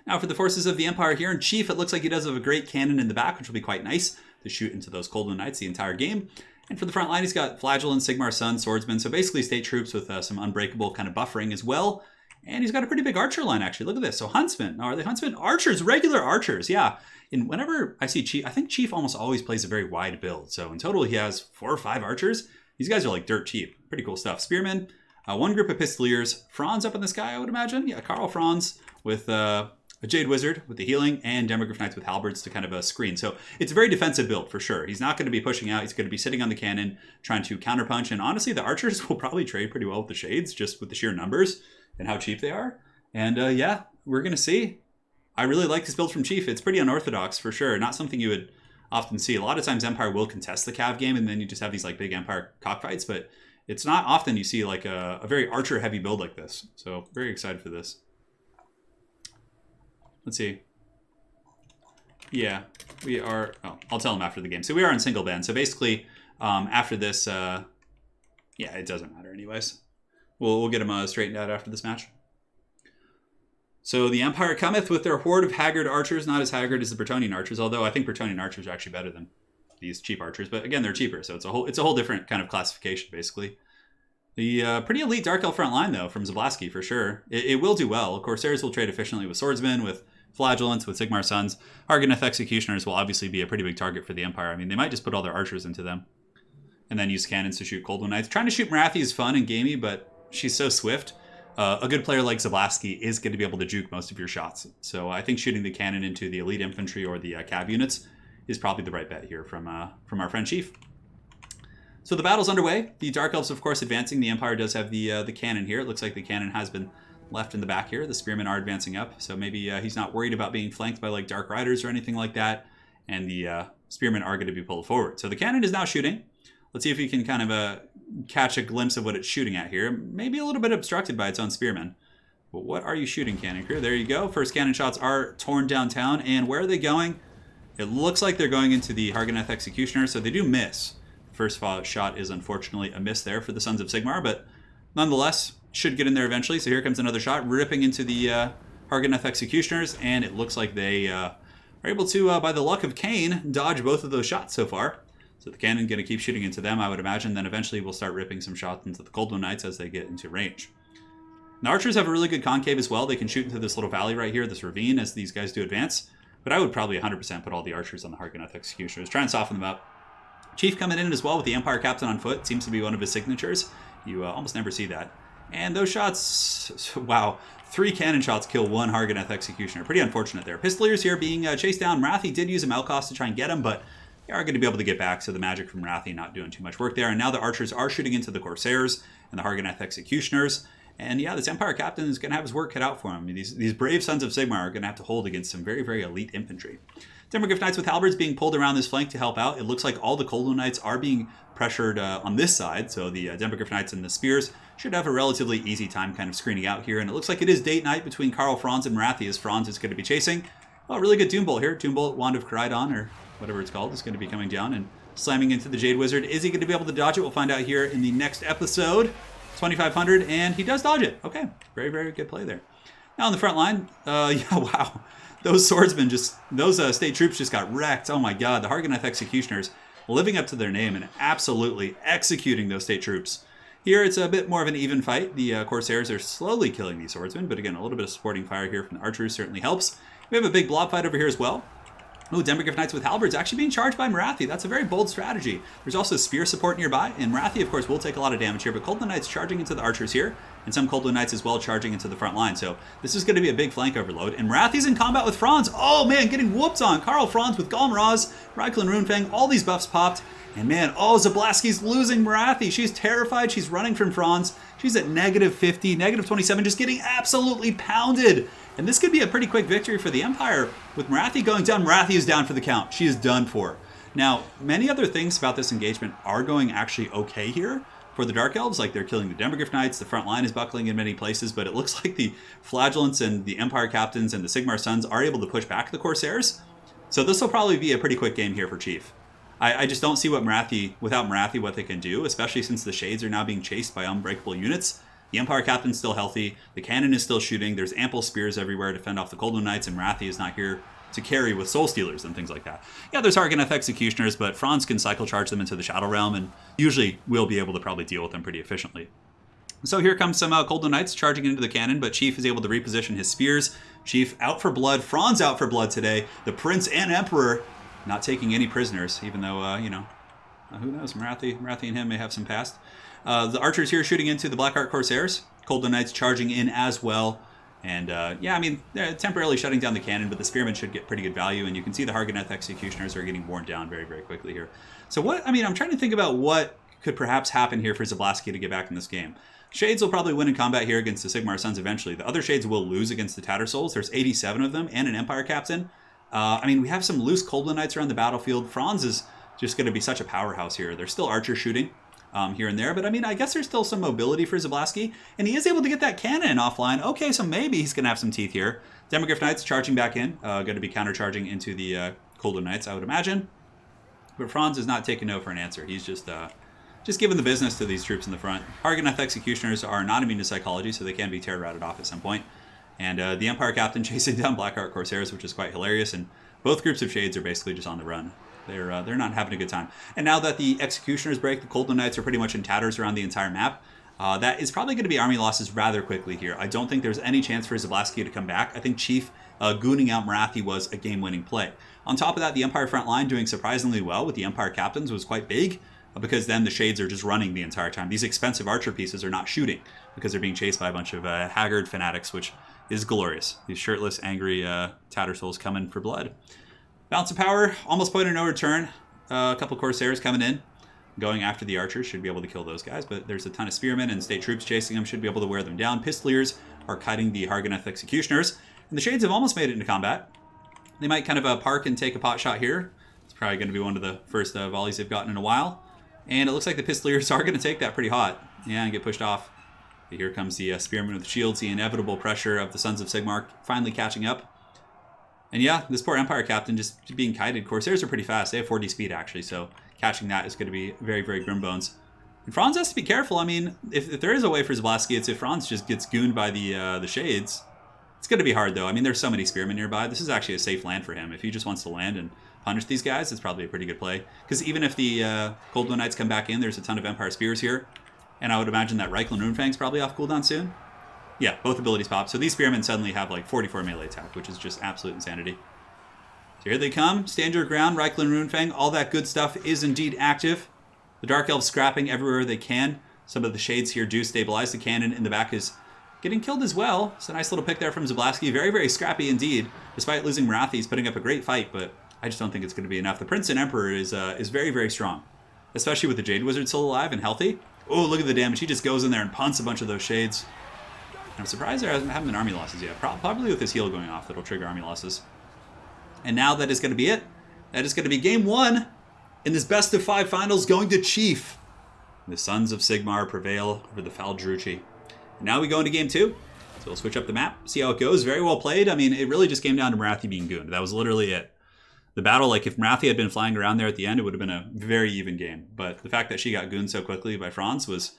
Now for the forces of the Empire here in Chief, it looks like he does have a great cannon in the back, which will be quite nice to shoot into those Cold One Knights the entire game. And for the front line, he's got Flagellant, Sigmar Sun, Swordsman, so basically state troops with some unbreakable kind of buffering as well. And he's got a pretty big archer line, actually. Look at this. So Huntsmen. Now, are they Huntsmen? Archers, regular archers, yeah. And whenever I see Chief, I think Chief almost always plays a very wide build. So in total, he has 4 or 5 archers. These guys are like dirt cheap. Pretty cool stuff. Spearmen, 1 group of Pistoliers. Franz up in the sky, I would imagine. Yeah, Karl Franz with a Jade Wizard with the healing, and Demogryph Knights with halberds to kind of screen. So it's a very defensive build for sure. He's not going to be pushing out. He's going to be sitting on the cannon, trying to counterpunch. And honestly, the archers will probably trade pretty well with the Shades, just with the sheer numbers and how cheap they are. And yeah, we're going to see. I really like this build from Chief. It's pretty unorthodox for sure. Not something you would often see. A lot of times Empire will contest the Cav game, and then you just have these like big Empire cockfights. But It's not often you see like a very archer-heavy build like this. So very excited for this. Let's see. Yeah, we are... Oh, I'll tell them after the game. So we are in single ban. So basically, after this... yeah, it doesn't matter anyways. We'll get them straightened out after this match. So the Empire cometh with their horde of haggard archers, not as haggard as the Bretonnian archers, although I think Bretonnian archers are actually better than these cheap archers. But again, they're cheaper, so it's a whole different kind of classification, basically. The pretty elite Dark Elf front line, though, from Zablonsky, for sure. It will do well. Corsairs will trade efficiently with swordsmen, with flagellants, with Sigmar Sons. Harganeth Executioners will obviously be a pretty big target for the Empire. I mean, they might just put all their archers into them and then use cannons to shoot Cold One Knights. Trying to shoot Marathi is fun and gamey, but she's so swift. A good player like Zablonsky is going to be able to juke most of your shots. So I think shooting the cannon into the elite infantry or the cav units is probably the right bet here from our friend Chief. So the battle's underway. The Dark Elves, of course, advancing. The Empire does have the cannon here. It looks like the cannon has been left in the back here. The Spearmen are advancing up, so maybe he's not worried about being flanked by like Dark Riders or anything like that. And the Spearmen are going to be pulled forward. So the cannon is now shooting. Let's see if we can kind of catch a glimpse of what it's shooting at here. Maybe a little bit obstructed by its own spearmen. But what are you shooting, cannon crew? There you go. First cannon shots are torn downtown. And where are they going? It looks like they're going into the Harganeth Executioner, so they do miss. First shot is unfortunately a miss there for the Sons of Sigmar, but nonetheless, should get in there eventually. So here comes another shot, ripping into the Harganeth Executioners, and it looks like they are able to, by the luck of Cain, dodge both of those shots so far. So the cannon going to keep shooting into them, I would imagine. Then eventually we'll start ripping some shots into the Cold One Knights as they get into range. The archers have a really good concave as well. They can shoot into this little valley right here, this ravine, as these guys do advance. But I would probably 100% put all the archers on the Harganeth Executioners. Try and soften them up. Chief coming in as well with the Empire Captain on foot. Seems to be one of his signatures. You almost never see that. And those shots, wow. 3 cannon shots kill 1 Harganeth Executioner. Pretty unfortunate there. Pistoliers here being chased down. Marathi did use a Malkos to try and get him, but they are going to be able to get back, so the magic from Marathi not doing too much work there. And now the archers are shooting into the Corsairs and the Harganeth Executioners. And yeah, this Empire Captain is going to have his work cut out for him. I mean, these brave Sons of Sigmar are going to have to hold against some very, very elite infantry. Demogryph Knights with halberds being pulled around this flank to help out. It looks like all the Cold One Knights are being pressured on this side, so the Demogryph Knights and the Spears should have a relatively easy time kind of screening out here. And it looks like it is date night between Karl Franz and Marathi, as Franz is going to be chasing. Oh, really good Doom Bolt here. Doom Bolt, Wand of Caridon, or whatever it's called, is going to be coming down and slamming into the Jade Wizard. Is he going to be able to dodge it? We'll find out here in the next episode. 2,500, and he does dodge it. Okay, very, very good play there. Now on the front line, yeah, wow. Those swordsmen those state troops just got wrecked. Oh my god, the Harganeth Executioners living up to their name and absolutely executing those state troops. Here it's a bit more of an even fight. The Corsairs are slowly killing these swordsmen, but again, a little bit of supporting fire here from the archers certainly helps. We have a big blob fight over here as well. Ooh, Demogryph Knights with halberds actually being charged by Marathi. That's a very bold strategy. There's also spear support nearby, and Marathi, of course, will take a lot of damage here, but Cold One Knights charging into the archers here, and some Cold One Knights as well charging into the front line. So this is going to be a big flank overload, and Marathi's in combat with Franz. Oh, man, getting whooped on. Karl Franz with Golem Raz, Reiklin Runefang, all these buffs popped. And man, oh, Zablonsky's losing Marathi. She's terrified. She's running from Franz. She's at -50, -27, just getting absolutely pounded. And this could be a pretty quick victory for the Empire. With Marathi going down, Marathi is down for the count. She is done for. Now, many other things about this engagement are going actually okay here for the Dark Elves. Like they're killing the Demogryph Knights. The front line is buckling in many places. But it looks like the Flagellants and the Empire Captains and the Sigmar Sons are able to push back the Corsairs. So this will probably be a pretty quick game here for Chief. I just don't see what without Marathi, what they can do, especially since the Shades are now being chased by unbreakable units. The Empire Captain's still healthy. The cannon is still shooting. There's ample spears everywhere to fend off the Cold One Knights, and Marathi is not here to carry with Soul Stealers and things like that. Yeah, there's Harganeth Executioners, but Franz can cycle charge them into the Shadow Realm, and usually we'll be able to probably deal with them pretty efficiently. So here comes some Cold One Knights charging into the cannon, but Chief is able to reposition his spears. Chief out for blood. Franz out for blood today. The Prince and Emperor not taking any prisoners, even though, you know, who knows, Marathi and him may have some past. The archers here shooting into the Blackheart Corsairs. Cold One Knights charging in as well. And yeah, I mean, they're temporarily shutting down the cannon, but the spearmen should get pretty good value. And you can see the Harganeth Executioners are getting worn down very, very quickly here. So I'm trying to think about what could perhaps happen here for Zablonsky to get back in this game. Shades will probably win in combat here against the Sigmar Sons eventually. The other Shades will lose against the Tattersouls. There's 87 of them and an Empire Captain. We have some loose Cold One Knights around the battlefield. Franz is just going to be such a powerhouse here. There's still archers shooting. here and there. But I mean, I guess there's still some mobility for Zablonsky, and he is able to get that cannon offline. Okay, so maybe he's going to have some teeth here. Demogryph Knights charging back in, going to be countercharging into the Colder Knights, I would imagine. But Franz is not taking no for an answer. He's just giving the business to these troops in the front. Harganeth Executioners are not immune to psychology, so they can be terror-routed off at some point. And the Empire Captain chasing down Blackheart Corsairs, which is quite hilarious. And both groups of Shades are basically just on the run. They're not having a good time. And now that the Executioners break, the Coldland Knights are pretty much in tatters around the entire map. That is probably going to be army losses rather quickly here. I don't think there's any chance for Zablonsky to come back. I think Chief gooning out Marathi was a game-winning play. On top of that, the Empire front line doing surprisingly well with the Empire Captains was quite big, because then the Shades are just running the entire time. These expensive archer pieces are not shooting because they're being chased by a bunch of haggard fanatics, which is glorious. These shirtless, angry Tattersouls coming for blood. Balance of power, almost point of no return. A couple Corsairs coming in, going after the archers. Should be able to kill those guys, but there's a ton of spearmen and state troops chasing them. Should be able to wear them down. Pistoliers are kiting the Harganeth Executioners. And the Shades have almost made it into combat. They might kind of park and take a pot shot here. It's probably going to be one of the first volleys they've gotten in a while. And it looks like the Pistoliers are going to take that pretty hot. Yeah, and get pushed off. But here comes the Spearmen with shields, the inevitable pressure of the Sons of Sigmar finally catching up. And yeah, this poor Empire Captain just being kited. Corsairs are pretty fast. They have 40 speed, actually, so catching that is going to be very, very grim bones. And Franz has to be careful. I mean, if there is a way for Zablonsky, it's if Franz just gets gooned by the Shades. It's going to be hard, though. I mean, there's so many Spearmen nearby. This is actually a safe land for him. If he just wants to land and punish these guys, it's probably a pretty good play. Because even if the Coldwood Knights come back in, there's a ton of Empire Spears here. And I would imagine that Reikland Runefang's probably off cooldown soon. Yeah, both abilities pop. So these Spearmen suddenly have like 44 melee attack, which is just absolute insanity. So here they come. Stand your ground, Reikland Runefang. All that good stuff is indeed active. The Dark Elves scrapping everywhere they can. Some of the Shades here do stabilize. The cannon in the back is getting killed as well. It's a nice little pick there from Zablonsky. Very, very scrappy indeed. Despite losing Marathi, he's putting up a great fight, but I just don't think it's going to be enough. The Prince and Emperor is very, very strong. Especially with the Jade Wizard still alive and healthy. Oh, look at the damage. He just goes in there and punts a bunch of those Shades. I'm surprised there haven't been army losses yet. Probably with his heal going off, that'll trigger army losses. And now that is going to be it. That is going to be game one in this best of 5 finals going to Chief. The Sons of Sigmar prevail over the Faldrucci. And now we go into game 2. So we'll switch up the map, see how it goes. Very well played. I mean, it really just came down to Marathi being gooned. That was literally it. The battle, like if Marathi had been flying around there at the end, it would have been a very even game. But the fact that she got gooned so quickly by Franz was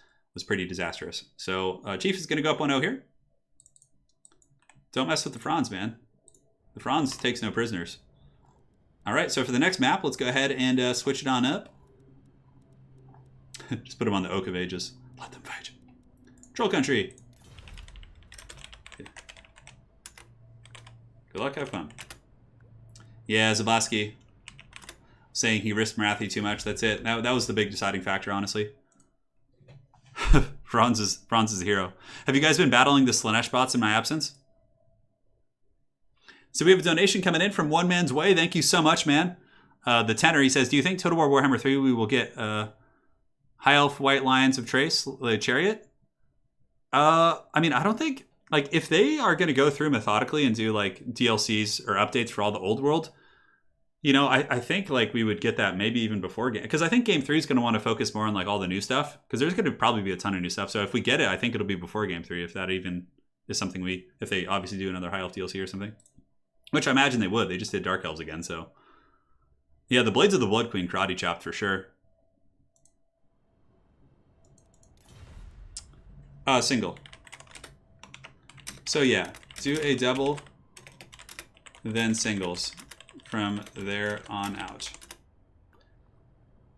pretty disastrous. So Chief is going to go up 1-0 here. Don't mess with the Franz, man. The Franz takes no prisoners. All right, so for the next map, let's go ahead and switch it on up. Just put them on the Oak of Ages. Let them fight. Troll Country. Okay. Good luck, have fun. Yeah, Zablonsky saying he risked Marathi too much. That's it. That was the big deciding factor, honestly. Franz is a hero. Have you guys been battling the Slanesh bots in my absence? So we have a donation coming in from One Man's Way. Thank you so much, man. The tenor, he says, do you think Total War Warhammer 3 we will get High Elf White Lions of Trace, the Chariot? I mean, I don't think, like, if they are going to go through methodically and do, like, DLCs or updates for all the old world, you know, I think, like, we would get that maybe even before game. Because I think Game 3 is going to want to focus more on, like, all the new stuff. Because there's going to probably be a ton of new stuff. So if we get it, I think it'll be before Game 3, if that even is something if they obviously do another High Elf DLC or something. Which I imagine they would. They just did Dark Elves again, so. Yeah, the Blades of the Blood Queen karate chopped for sure. Single. So yeah, do a double, then singles from there on out.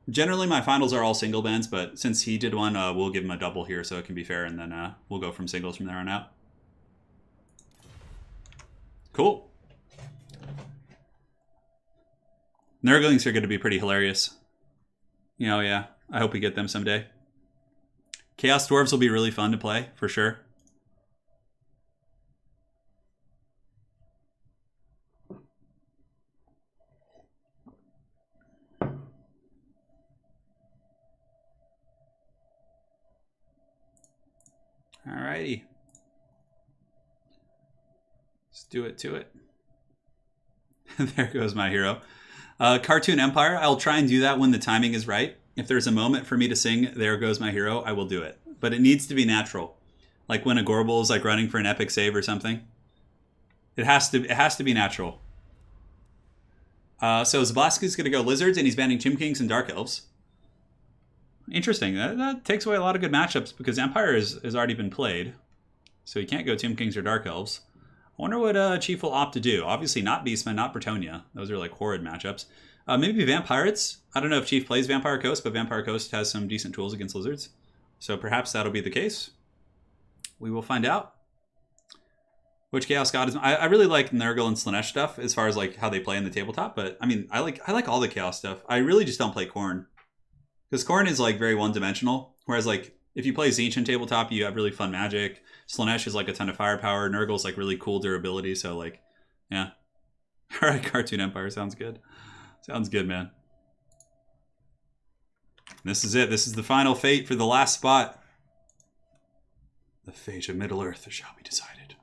Generally, my finals are all single bands, but since he did one, we'll give him a double here so it can be fair, and then we'll go from singles from there on out. Cool. Nurglings are going to be pretty hilarious. You know, yeah. I hope we get them someday. Chaos Dwarves will be really fun to play, for sure. Alrighty. Let's do it to it. There goes my hero. Cartoon Empire. I'll try and do that when the timing is right. if there's a moment for me to sing "There Goes My Hero," I will do it. But it needs to be natural. Like when a Gorbel is like running for an epic save or something. It has to be natural. So Zablonsky's going to go Lizards, and he's banning Tomb Kings and Dark Elves. Interesting. That takes away a lot of good matchups because Empire has already been played. So he can't go Tomb Kings or Dark Elves. I wonder what Chief will opt to do. Obviously not Beastmen, not Bretonnia. Those are like horrid matchups. Maybe Vampirates. I don't know if Chief plays Vampire Coast, but Vampire Coast has some decent tools against Lizards. So perhaps that'll be the case. We will find out. Which Chaos God is... I really like Nurgle and Slanesh stuff as far as like how they play in the tabletop. But I mean, I like all the Chaos stuff. I really just don't play Khorne. Because Khorne is like very one-dimensional. Whereas like if you play Tzeentch in tabletop, you have really fun magic. Slanesh is like a ton of firepower. Nurgle's like really cool durability. So like, yeah. All right, Cartoon Empire. Sounds good. Sounds good, man. This is it. This is the final fate for the last spot. The fate of Middle-earth shall be decided.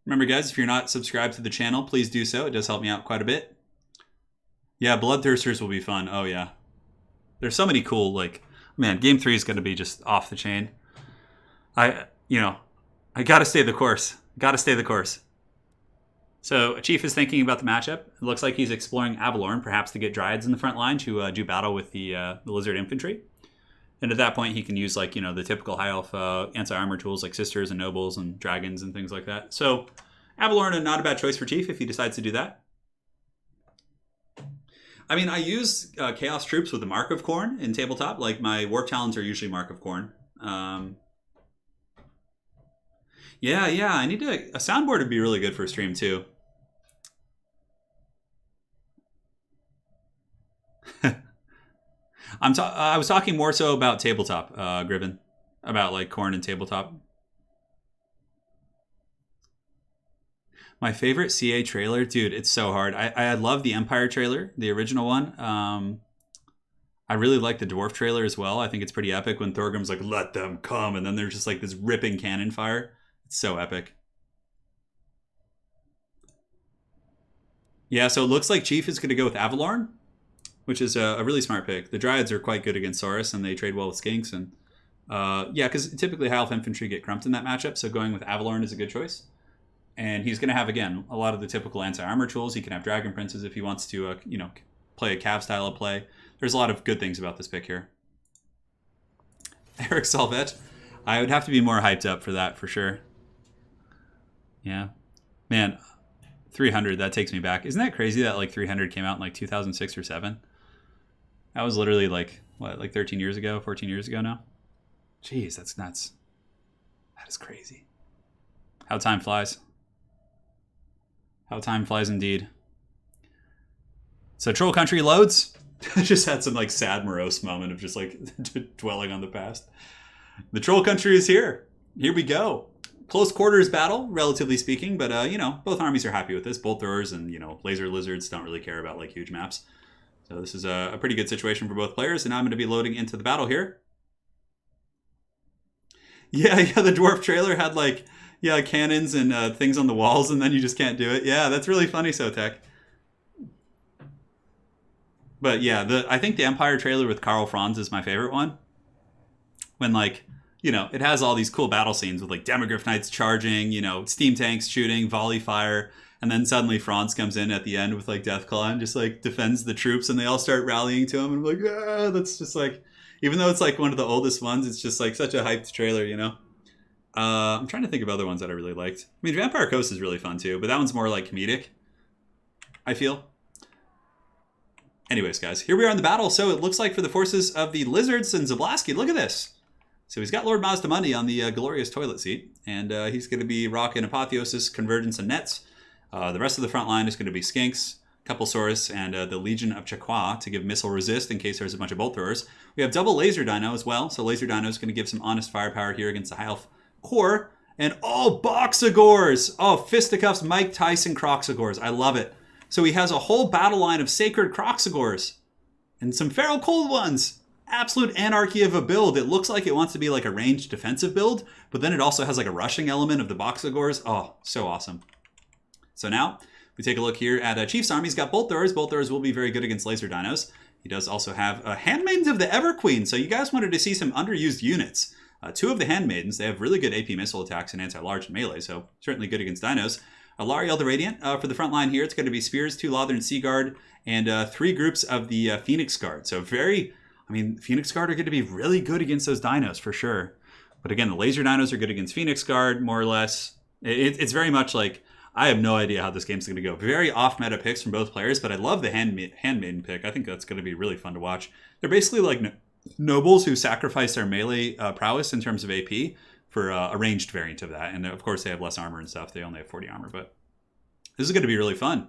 Remember, guys, if you're not subscribed to the channel, please do so. It does help me out quite a bit. Yeah, Bloodthirsters will be fun. Oh, yeah. There's so many cool, like... Man, Game 3 is going to be just off the chain. I got to stay the course. Got to stay the course. So, Chief is thinking about the matchup. It looks like he's exploring Avalorn, perhaps to get Dryads in the front line to do battle with the Lizard Infantry. And at that point, he can use, like, the typical high elf anti-armor tools like Sisters and Nobles and Dragons and things like that. So, Avalorn, not a bad choice for Chief if he decides to do that. I mean, I use Chaos Troops with the Mark of Khorne in tabletop. Like, my Warp Talons are usually Mark of Khorne. Yeah, I need a soundboard would be really good for a stream, too. I was talking more so about tabletop, Griven. About, like, Khorne and tabletop. My favorite CA trailer? Dude, it's so hard. I love the Empire trailer, the original one. I really like the Dwarf trailer as well. I think it's pretty epic when Thorgrim's like, let them come. And then there's just, like, this ripping cannon fire. It's so epic. Yeah, so it looks like Chief is going to go with Avalorn, which is a really smart pick. The Dryads are quite good against Saurus, and they trade well with Skinks. And yeah, because typically High Elf Infantry get crumped in that matchup, so going with Avalorn is a good choice. And he's going to have, again, a lot of the typical anti-armor tools. He can have Dragon Princes if he wants to, play a Cav style of play. There's a lot of good things about this pick here. Eric Salvet. I would have to be more hyped up for that, for sure. Yeah. Man, 300, that takes me back. Isn't that crazy that, like, 300 came out in, like, 2006 or 7? That was literally, like, what, like 13 years ago, 14 years ago now? Jeez, that's nuts. That is crazy. How time flies. How time flies indeed. So Troll Country loads. I just had some like sad, morose moment of just like dwelling on the past. The Troll Country is here. Here we go. Close quarters battle, relatively speaking, but both armies are happy with this. Bolt throwers and laser lizards don't really care about like huge maps. So this is a pretty good situation for both players. And now I'm going to be loading into the battle here. Yeah, the dwarf trailer had like cannons and things on the walls, and then you just can't do it. Yeah, that's really funny, Sotek. But yeah, I think the Empire trailer with Karl Franz is my favorite one. When it has all these cool battle scenes with like Demogryph Knights charging, steam tanks shooting, volley fire, and then suddenly Franz comes in at the end with like Deathclaw and just like defends the troops, and they all start rallying to him, and I'm like, that's just like, even though it's like one of the oldest ones, it's just like such a hyped trailer, I'm trying to think of other ones that I really liked. I mean, Vampire Coast is really fun too, but that one's more like comedic, I feel. Anyways, guys, here we are in the battle. So it looks like for the forces of the Lizards and Zablonsky, look at this. So he's got Lord Mazdamundi on the glorious toilet seat, and he's going to be rocking Apotheosis, Convergence, and Nets. The rest of the front line is going to be Skinks, couple Saurus, and the Legion of Chaqua to give missile resist in case there's a bunch of bolt throwers. We have double Laser Dino as well, so Laser Dino is going to give some honest firepower here against the High Elf core. And Boxagors! Oh, Fisticuffs, Mike Tyson Croxagors. I love it. So he has a whole battle line of Sacred Croxagors and some Feral Cold ones. Absolute anarchy of a build. It looks like it wants to be like a ranged defensive build, but then it also has like a rushing element of the Boxagors. Oh, so awesome. So now we take a look here at Chief's army. He's got Bolt Throwers. Bolt Throwers will be very good against Laser Dinos. He does also have Handmaidens of the Everqueen. So you guys wanted to see some underused units. 2 of the Handmaidens, they have really good AP missile attacks and anti-large and melee, so certainly good against dinos. Lariel the Radiant, for the front line here, it's going to be Spears, 2 Lothern Sea Guard, and 3 groups of the Phoenix Guard. So Phoenix Guard are going to be really good against those dinos for sure. But again, the laser dinos are good against Phoenix Guard, more or less. It's very much like, I have no idea how this game's going to go. Very off-meta picks from both players, but I love the Handmaiden pick. I think that's going to be really fun to watch. They're basically like nobles who sacrifice their melee prowess in terms of AP for a ranged variant of that. And of course, they have less armor and stuff. They only have 40 armor, but this is going to be really fun.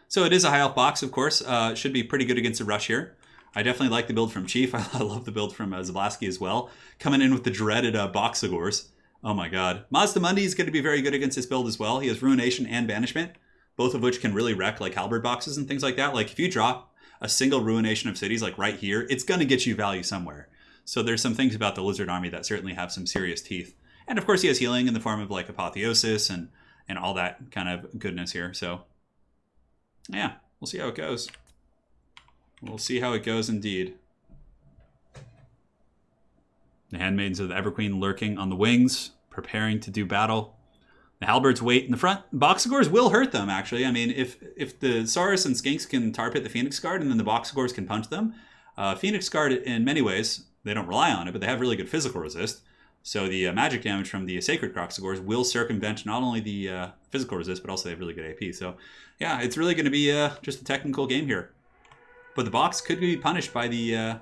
So it is a high health box, of course. Should be pretty good against a rush here. I definitely like the build from Chief. I love the build from Zablonsky as well. Coming in with the dreaded Boxagors. Oh my god. Mazdamundi is going to be very good against this build as well. He has Ruination and Banishment, both of which can really wreck like halberd boxes and things like that. Like if you drop a single Ruination of Cities like right here, it's going to get you value somewhere. So there's some things about the Lizard Army that certainly have some serious teeth. And of course he has healing in the form of like Apotheosis and all that kind of goodness here. So yeah, we'll see how it goes. We'll see how it goes indeed. The Handmaidens of the Everqueen lurking on the wings, preparing to do battle. The halberds wait in the front. Boxagors will hurt them, actually. I mean, if the Saurus and Skinks can tar pit the Phoenix Guard and then the Boxagors can punch them, Phoenix Guard, in many ways, they don't rely on it, but they have really good physical resist. So the magic damage from the Sacred Croxagors will circumvent not only the physical resist, but also they have really good AP. So yeah, it's really going to be just a technical game here. But the box could be punished by the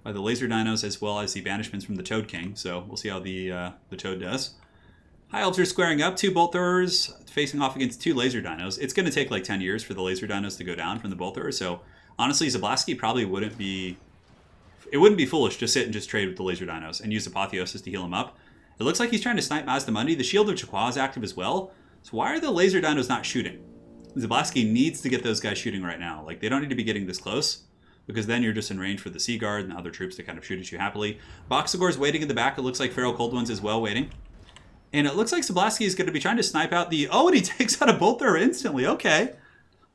laser dinos as well as the banishments from the Toad King. So we'll see how the Toad does. High Elves are squaring up. 2 Bolt Throwers facing off against 2 laser dinos. It's going to take like 10 years for the laser dinos to go down from the Bolt Throwers. So honestly, Zablonsky probably wouldn't be... It wouldn't be foolish to sit and just trade with the laser dinos and use Apotheosis to heal him up. It looks like he's trying to snipe Mazdamundi. The Shield of Chaqua is active as well. So why are the laser dinos not shooting? Zablonsky needs to get those guys shooting right now. Like, they don't need to be getting this close, because then you're just in range for the Sea Guard and other troops to kind of shoot at you happily. Boxagor's waiting in the back. It looks like Feral Cold Ones as well waiting. And it looks like Zablonsky is going to be trying to snipe out the... Oh, and he takes out a Bolt Thrower instantly. Okay.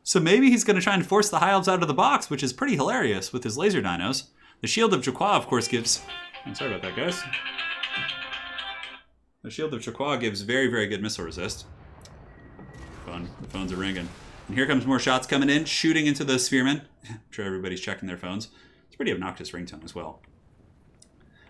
So maybe he's going to try and force the High Elves out of the box, which is pretty hilarious with his laser dinos. The Shield of Chaqua, of course, gives... I'm sorry about that, guys. The Shield of Chaqua gives very, very good missile resist. Fun. The phones are ringing. And here comes more shots coming in, shooting into the Spearmen. I'm sure everybody's checking their phones. It's a pretty obnoxious ringtone as well.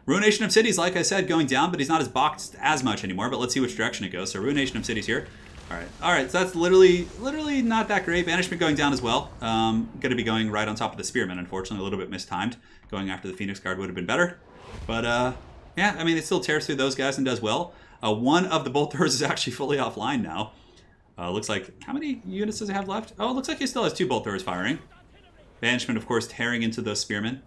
Ruination of Cities, like I said, going down, but he's not as boxed as much anymore. But let's see which direction it goes. So Ruination of Cities here. All right. So that's literally not that great. Banishment going down as well. Going to be going right on top of the Spearmen, unfortunately. A little bit mistimed. Going after the Phoenix Guard would have been better. But, yeah, I mean, it still tears through those guys and does well. One of the Bolt Throwers is actually fully offline now. Looks like, how many units does it have left? Oh, it looks like he still has 2 Bolt Throwers firing. Banishment, of course, tearing into those Spearmen.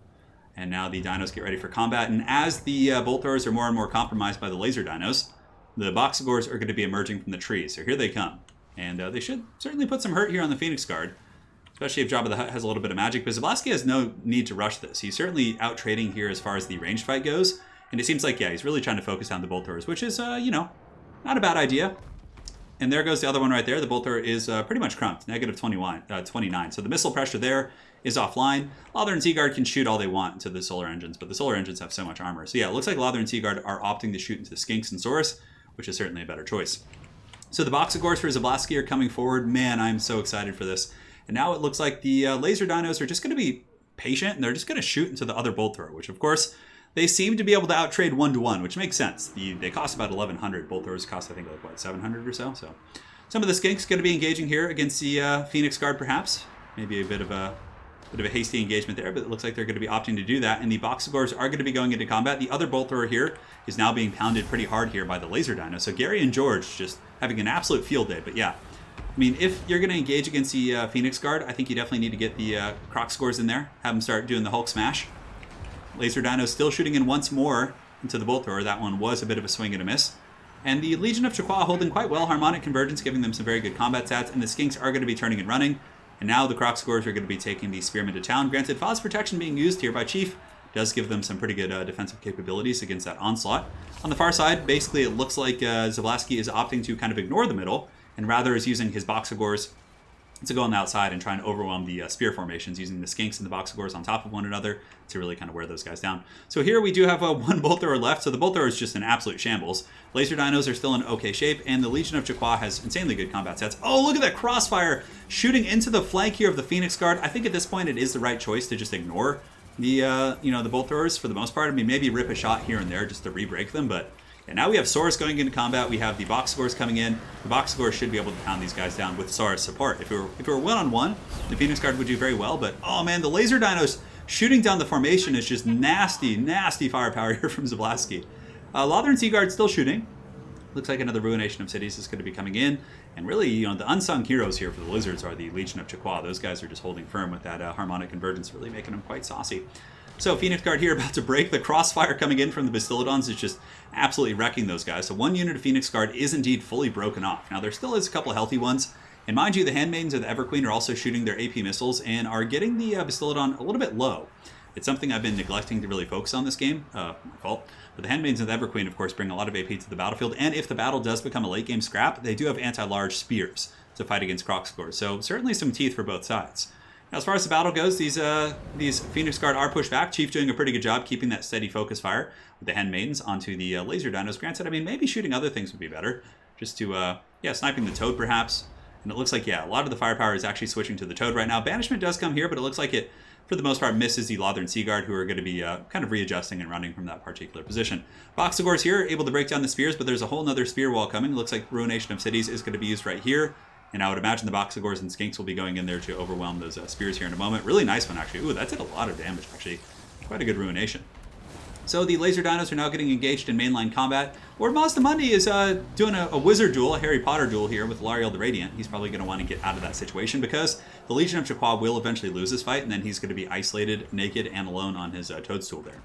And now the dinos get ready for combat. And as the Bolt Throwers are more and more compromised by the laser dinos, the Boxagors are going to be emerging from the trees. So here they come. And they should certainly put some hurt here on the Phoenix Guard. Especially if Jabba the Hutt has a little bit of magic. But Zablonsky has no need to rush this. He's certainly out-trading here as far as the ranged fight goes. And it seems like, yeah, he's really trying to focus on the Bolt Throwers, which is, you know, not a bad idea. And there goes the other one right there. The Bolt Thrower is pretty much crumped, negative 29. So the missile pressure there is offline. Lother and Seaguard can shoot all they want into the solar engines, but the solar engines have so much armor. So yeah, it looks like Lother and Seaguard are opting to shoot into the Skinks and Saurus, which is certainly a better choice. So the Boxagors for Zablonsky are coming forward. Man, I'm so excited for this. And now it looks like the laser dinos are just going to be patient, and they're just going to shoot into the other Bolt Thrower, which of course, they seem to be able to outtrade 1-to-1, which makes sense. They cost about 1,100. Bolt Throwers cost, I think, like, what, 700 or so? So some of the Skinks going to be engaging here against the Phoenix Guard, perhaps. Maybe a bit of a hasty engagement there, but it looks like they're going to be opting to do that. And the Boxagors are going to be going into combat. The other Bolt Thrower here is now being pounded pretty hard here by the laser dino. So Gary and George just having an absolute field day. But yeah, I mean, if you're going to engage against the Phoenix Guard, I think you definitely need to get the Croxagors in there. Have them start doing the Hulk smash. Laser Dino still shooting in once more into the Bolt Thrower. That one was a bit of a swing and a miss. And the Legion of Chaqua holding quite well. Harmonic Convergence giving them some very good combat stats. And the Skinks are going to be turning and running. And now the Croxagors are going to be taking the Spearmen to town. Granted, Phos Protection being used here by Chief does give them some pretty good defensive capabilities against that onslaught. On the far side, basically it looks like Zablonsky is opting to kind of ignore the middle and rather is using his Boxagors to go on the outside and try and overwhelm the spear formations using the skinks and the boxagors on top of one another to really kind of wear those guys down. So here we do have one bolt thrower left. So the bolt thrower is just an absolute shambles. Laser dinos are still in okay shape, and the Legion of Chaqua has insanely good combat sets. Oh, look at that crossfire shooting into the flank here of the Phoenix Guard. I think at this point it is the right choice to just ignore the the bolt throwers for the most part. I mean, maybe rip a shot here and there just to re-break them, but and now we have Saurus going into combat. We have the Boxagors coming in. The Boxagors should be able to pound these guys down with Saurus support. If it were one-on-one, the Phoenix Guard would do very well. But, oh man, the laser dinos shooting down the formation is just nasty, nasty firepower here from Zablonsky. Lothern Sea Guard still shooting. Looks like another Ruination of Cities is going to be coming in. And really, the unsung heroes here for the Lizards are the Legion of Chaqua. Those guys are just holding firm with that harmonic convergence, really making them quite saucy. So Phoenix Guard here about to break. The crossfire coming in from the Bastiladons is just absolutely wrecking those guys. So one unit of Phoenix Guard is indeed fully broken off. Now there still is a couple of healthy ones. And mind you, the Handmaidens of the Everqueen are also shooting their AP missiles and are getting the Bastiladon a little bit low. It's something I've been neglecting to really focus on this game. My fault. But the Handmaidens of the Everqueen, of course, bring a lot of AP to the battlefield. And if the battle does become a late game scrap, they do have anti-large spears to fight against Crocscores. So certainly some teeth for both sides. Now, as far as the battle goes, these Phoenix Guard are pushed back. Chief doing a pretty good job keeping that steady focus fire with the Handmaidens onto the laser dinos. Granted, I mean, maybe shooting other things would be better. Just to, sniping the Toad perhaps. And it looks like, a lot of the firepower is actually switching to the Toad right now. Banishment does come here, but it looks like it, for the most part, misses the Lothern Sea Guard, who are going to be kind of readjusting and running from that particular position. Boxagors here, able to break down the spears, but there's a whole nother spear wall coming. It looks like Ruination of Cities is going to be used right here. And I would imagine the Boxagors and Skinks will be going in there to overwhelm those spears here in a moment. Really nice one, actually. Ooh, that did a lot of damage, actually. Quite a good Ruination. So the Laser Dinos are now getting engaged in mainline combat. Lord Mazdamundi is doing a wizard duel, a Harry Potter duel here with Lariel the Radiant. He's probably going to want to get out of that situation because the Legion of Chaqua will eventually lose this fight, and then he's going to be isolated, naked, and alone on his toadstool there.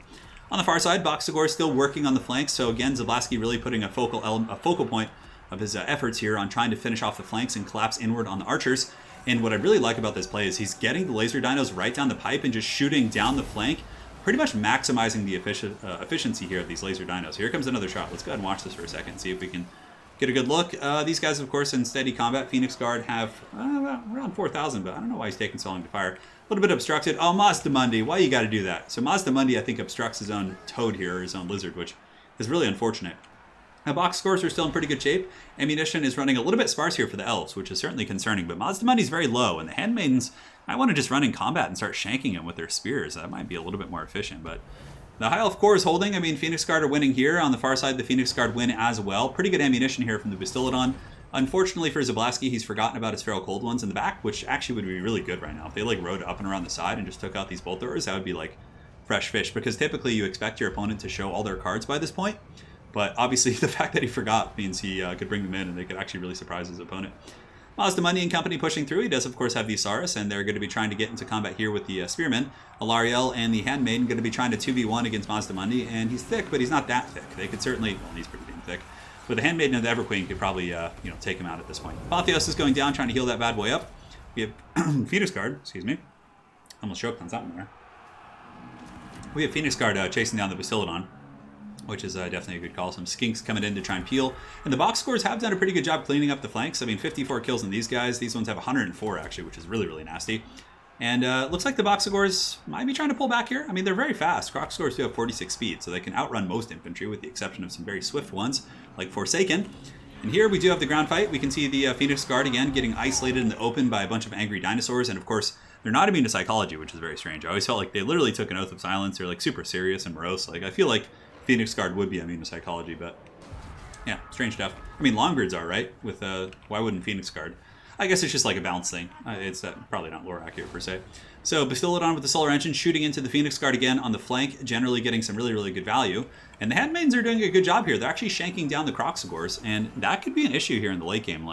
On the far side, Boxagor is still working on the flanks, so again, Zablonsky really putting a focal point of his efforts here on trying to finish off the flanks and collapse inward on the archers. And what I really like about this play is he's getting the laser dinos right down the pipe and just shooting down the flank, pretty much maximizing the efficiency here of these laser dinos. Here comes another shot. Let's go ahead and watch this for a second and see if we can get a good look. These guys, of course, in steady combat. Phoenix Guard have around 4,000, but I don't know why he's taking so long to fire. A little bit obstructed. Oh, Mazdamundi, why you got to do that? So Mazdamundi, I think, obstructs his own Toad here, or his own Lizard, which is really unfortunate. Now, box scores are still in pretty good shape. Ammunition is running a little bit sparse here for the elves, which is certainly concerning, but Mazdamundi is very low, and the Handmaidens might want to just run in combat and start shanking him with their spears. That might be a little bit more efficient, but the High Elf Corps is holding. I mean, Phoenix Guard are winning here. On the far side, the Phoenix Guard win as well. Pretty good ammunition here from the Bastiladon. Unfortunately for Zablonsky, he's forgotten about his Feral Cold Ones in the back, which actually would be really good right now. If they rode up and around the side and just took out these bolt throwers, that would be fresh fish, because typically you expect your opponent to show all their cards by this point. But obviously, the fact that he forgot means he could bring them in, and they could actually really surprise his opponent. Mazdamundi and company pushing through. He does, of course, have the Saurus, and they're going to be trying to get into combat here with the Spearmen. Alariel and the Handmaiden going to be trying to 2v1 against Mazdamundi, and he's thick, but he's not that thick. They could certainly, well, he's pretty damn thick. But the Handmaiden and the Everqueen could probably, take him out at this point. Apotheos is going down, trying to heal that bad boy up. We have Phoenix Guard, excuse me. Almost choked on something there. We have Phoenix Guard chasing down the Bastiladon, which is definitely a good call. Some Skinks coming in to try and peel. And the box scores have done a pretty good job cleaning up the flanks. I mean, 54 kills in these guys. These ones have 104, actually, which is really, really nasty. And looks like the Boxagors might be trying to pull back here. I mean, they're very fast. Crocscores do have 46 speed, so they can outrun most infantry, with the exception of some very swift ones, like Forsaken. And here we do have the ground fight. We can see the Phoenix Guard, again, getting isolated in the open by a bunch of angry dinosaurs. And, of course, they're not immune to psychology, which is very strange. I always felt like they literally took an oath of silence. They're, super serious and morose. I feel like Phoenix Guard would be immune to psychology, but yeah, strange stuff. I mean, Longbeards are, right? With why wouldn't Phoenix Guard? I guess it's just like a balance thing. It's probably not lore accurate per se. So Bastiladon with the Solar Engine shooting into the Phoenix Guard again on the flank, generally getting some really, really good value. And the Handmaidens are doing a good job here. They're actually shanking down the Crocsagors, and that could be an issue here in the late game.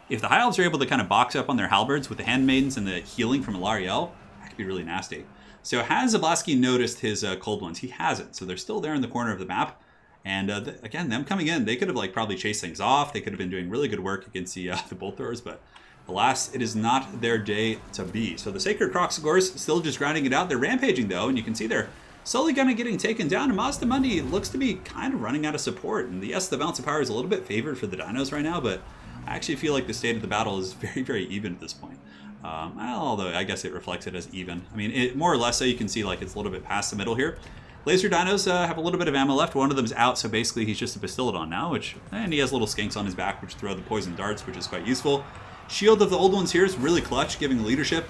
If the High Elves are able to kind of box up on their halberds with the Handmaidens and the healing from Alariel, that could be really nasty. So has Zablonsky noticed his cold ones? He hasn't. So they're still there in the corner of the map. And again, them coming in, they could have probably chased things off. They could have been doing really good work against the bolt throwers, but alas, it is not their day to be. So the Sacred Crocsagors still just grinding it out. They're rampaging though, and you can see they're slowly kind of getting taken down. And Mazdamundi looks to be kind of running out of support. And yes, the balance of power is a little bit favored for the dinos right now, but I actually feel like the state of the battle is very, very even at this point. Although I guess it reflects it as even. I mean, more or less so you can see like it's a little bit past the middle here. Laser Dinos have a little bit of ammo left. One of them's out, so basically he's just a Bastillodon now, and he has little skinks on his back which throw the poison darts, which is quite useful. Shield of the old ones here is really clutch, giving leadership.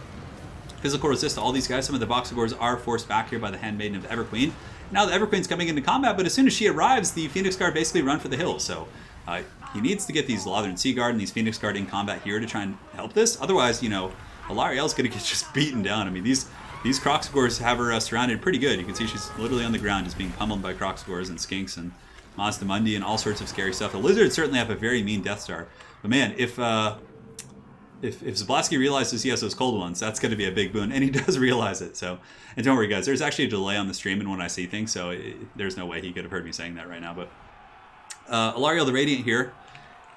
Physical resist to all these guys. Some of the Boxagors are forced back here by the Handmaiden of the Everqueen. Now the Everqueen's coming into combat, but as soon as she arrives, the Phoenix Guard basically run for the hills. So he needs to get these Lothern Sea Guard and these Phoenix Guard in combat here to try and help this. Otherwise, you know, Alarielle's going to get just beaten down. I mean, these Croxagors have her surrounded pretty good. You can see she's literally on the ground just being pummeled by Croxagors and Skinks and Mazdamundi and all sorts of scary stuff. The Lizards certainly have a very mean Death Star. But man, if Zablonsky realizes he has those cold ones, that's going to be a big boon, and he does realize it. So, and don't worry, guys, there's actually a delay on the stream and when I see things, so there's no way he could have heard me saying that right now. But Alarielle the Radiant here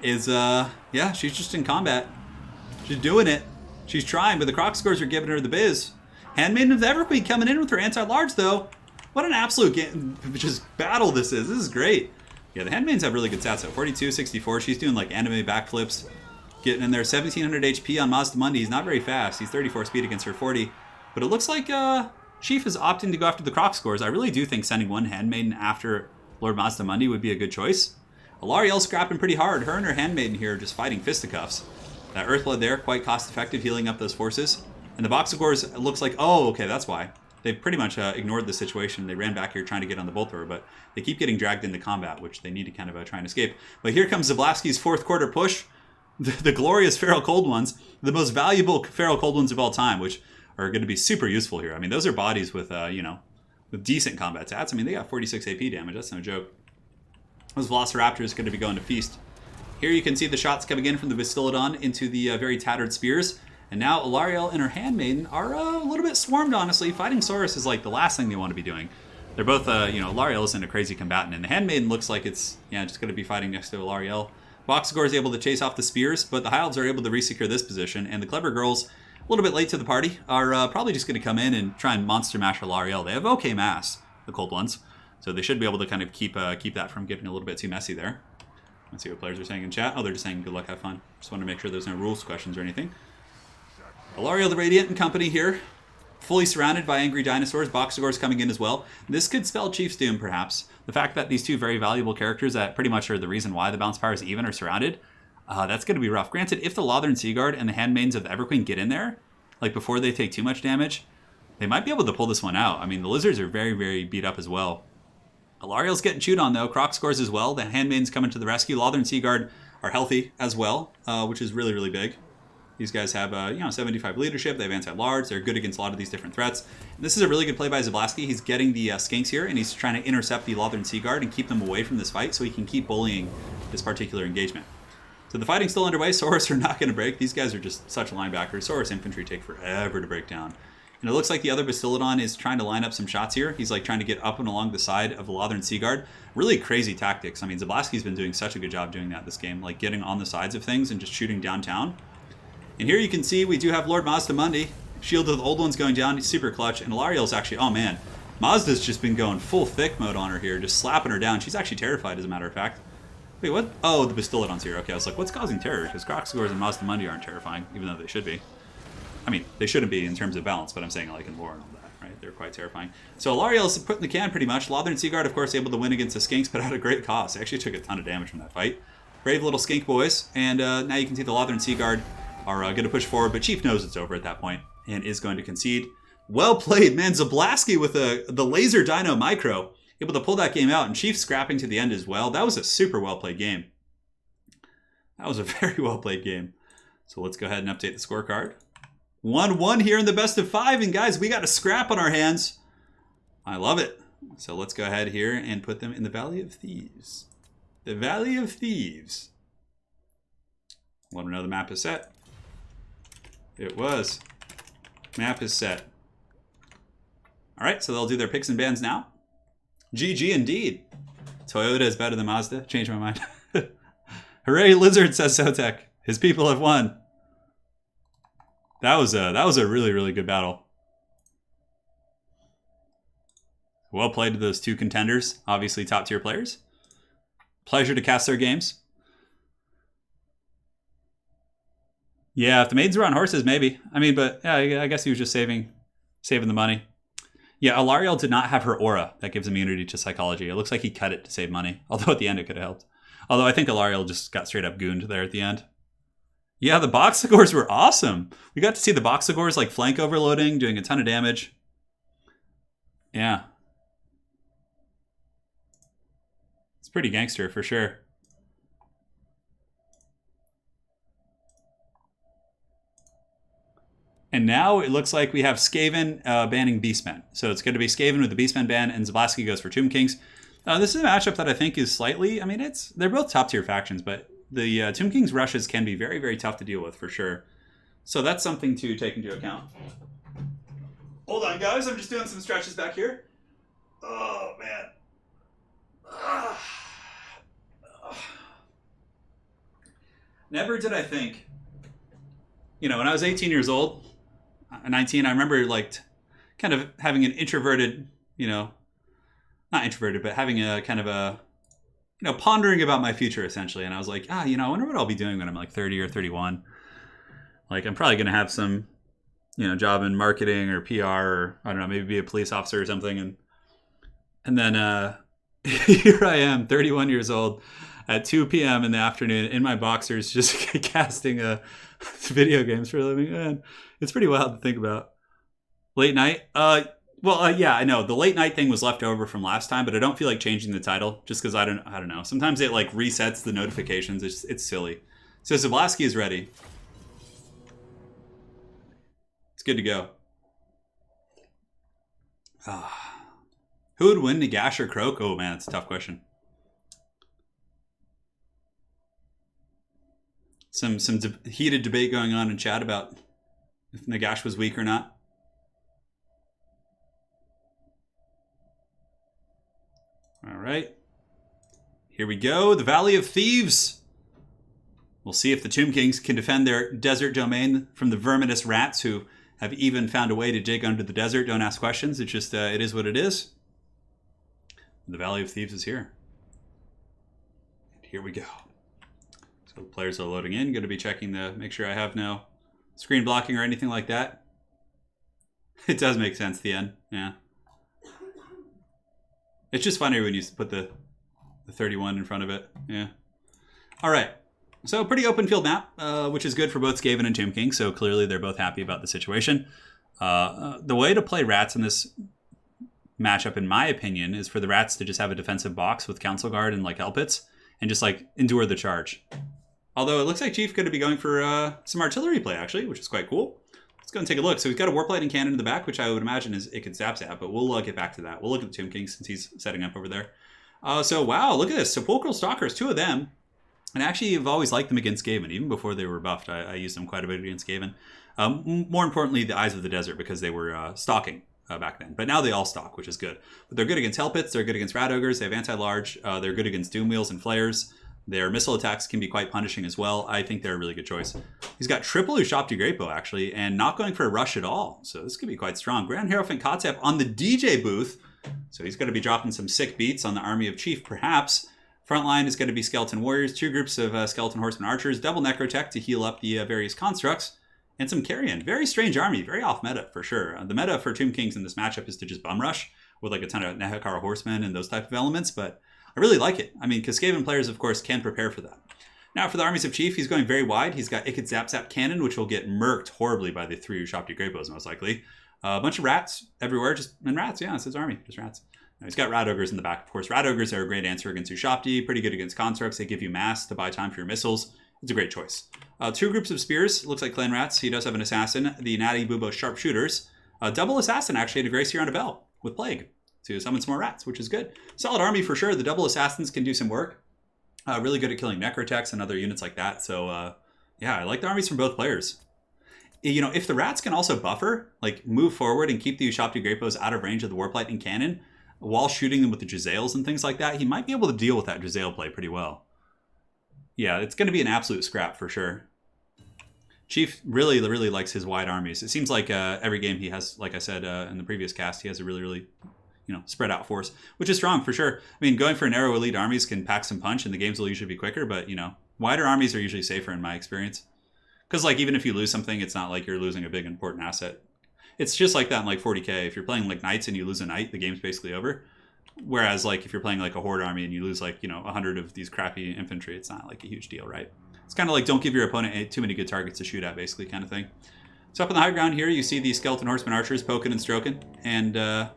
is, yeah, she's just in combat. She's doing it. She's trying, but the Croxagors are giving her the biz. Handmaiden of the Everqueen coming in with her anti-large, though. What an absolute just battle this is. This is great. Yeah, the Handmaidens have really good stats, though. 42, 64. She's doing, like, anime backflips. Getting in there, 1700 HP on Mazdamundi. He's not very fast. He's 34 speed against her 40. But it looks like Chief is opting to go after the Croxagors. I really do think sending one Handmaiden after Lord Mazdamundi would be a good choice. Alarielle's scrapping pretty hard. Her and her Handmaiden here are just fighting fisticuffs. That Earthblood there, quite cost-effective, healing up those forces. And the Boxagors, it looks like, oh, okay, that's why. They pretty much ignored the situation. They ran back here trying to get on the bolt thrower, but they keep getting dragged into combat, which they need to kind of try and escape. But here comes Zablonsky's fourth quarter push. The glorious Feral Cold Ones, the most valuable Feral Cold Ones of all time, which are going to be super useful here. I mean, those are bodies with, you know, with decent combat stats. I mean, they got 46 AP damage. That's no joke. Those Velociraptors going to be going to feast. Here you can see the shots coming in from the Bastillodon into the very tattered spears. And now Alarielle and her Handmaiden are a little bit swarmed, honestly. Fighting Saurus is like the last thing they want to be doing. They're both, you know, Alarielle isn't a crazy combatant, and the Handmaiden looks like it's, yeah, just going to be fighting next to Alarielle. Boxagor is able to chase off the spears, but the High Elves are able to resecure this position, and the Clever Girls, a little bit late to the party, are probably just going to come in and try and monster mash Alarielle. They have okay mass, the Cold Ones, so they should be able to kind of keep that from getting a little bit too messy there. Let's see what players are saying in chat. Oh, they're just saying good luck, have fun. Just want to make sure there's no rules questions or anything. Alarielle the Radiant and company here, fully surrounded by angry dinosaurs. Boxagor's coming in as well. This could spell Chief's doom, perhaps. The fact that these two very valuable characters that pretty much are the reason why the Bounce Powers even are surrounded, that's going to be rough. Granted, if the Lothern Sea Guard and the Handmaidens of the Everqueen get in there, like before they take too much damage, they might be able to pull this one out. I mean, the Lizards are very, very beat up as well. Alarielle's getting chewed on, though. Croxagors as well. The Handmaidens coming to the rescue. Lothern Sea Guard are healthy as well, which is really, really big. These guys have, you know, 75 leadership. They have anti-large. They're good against a lot of these different threats. And this is a really good play by Zablonsky. He's getting the Skinks here, and he's trying to intercept the Lothern Sea Guard and keep them away from this fight so he can keep bullying this particular engagement. So the fighting's still underway. Saurus are not going to break. These guys are just such linebackers. Saurus infantry take forever to break down. And it looks like the other Bastillodon is trying to line up some shots here. He's like trying to get up and along the side of the Lothern Sea Guard. Really crazy tactics. I mean, Zablonsky's been doing such a good job doing that this game, like getting on the sides of things and just shooting downtown. And here you can see we do have Lord Mazdamundi. Shield of the Old One's going down. He's super clutch. And Alarielle's actually, oh man, Mazda's just been going full thick mode on her here, just slapping her down. She's actually terrified, as a matter of fact. Wait, what? Oh, the Bastillodon's here. Okay, I was like, what's causing terror? Because Croxagors and Mazdamundi aren't terrifying, even though they should be. I mean, they shouldn't be in terms of balance, but I'm saying like in lore and all that, right? They're quite terrifying. So Alarielle's put in the can pretty much. Lothern Sea Guard, of course, able to win against the Skinks, but at a great cost. They actually took a ton of damage from that fight. Brave little Skink boys. And now you can see the Lothern Sea Guard are going to push forward, but Chief knows it's over at that point and is going to concede. Well played, man. Zablonsky with the Laser Dino Micro, able to pull that game out, and Chief scrapping to the end as well. That was a super well played game. That was a very well played game. So let's go ahead and update the scorecard. 1-1 here in the best of 5, and guys, we got a scrap on our hands. I love it. So let's go ahead here and put them in the Valley of Thieves. The Valley of Thieves. Want to know the map is set? It was. Map is set. All right, so they'll do their picks and bans now. GG indeed. Toyota is better than Mazda. Changed my mind. Hooray, Lizard, says Sotek. His people have won. That was a really, really good battle. Well played to those two contenders. Obviously top tier players. Pleasure to cast their games. Yeah, if the maidens were on horses, maybe. I mean, but yeah, I guess he was just saving the money. Yeah, Alariel did not have her aura that gives immunity to psychology. It looks like he cut it to save money. Although at the end it could have helped. Although I think Alariel just got straight up gooned there at the end. Yeah, the Boxagors were awesome. We got to see the Boxagors like flank overloading, doing a ton of damage. Yeah. It's pretty gangster for sure. And now it looks like we have Skaven banning Beastmen. So it's going to be Skaven with the Beastmen ban, and Zablonsky goes for Tomb Kings. This is a matchup that I think is slightly... I mean, they're both top-tier factions, but the Tomb Kings rushes can be very, very tough to deal with, for sure. So that's something to take into account. Hold on, guys. I'm just doing some stretches back here. Oh, man. Never did I think... You know, when I was 18 years old... 19, I remember like kind of having an introverted, not introverted, but having a kind of a, pondering about my future essentially. And I was like, I wonder what I'll be doing when I'm like 30 or 31. Like I'm probably going to have some, job in marketing or PR or I don't know, maybe be a police officer or something. And then here I am, 31 years old at 2 p.m. in the afternoon in my boxers, just casting video games for a living. Man, it's pretty wild to think about. Late night? Yeah, I know. The late night thing was left over from last time, but I don't feel like changing the title just because I don't know. Sometimes it like resets the notifications. It's silly. So Zablonsky is ready. It's good to go. Who would win, Nagash or Croak? Oh man, that's a tough question. Some heated debate going on in chat about if Nagash was weak or not. All right. Here we go. The Valley of Thieves. We'll see if the Tomb Kings can defend their desert domain from the verminous rats who have even found a way to dig under the desert. Don't ask questions. It's just, it is what it is. The Valley of Thieves is here. And here we go. So the players are loading in. Going to be checking make sure I have no screen blocking or anything like that. It does make sense, the end. Yeah. It's just funny when you put the 31 in front of it. Yeah. All right. So pretty open field map, which is good for both Skaven and Tomb King. So clearly they're both happy about the situation. The way to play rats in this matchup, in my opinion, is for the rats to just have a defensive box with Council Guard and like Elpits and just like endure the charge. Although it looks like Chief going to be going for some artillery play, actually, which is quite cool. Let's go and take a look. So he's got a Warp Lightning Cannon in the back, which I would imagine is it could zap, but we'll get back to that. We'll look at the Tomb King since he's setting up over there. So wow, look at this. Sepulchral Stalkers, 2 of them. And actually, I've always liked them against Skaven. Even before they were buffed, I used them quite a bit against Skaven. More importantly, the Eyes of the Desert, because they were stalking back then. But now they all stalk, which is good. But they're good against Hellpits. They're good against Rat Ogres. They have anti-large. They're good against Doom Wheels and Flares. Their missile attacks can be quite punishing as well. I think they're a really good choice. He's got triple Ushopti Great Bow, actually, and not going for a rush at all. So this could be quite strong. Grand Hierophant Kotep on the DJ booth. So he's going to be dropping some sick beats on the Army of Chief, perhaps. Front line is going to be Skeleton Warriors, 2 groups of Skeleton Horsemen Archers, double Necrotech to heal up the various constructs, and some Carrion. Very strange army, very off meta for sure. The meta for Tomb Kings in this matchup is to just bum rush with like a ton of Nehekara Horsemen and those type of elements, but I really like it. I mean, because Skaven players, of course, can prepare for that. Now, for the Armies of Chief, he's going very wide. He's got Ikit Zap Zap Cannon, which will get murked horribly by the 3 Ushopti Great Bows, most likely. A bunch of rats everywhere, and rats, yeah, it's his army, just rats. Now, he's got Rat Ogres in the back, of course. Rat Ogres are a great answer against Ushopti, pretty good against constructs. They give you mass to buy time for your missiles. It's a great choice. 2 groups of spears, looks like Clan Rats. He does have an assassin, the Natty Bubo Sharpshooters. Double assassin, actually, to Grace here on a bell with Plague to summon some more rats, which is good. Solid army for sure. The double assassins can do some work. Really good at killing Necrotechs and other units like that. So, yeah, I like the armies from both players. You know, if the rats can also buffer, like move forward and keep the Ushopti Great Bows out of range of the Warp Lightning Cannon while shooting them with the Jezzails and things like that, he might be able to deal with that Jezzail play pretty well. Yeah, it's going to be an absolute scrap for sure. Chief really, really likes his wide armies. It seems like every game he has, like I said in the previous cast, he has a really, spread out force, which is strong for sure. I mean, going for narrow elite armies can pack some punch and the games will usually be quicker, but, wider armies are usually safer in my experience. Because like even if you lose something, it's not like you're losing a big important asset. It's just like that in like 40k. If you're playing like knights and you lose a knight, the game's basically over. Whereas like if you're playing like a horde army and you lose like 100 of these crappy infantry, it's not like a huge deal, right? It's kind of like don't give your opponent too many good targets to shoot at, basically, kind of thing. So up on the high ground here, you see the skeleton horseman archers poking and stroking, and the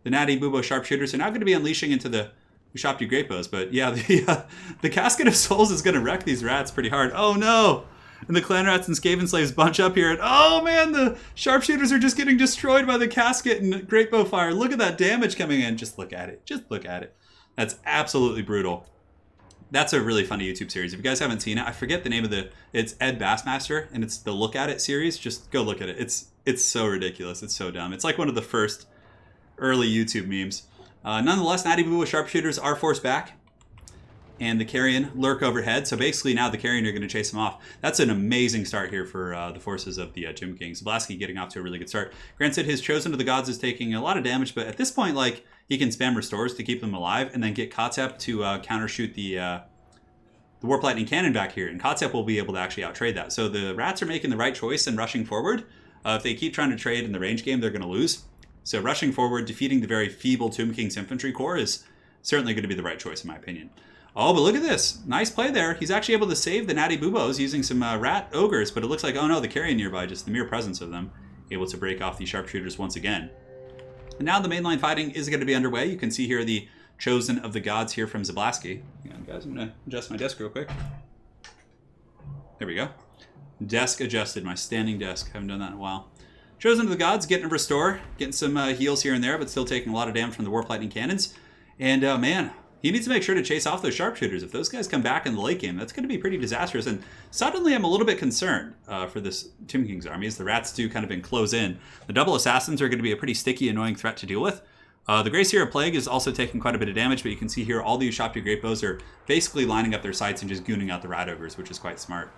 natty bubo sharpshooters are now going to be unleashing into the Ushapti great bows. But yeah, the casket of souls is going to wreck these rats pretty hard. Oh no! And the clan rats and Skaven slaves bunch up here, and oh man, the sharpshooters are just getting destroyed by the casket and great bow fire. Look at that damage coming in. Just look at it. Just look at it. That's absolutely brutal. That's a really funny YouTube series. If you guys haven't seen it, I forget the name of it's Ed Bassmaster, and it's the Look At It series. Just go look at it. It's so ridiculous. It's so dumb. It's like one of the first early YouTube memes. Nonetheless, Natty Boo sharpshooters are forced back, and the Carrion lurk overhead. So basically now the Carrion are going to chase them off. That's an amazing start here for the forces of the Gym King. Zablonsky getting off to a really good start. Granted, his Chosen of the Gods is taking a lot of damage, but at this point, like, he can spam restores to keep them alive, and then get Kotep to countershoot the Warp Lightning Cannon back here, and Kotep will be able to actually outtrade that. So the rats are making the right choice and rushing forward. If they keep trying to trade in the range game, they're going to lose. So rushing forward, defeating the very feeble Tomb King's infantry corps is certainly going to be the right choice, in my opinion. Oh, but look at this. Nice play there. He's actually able to save the Natty Bubos using some rat ogres, but it looks like, oh no, the Carrion nearby, just the mere presence of them, able to break off the sharpshooters once again. And now the mainline fighting is going to be underway. You can see here the Chosen of the Gods here from Zablonsky. Hang on, guys. I'm going to adjust my desk real quick. There we go. Desk adjusted. My standing desk. Haven't done that in a while. Chosen of the Gods getting a restore. Getting some heals here and there, but still taking a lot of damage from the Warp Lightning Cannons. And, man, he needs to make sure to chase off those sharpshooters. If those guys come back in the late game, that's going to be pretty disastrous. And suddenly I'm a little bit concerned for this Tomb King's army as the rats do kind of enclose in. The double assassins are going to be a pretty sticky, annoying threat to deal with. The Grey Seer Plague is also taking quite a bit of damage, but you can see here all the Ushapti Great Bows are basically lining up their sights and just gooning out the rat ogres, which is quite smart.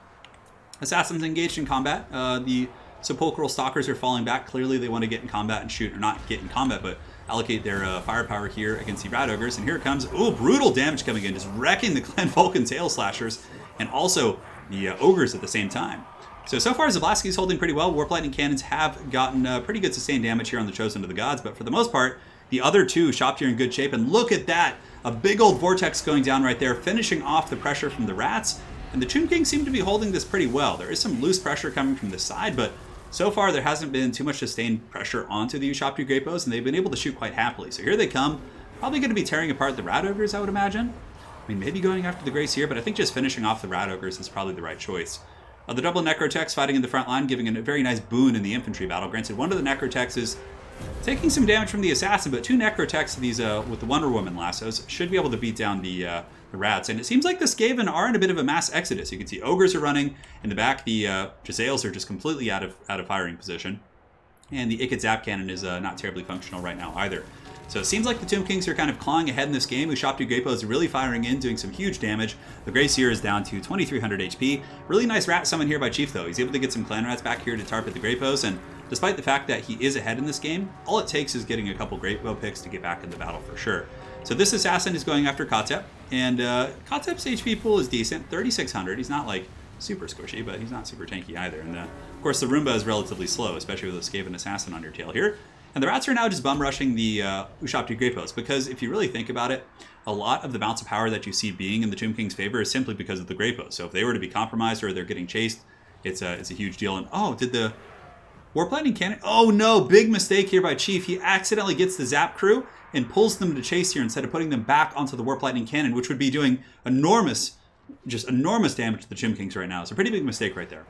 Assassins engaged in combat. The Sepulchral Stalkers are falling back. Clearly they want to get in combat and shoot, or not get in combat, but allocate their firepower here against the rat ogres. And here it comes. Ooh, brutal damage coming in, just wrecking the Clan Vulcan tail slashers and also the ogres at the same time. So far Zablonsky's holding pretty well. Warp Lightning Cannons have gotten pretty good sustained damage here on the Chosen of the Gods, but for the most part, the other two Shopti are in good shape. And look at that, a big old vortex going down right there, finishing off the pressure from the rats. And the Tomb King seem to be holding this pretty well. There is some loose pressure coming from the side, but so far there hasn't been too much sustained pressure onto the Ushapti Great Bows, and they've been able to shoot quite happily. So here they come, probably going to be tearing apart the rat ogres, I would imagine. I mean, maybe going after the Grey Seer, but I think just finishing off the rat ogres is probably the right choice. The double Necrotechs fighting in the front line, giving a very nice boon in the infantry battle. Granted, one of the Necrotechs is taking some damage from the assassin, but two Necrotechs, these with the Wonder Woman lassos, should be able to beat down the rats. And it seems like the Skaven are in a bit of a mass exodus. You can see ogres are running in the back. The Giselles are just completely out of firing position, and the Ikit Zap Cannon is not terribly functional right now either. So it seems like the Tomb Kings are kind of clawing ahead in this game. Ushapti Great Bow is really firing in, doing some huge damage. The Grey Seer is down to 2,300 HP. Really nice rat summon here by Chief, though. He's able to get some clan rats back here to target the Great Bows, and despite the fact that he is ahead in this game, all it takes is getting a couple Great Bow picks to get back in the battle for sure. So this assassin is going after Kotep, and Kotep's HP pool is decent, 3,600. He's not like super squishy, but he's not super tanky either. And of course the Roomba is relatively slow, especially with a Skaven assassin on your tail here. And the rats are now just bum rushing the Ushapti Great Bows, because if you really think about it, a lot of the bounce of power that you see being in the Tomb King's favor is simply because of the Great Bows. So if they were to be compromised or they're getting chased, it's a huge deal. And oh, did the Warp Lightning Cannon? Oh no, big mistake here by Chief. He accidentally gets the Zap crew and pulls them to chase here instead of putting them back onto the Warp Lightning Cannon, which would be doing enormous damage to the Tomb Kings right now. It's a pretty big mistake right there.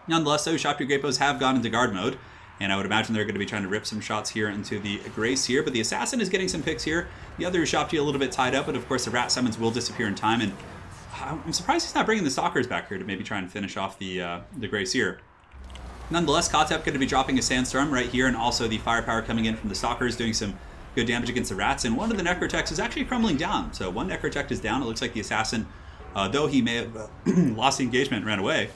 Nonetheless, though, Ushapti Great Bows have gone into guard mode, and I would imagine they're going to be trying to rip some shots here into the Grey Seer, but the Assassin is getting some picks here. The other Ushapti a little bit tied up, but of course the rat summons will disappear in time, and I'm surprised he's not bringing the Stalkers back here to maybe try and finish off the Grey Seer. Nonetheless, Kotep going to be dropping a Sandstorm right here, and also the firepower coming in from the Stalkers, doing some good damage against the rats, and one of the Necrotechs is actually crumbling down. So one Necrotech is down. It looks like the Assassin, though he may have lost the engagement and ran away,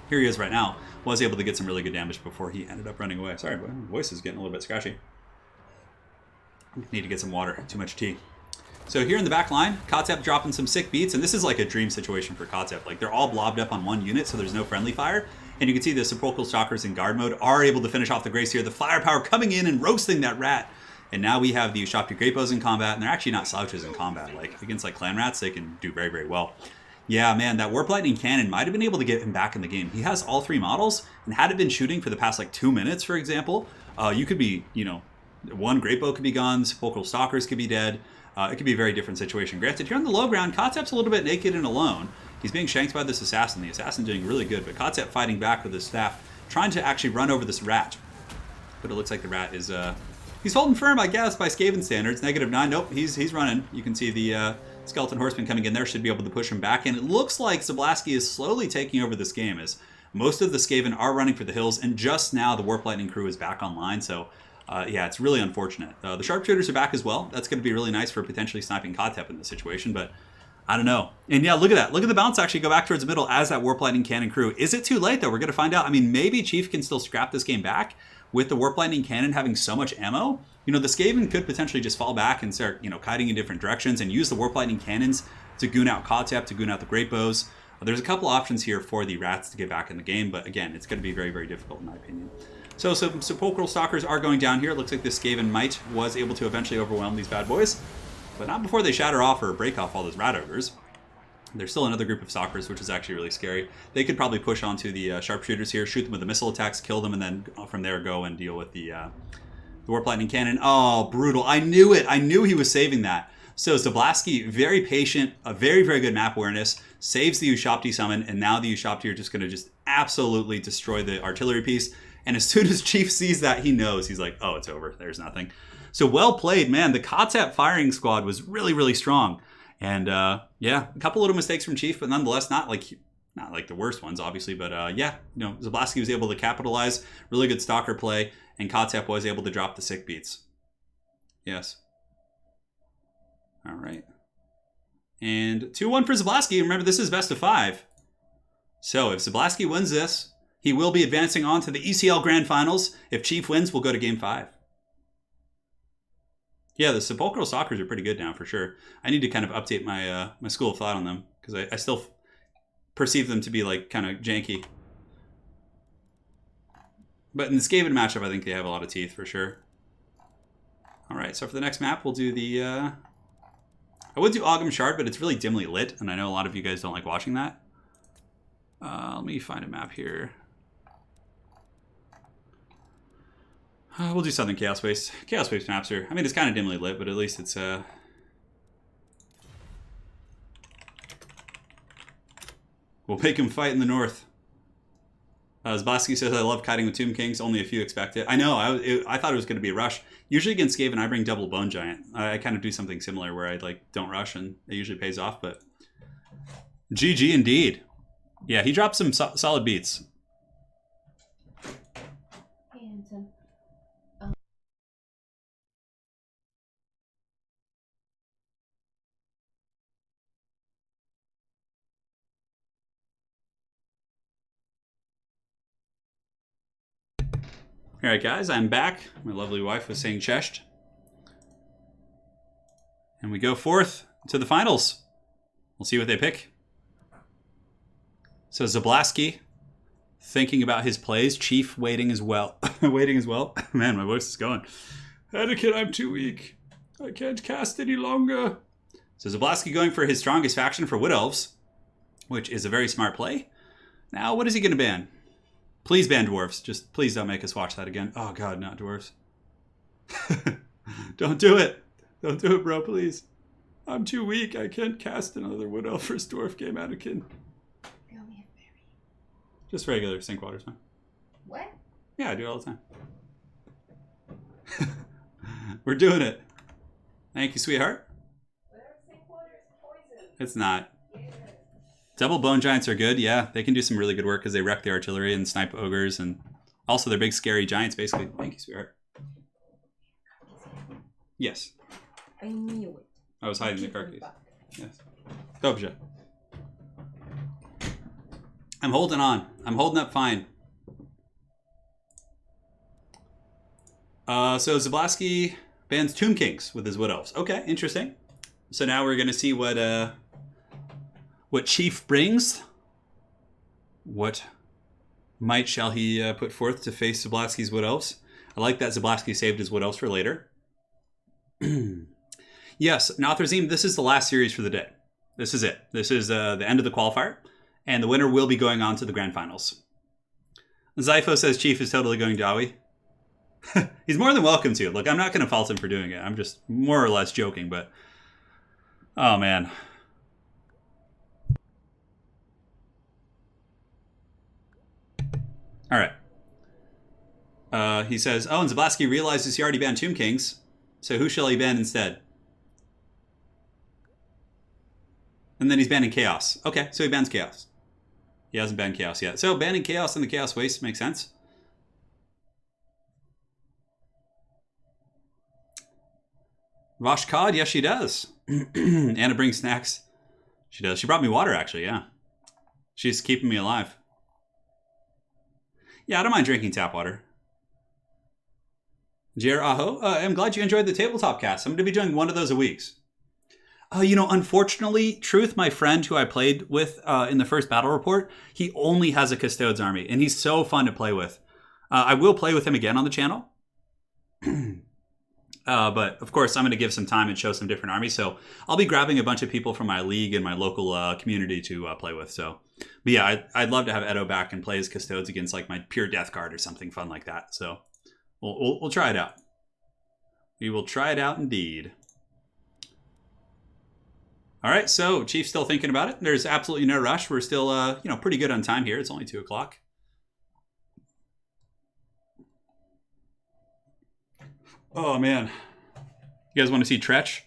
here he is right now, was able to get some really good damage before he ended up running away. Sorry, my voice is getting a little bit scratchy. Need to get some water. Too much tea. So here in the back line, Kotzep dropping some sick beats, and this is like a dream situation for Kotzep. Like they're all blobbed up on one unit, so there's no friendly fire. And you can see the Sepulchral Stalkers in guard mode are able to finish off the Grace here. The firepower coming in and roasting that rat. And now we have the Ushapti Great Bows in combat, and they're actually not slouches in combat. Like against like clan rats, they can do very, very well. Yeah, man, that Warp Lightning Cannon might have been able to get him back in the game. He has all 3 models, and had it been shooting for the past like 2 minutes, for example, you could be, you know, one Great Bow could be gone, Sepulchral Stalkers could be dead. It could be a very different situation. Granted, here on the low ground, Kotzep's a little bit naked and alone. He's being shanked by this assassin. The assassin doing really good, but Kotzep fighting back with his staff, trying to actually run over this rat. But it looks like the rat is, he's holding firm, I guess, by Skaven standards. -9. Nope, he's running. You can see the Skeleton Horseman coming in there, should be able to push him back. And it looks like Zablonsky is slowly taking over this game, as most of the Skaven are running for the hills, and just now the Warp Lightning crew is back online, so yeah, it's really unfortunate. The Sharpshooters are back as well. That's going to be really nice for potentially sniping Kotzep in this situation, but I don't know. And yeah, look at that. Look at the bounce actually go back towards the middle as that Warp Lightning Cannon crew. Is it too late, though? We're going to find out. I mean, maybe Chief can still scrap this game back with the Warp Lightning Cannon having so much ammo. You know, the Skaven could potentially just fall back and start, you know, kiting in different directions and use the Warp Lightning Cannons to goon out Kotzep, to goon out the Great Bows. There's a couple options here for the Rats to get back in the game, but again, it's going to be very, very difficult in my opinion. So some Sepulchral Stalkers are going down here. It looks like this Skaven Might was able to eventually overwhelm these bad boys, but not before they shatter off or break off all those Rat Ogres. There's still another group of Stalkers, which is actually really scary. They could probably push onto the Sharpshooters here, shoot them with the missile attacks, kill them, and then from there go and deal with the Warp Lightning Cannon. Oh, brutal. I knew it. I knew he was saving that. So Zablonsky, very patient, a very, very good map awareness, saves the Ushapti summon, and now the Ushapti are just going to just absolutely destroy the artillery piece. And as soon as Chief sees that, he knows. He's like, oh, it's over. There's nothing. So well played, man. The Kotzep firing squad was really, really strong. And yeah, a couple little mistakes from Chief, but nonetheless, not like the worst ones, obviously. But yeah, you know, Zablonsky was able to capitalize. Really good stalker play. And Kotzep was able to drop the sick beats. Yes. All right. And 2-1 for Zablonsky. Remember, this is best of 5. So if Zablonsky wins this, he will be advancing on to the ECL Grand Finals. If Chief wins, we'll go to Game 5. Yeah, the Sepulchral Stalkers are pretty good now, for sure. I need to kind of update my my school of thought on them, because I still perceive them to be, like, kind of janky. But in the Skaven matchup, I think they have a lot of teeth, for sure. All right, so for the next map, we'll do the... I would do Ogham Shard, but it's really dimly lit, and I know a lot of you guys don't like watching that. Let me find a map here. We'll do Southern Chaos Waste. Chaos Waste maps are... I mean, it's kind of dimly lit, but at least it's... We'll make him fight in the north. Zablonsky says, I love kiting with Tomb Kings. Only a few expect it. I know. I thought it was going to be a rush. Usually against Skaven, I bring double Bone Giant. I kind of do something similar where I like don't rush, and it usually pays off. But GG indeed. Yeah, he dropped some solid beats. And All right, guys, I'm back. My lovely wife was saying cheshed. And we go forth to the finals. We'll see what they pick. So Zablonsky, thinking about his plays. Chief waiting as well. Waiting as well. Man, my voice is going. Anakin, I'm too weak. I can't cast any longer. So Zablonsky going for his strongest faction for Wood Elves, which is a very smart play. Now, what is he going to ban? Please ban dwarves. Just please don't make us watch that again. Oh god, not dwarves. Don't do it. Don't do it, bro, please. I'm too weak. I can't cast another Wood Elf first dwarf game, Anakin. Just regular sink water's fine. what? Yeah, I do it all the time. We're doing it. Thank you, sweetheart. Whatever sink water is poison. It's not. Double Bone Giants are good, yeah. They can do some really good work because they wreck the artillery and snipe ogres, and also they're big scary giants, basically. Thank you, sweetheart. Yes. I knew it. I was hiding the car keys. Yes. Dobrze. I'm holding on. I'm holding up fine. So Zablonsky bans Tomb Kings with his Wood Elves. Okay, interesting. So now we're going to see what Chief brings. What might shall he put forth to face Zablonsky's Wood Elves? I like that Zablonsky saved his Wood Elves for later. Yes, Nothrazim, this is the last series for the day. This is it. This is the end of the qualifier, and the winner will be going on to the grand finals. Zypho says Chief is totally going Dawi. He's more than welcome to. Look, I'm not going to fault him for doing it. I'm just more or less joking, but... Oh, man. All right. He says, oh, and Zablonsky realizes he already banned Tomb Kings, so who shall he ban instead? And then he's banning Chaos. Okay, so he bans Chaos. He hasn't banned Chaos yet. So banning Chaos and the Chaos Waste makes sense. Vosh Cod, yes, she does. Anna brings snacks. She does. She brought me water, actually, yeah. She's keeping me alive. Yeah, I don't mind drinking tap water. Jer Aho, I'm glad you enjoyed the tabletop cast. I'm going to be doing one of those a week. You know, unfortunately, Truth, my friend who I played with in the first battle report, he only has a Custodes army, and he's so fun to play with. I will play with him again on the channel. But, of course, I'm going to give some time and show some different armies. So I'll be grabbing a bunch of people from my league and my local community to play with. So, but yeah, I'd love to have Edo back and play as Custodes against like my Pure Death card or something fun like that. So we'll try it out. We will try it out indeed. All right, so Chief's still thinking about it. There's absolutely no rush. We're still, pretty good on time here. It's only 2 o'clock. Oh, man. You guys want to see Tretch?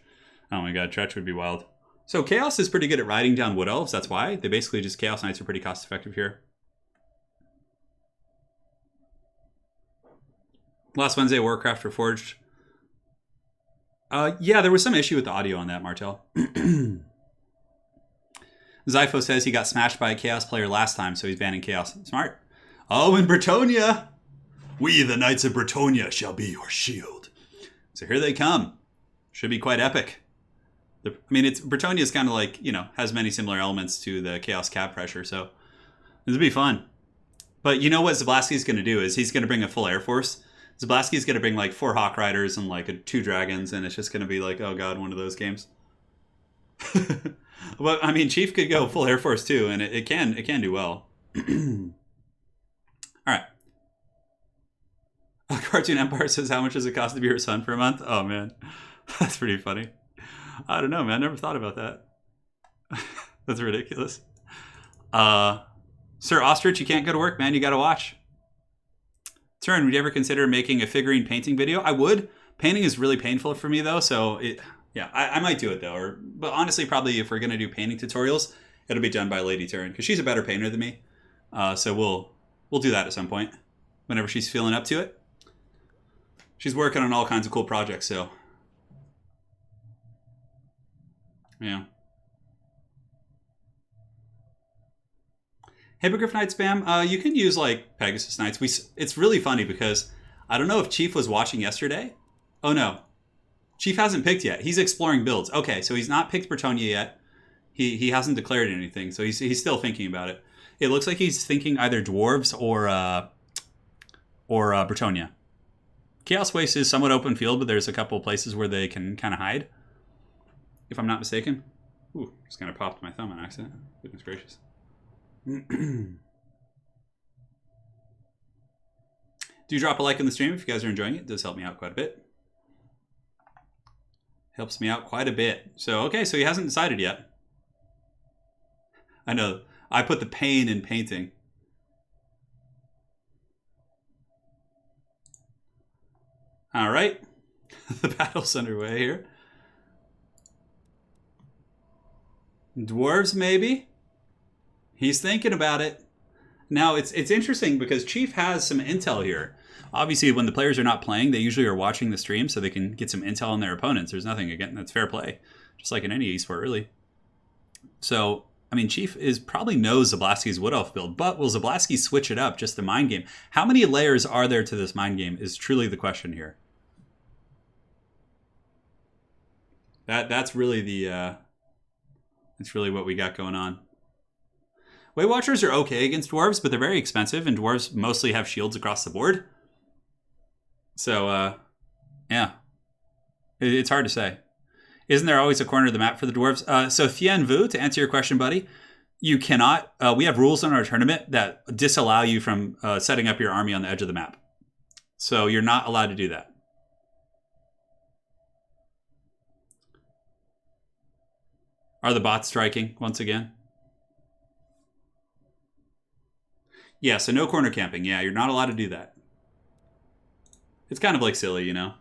Oh, my God, Tretch would be wild. So Chaos is pretty good at riding down Wood Elves. That's why. They basically just Chaos Knights are pretty cost-effective here. Last Wednesday, Warcraft Reforged. Yeah, there was some issue with the audio on that, Martel. Zypho says he got smashed by a Chaos player last time, so he's banning Chaos. Smart. Oh, in Bretonia! We, the Knights of Bretonia, shall be your shield. So here they come. Should be quite epic. Bretonia is kind of like, has many similar elements to the Chaos Cap Pressure, so this will be fun. But you know what Zablonsky's going to do is he's going to bring a full Air Force. Zablonsky's going to bring like 4 Hawk Riders and like 2 Dragons, and it's just going to be like, oh god, one of those games. But I mean, Chief could go full Air Force too, and it can do well. All right. Cartoon Empire says, how much does it cost to be your son for a month? Oh man, that's pretty funny. I don't know, man. Never thought about that. That's ridiculous. Sir Ostrich, you can't go to work, man. You got to watch. Turin, would you ever consider making a figurine painting video? I would. Painting is really painful for me, though, so I might do it, though. But honestly, probably if we're going to do painting tutorials, it'll be done by Lady Turin, because she's a better painter than me. So we'll do that at some point, whenever she's feeling up to it. She's working on all kinds of cool projects, so... Yeah. Hippogriff Knight spam, you can use like Pegasus Knights. It's really funny because I don't know if Chief was watching yesterday. Oh no, Chief hasn't picked yet. He's exploring builds. Okay, so he's not picked Bretonia yet. He hasn't declared anything, so he's still thinking about it. It looks like he's thinking either Dwarves or Bretonia. Chaos Waste is somewhat open field, but there's a couple places where they can kind of hide, if I'm not mistaken. Ooh, just kind of popped my thumb on accident. Goodness gracious. Do drop a like on the stream if you guys are enjoying it. It does help me out quite a bit. Helps me out quite a bit. So, okay, so he hasn't decided yet. I know. I put the pain in painting. All right. The battle's underway here. Dwarves, maybe? He's thinking about it. Now, it's interesting because Chief has some intel here. Obviously, when the players are not playing, they usually are watching the stream so they can get some intel on their opponents. There's nothing, again, that's fair play. Just like in any esport, really. So, I mean, Chief probably knows Zablonsky's Wood Elf build, but will Zablonsky switch it up, just the mind game? How many layers are there to this mind game is truly the question here. That's really the that's really what we got going on. Weight Watchers are okay against dwarves, but they're very expensive, and dwarves mostly have shields across the board. So yeah, it's hard to say. Isn't there always a corner of the map for the dwarves? So Thien Vu, to answer your question, buddy, you cannot. We have rules in our tournament that disallow you from setting up your army on the edge of the map. So you're not allowed to do that. Are the bots striking once again? Yeah, so no corner camping. Yeah, you're not allowed to do that. It's kind of like silly, you know?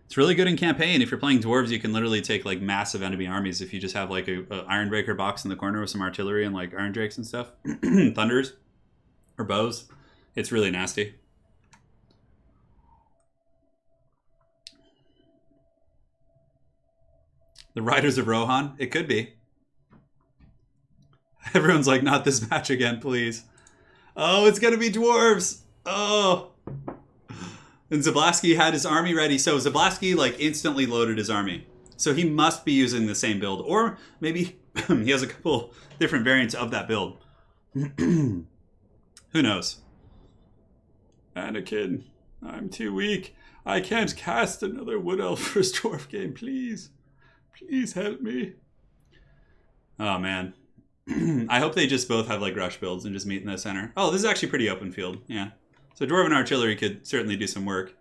It's really good in campaign. If you're playing dwarves, you can literally take like massive enemy armies if you just have like a Ironbreaker box in the corner with some artillery and like Iron Drakes and stuff. Thunders or bows. It's really nasty. The Riders of Rohan? It could be. Everyone's like, not this match again, please. Oh, it's going to be dwarves. Oh. And Zablonsky had his army ready. So Zablonsky like instantly loaded his army. So he must be using the same build. Or maybe he has a couple different variants of that build. Who knows? Anakin, I'm too weak. I can't cast another Wood Elf first dwarf game, please. Please help me. Oh, man. I hope they just both have like rush builds and just meet in the center. Oh, this is actually pretty open field. Yeah. So Dwarven Artillery could certainly do some work.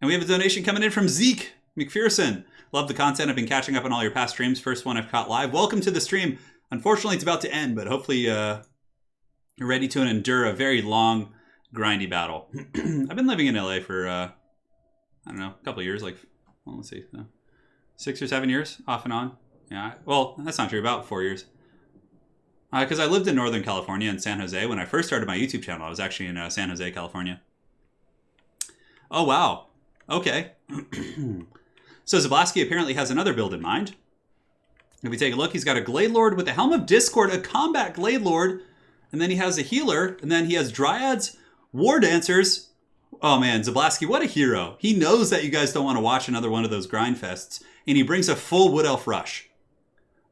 And we have a donation coming in from Zeke McPherson. Love the content. I've been catching up on all your past streams. First one I've caught live. Welcome to the stream. Unfortunately, it's about to end, but hopefully you're ready to endure a very long, grindy battle. I've been living in LA for, I don't know, a couple of years. Like, well, let's see, 6 or 7 years, off and on. Yeah, well, that's not true. About 4 years. Because I lived in Northern California in San Jose. When I first started my YouTube channel, I was actually in San Jose, California. Oh, wow. Okay. So Zablonsky apparently has another build in mind. If we take a look, he's got a Glade Lord with the Helm of Discord, a combat Glade Lord, and then he has a healer, and then he has Dryads, War Dancers. Oh man, Zablonsky, what a hero. He knows that you guys don't want to watch another one of those grind fests, and he brings a full Wood Elf rush.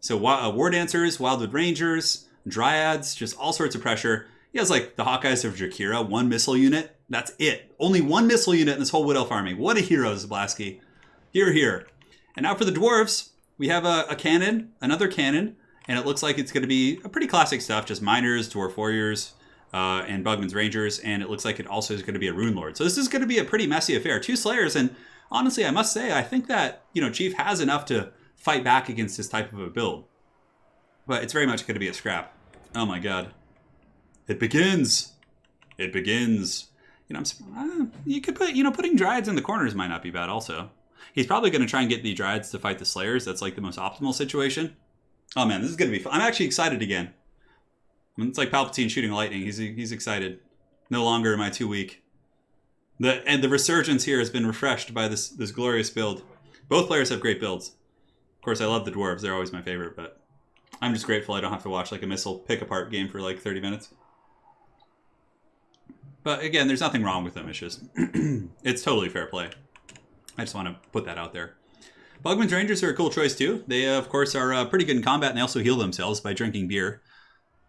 So War Dancers, Wildwood Rangers, Dryads, just all sorts of pressure. He has like the Hawkeyes of Drakira, one missile unit. That's it. Only one missile unit in this whole Wood Elf army. What a hero, Zablonsky. Here, here. And now for the dwarves, we have a cannon, another cannon, and it looks like it's going to be a pretty classic stuff, just Miners, Dwarf Warriors, and Bugman's Rangers, and it looks like it also is going to be a Rune Lord. So this is going to be a pretty messy affair. 2 Slayers, and honestly, I must say, I think that, Chief has enough to fight back against this type of a build. But it's very much going to be a scrap. Oh my god. It begins. It begins. You could put, putting Dryads in the corners might not be bad also. He's probably going to try and get the Dryads to fight the Slayers. That's like the most optimal situation. Oh man, this is going to be fun. I'm actually excited again. It's like Palpatine shooting lightning. He's excited. No longer am I too weak. And the resurgence here has been refreshed by this glorious build. Both players have great builds. Of course, I love the dwarves. They're always my favorite, but I'm just grateful I don't have to watch like a missile pick-apart game for like 30 minutes. But again, there's nothing wrong with them. It's just, it's totally fair play. I just want to put that out there. Bugman's Rangers are a cool choice too. They, of course, are pretty good in combat, and they also heal themselves by drinking beer.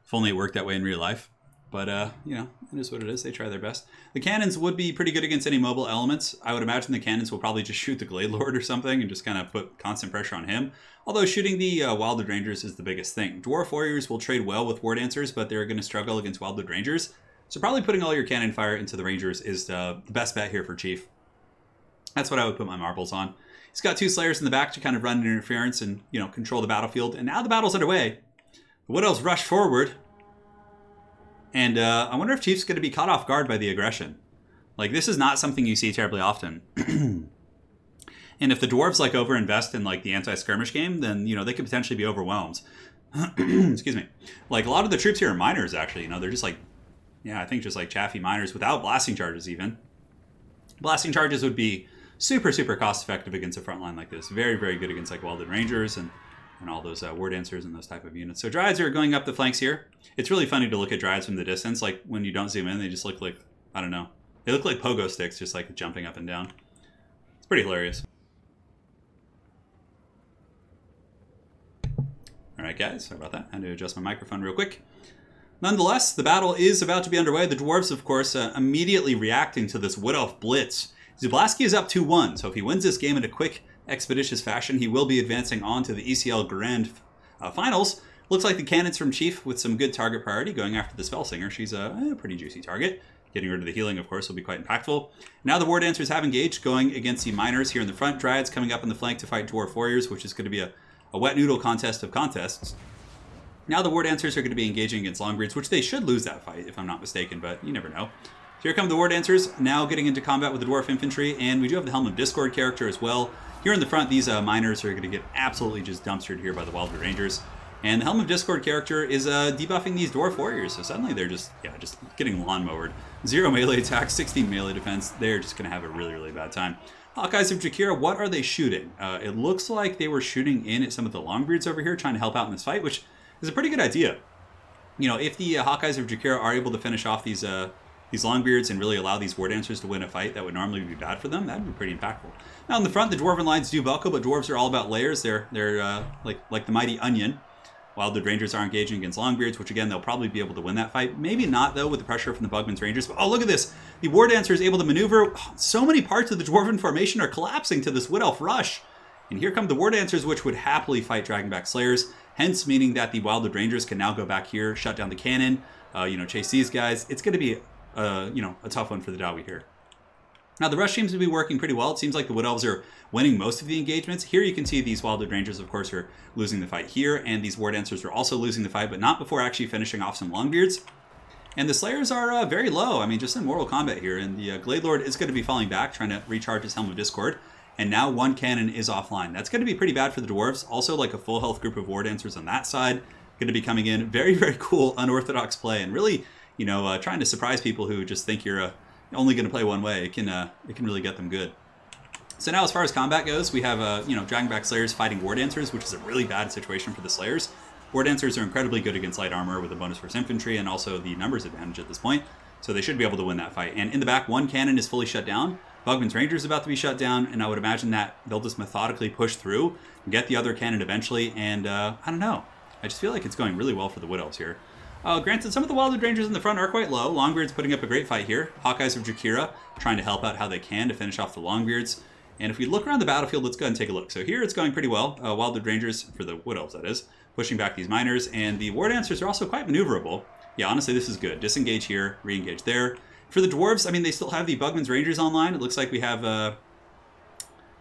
If only it worked that way in real life. But, it is what it is. They try their best. The cannons would be pretty good against any mobile elements. I would imagine the cannons will probably just shoot the Glade Lord or something and just kind of put constant pressure on him. Although shooting the Wildwood Rangers is the biggest thing. Dwarf Warriors will trade well with War Dancers, but they're going to struggle against Wildwood Rangers. So probably putting all your cannon fire into the Rangers is the best bet here for Chief. That's what I would put my marbles on. He's got 2 Slayers in the back to kind of run interference and, control the battlefield. And now the battle's underway. The Wood Elves rush forward. And I wonder if Chief's going to be caught off guard by the aggression. Like, this is not something you see terribly often. And if the dwarves, like, overinvest in, like, the anti-skirmish game, then, they could potentially be overwhelmed. Excuse me. Like, a lot of the troops here are miners, actually. They're just, like, I think just, like, chaffy miners without blasting charges, even. Blasting charges would be super, super cost-effective against a front line like this. Very, very good against, like, Wildwood Rangers and all those War Dancers and those type of units. So Dryads are going up the flanks here. It's really funny to look at Dryads from the distance. Like, when you don't zoom in, they just look like, I don't know. They look like pogo sticks, just, like, jumping up and down. It's pretty hilarious. Alright guys, sorry about that. I had to adjust my microphone real quick. Nonetheless, the battle is about to be underway. The dwarves, of course, immediately reacting to this Wood Elf blitz. Zablonsky is up 2-1, so if he wins this game in a quick, expeditious fashion, he will be advancing on to the ECL Grand Finals. Looks like the cannons from Chief with some good target priority going after the Spellsinger. She's a pretty juicy target. Getting rid of the healing, of course, will be quite impactful. Now the War Dancers have engaged, going against the Miners here in the front. Dryads coming up in the flank to fight Dwarf Warriors, which is going to be a wet noodle contest of contests. Now the War Dancers are going to be engaging against Longbeards, which they should lose that fight, if I'm not mistaken, but you never know. So here come the War Dancers, now getting into combat with the Dwarf Infantry, and we do have the Helm of Discord character as well. Here in the front, these Miners are going to get absolutely just dumpstered here by the Wildwood Rangers. And the Helm of Discord character is debuffing these Dwarf Warriors, so suddenly they're just getting lawnmowered. 0 melee attack, 16 melee defense. They're just going to have a really, really bad time. Hawkeyes of Jakira, what are they shooting? It looks like they were shooting in at some of the Longbeards over here, trying to help out in this fight, which is a pretty good idea. You know, if the Hawkeyes of Jakira are able to finish off these Longbeards and really allow these War Dancers to win a fight that would normally be bad for them, that'd be pretty impactful. Now in the front, the Dwarven lines do buckle, but Dwarves are all about layers. They're like the mighty onion. Wildwood Rangers are engaging against Longbeards, which again, they'll probably be able to win that fight. Maybe not, though, with the pressure from the Bugman's Rangers. But, oh, look at this. The War Dancer is able to maneuver. So many parts of the Dwarven formation are collapsing to this Wood Elf rush. And here come the War Dancers, which would happily fight Dragonback Slayers, hence meaning that the Wildwood Rangers can now go back here, shut down the cannon, chase these guys. It's going to be, a tough one for the Dawi here. Now, the rush seems to be working pretty well. It seems like the Wood Elves are winning most of the engagements. Here you can see these Wildwood Rangers, of course, are losing the fight here, and these War Dancers are also losing the fight, but not before actually finishing off some Longbeards. And the Slayers are very low. I mean, just in Mortal Kombat here, and the Glade Lord is going to be falling back, trying to recharge his Helm of Discord, and now one cannon is offline. That's going to be pretty bad for the Dwarves. Also, like a full health group of War Dancers on that side, going to be coming in. Very, very cool, unorthodox play, and really, trying to surprise people who just think you're only going to play one way. It can really get them good. So now as far as combat goes, we have Dragonback Slayers fighting War Dancers, which is a really bad situation for the Slayers. War Dancers are incredibly good against light armor with a bonus force infantry and also the numbers advantage at this point, so they should be able to win that fight. And in the back, one cannon is fully shut down. Bugman's Ranger is about to be shut down, and I would imagine that they'll just methodically push through, get the other cannon eventually, and I don't know. I just feel like it's going really well for the Wood Elves here. Granted, some of the Wildwood Rangers in the front are quite low. Longbeard's putting up a great fight here. Hawkeyes of Jakira trying to help out how they can to finish off the Longbeards. And if we look around the battlefield, let's go ahead and take a look. So here it's going pretty well. Wildwood Rangers, for the Wood Elves that is, pushing back these Miners. And the War Dancers are also quite maneuverable. Yeah, honestly, this is good. Disengage here, re-engage there. For the Dwarves, I mean, they still have the Bugman's Rangers online. It looks like we have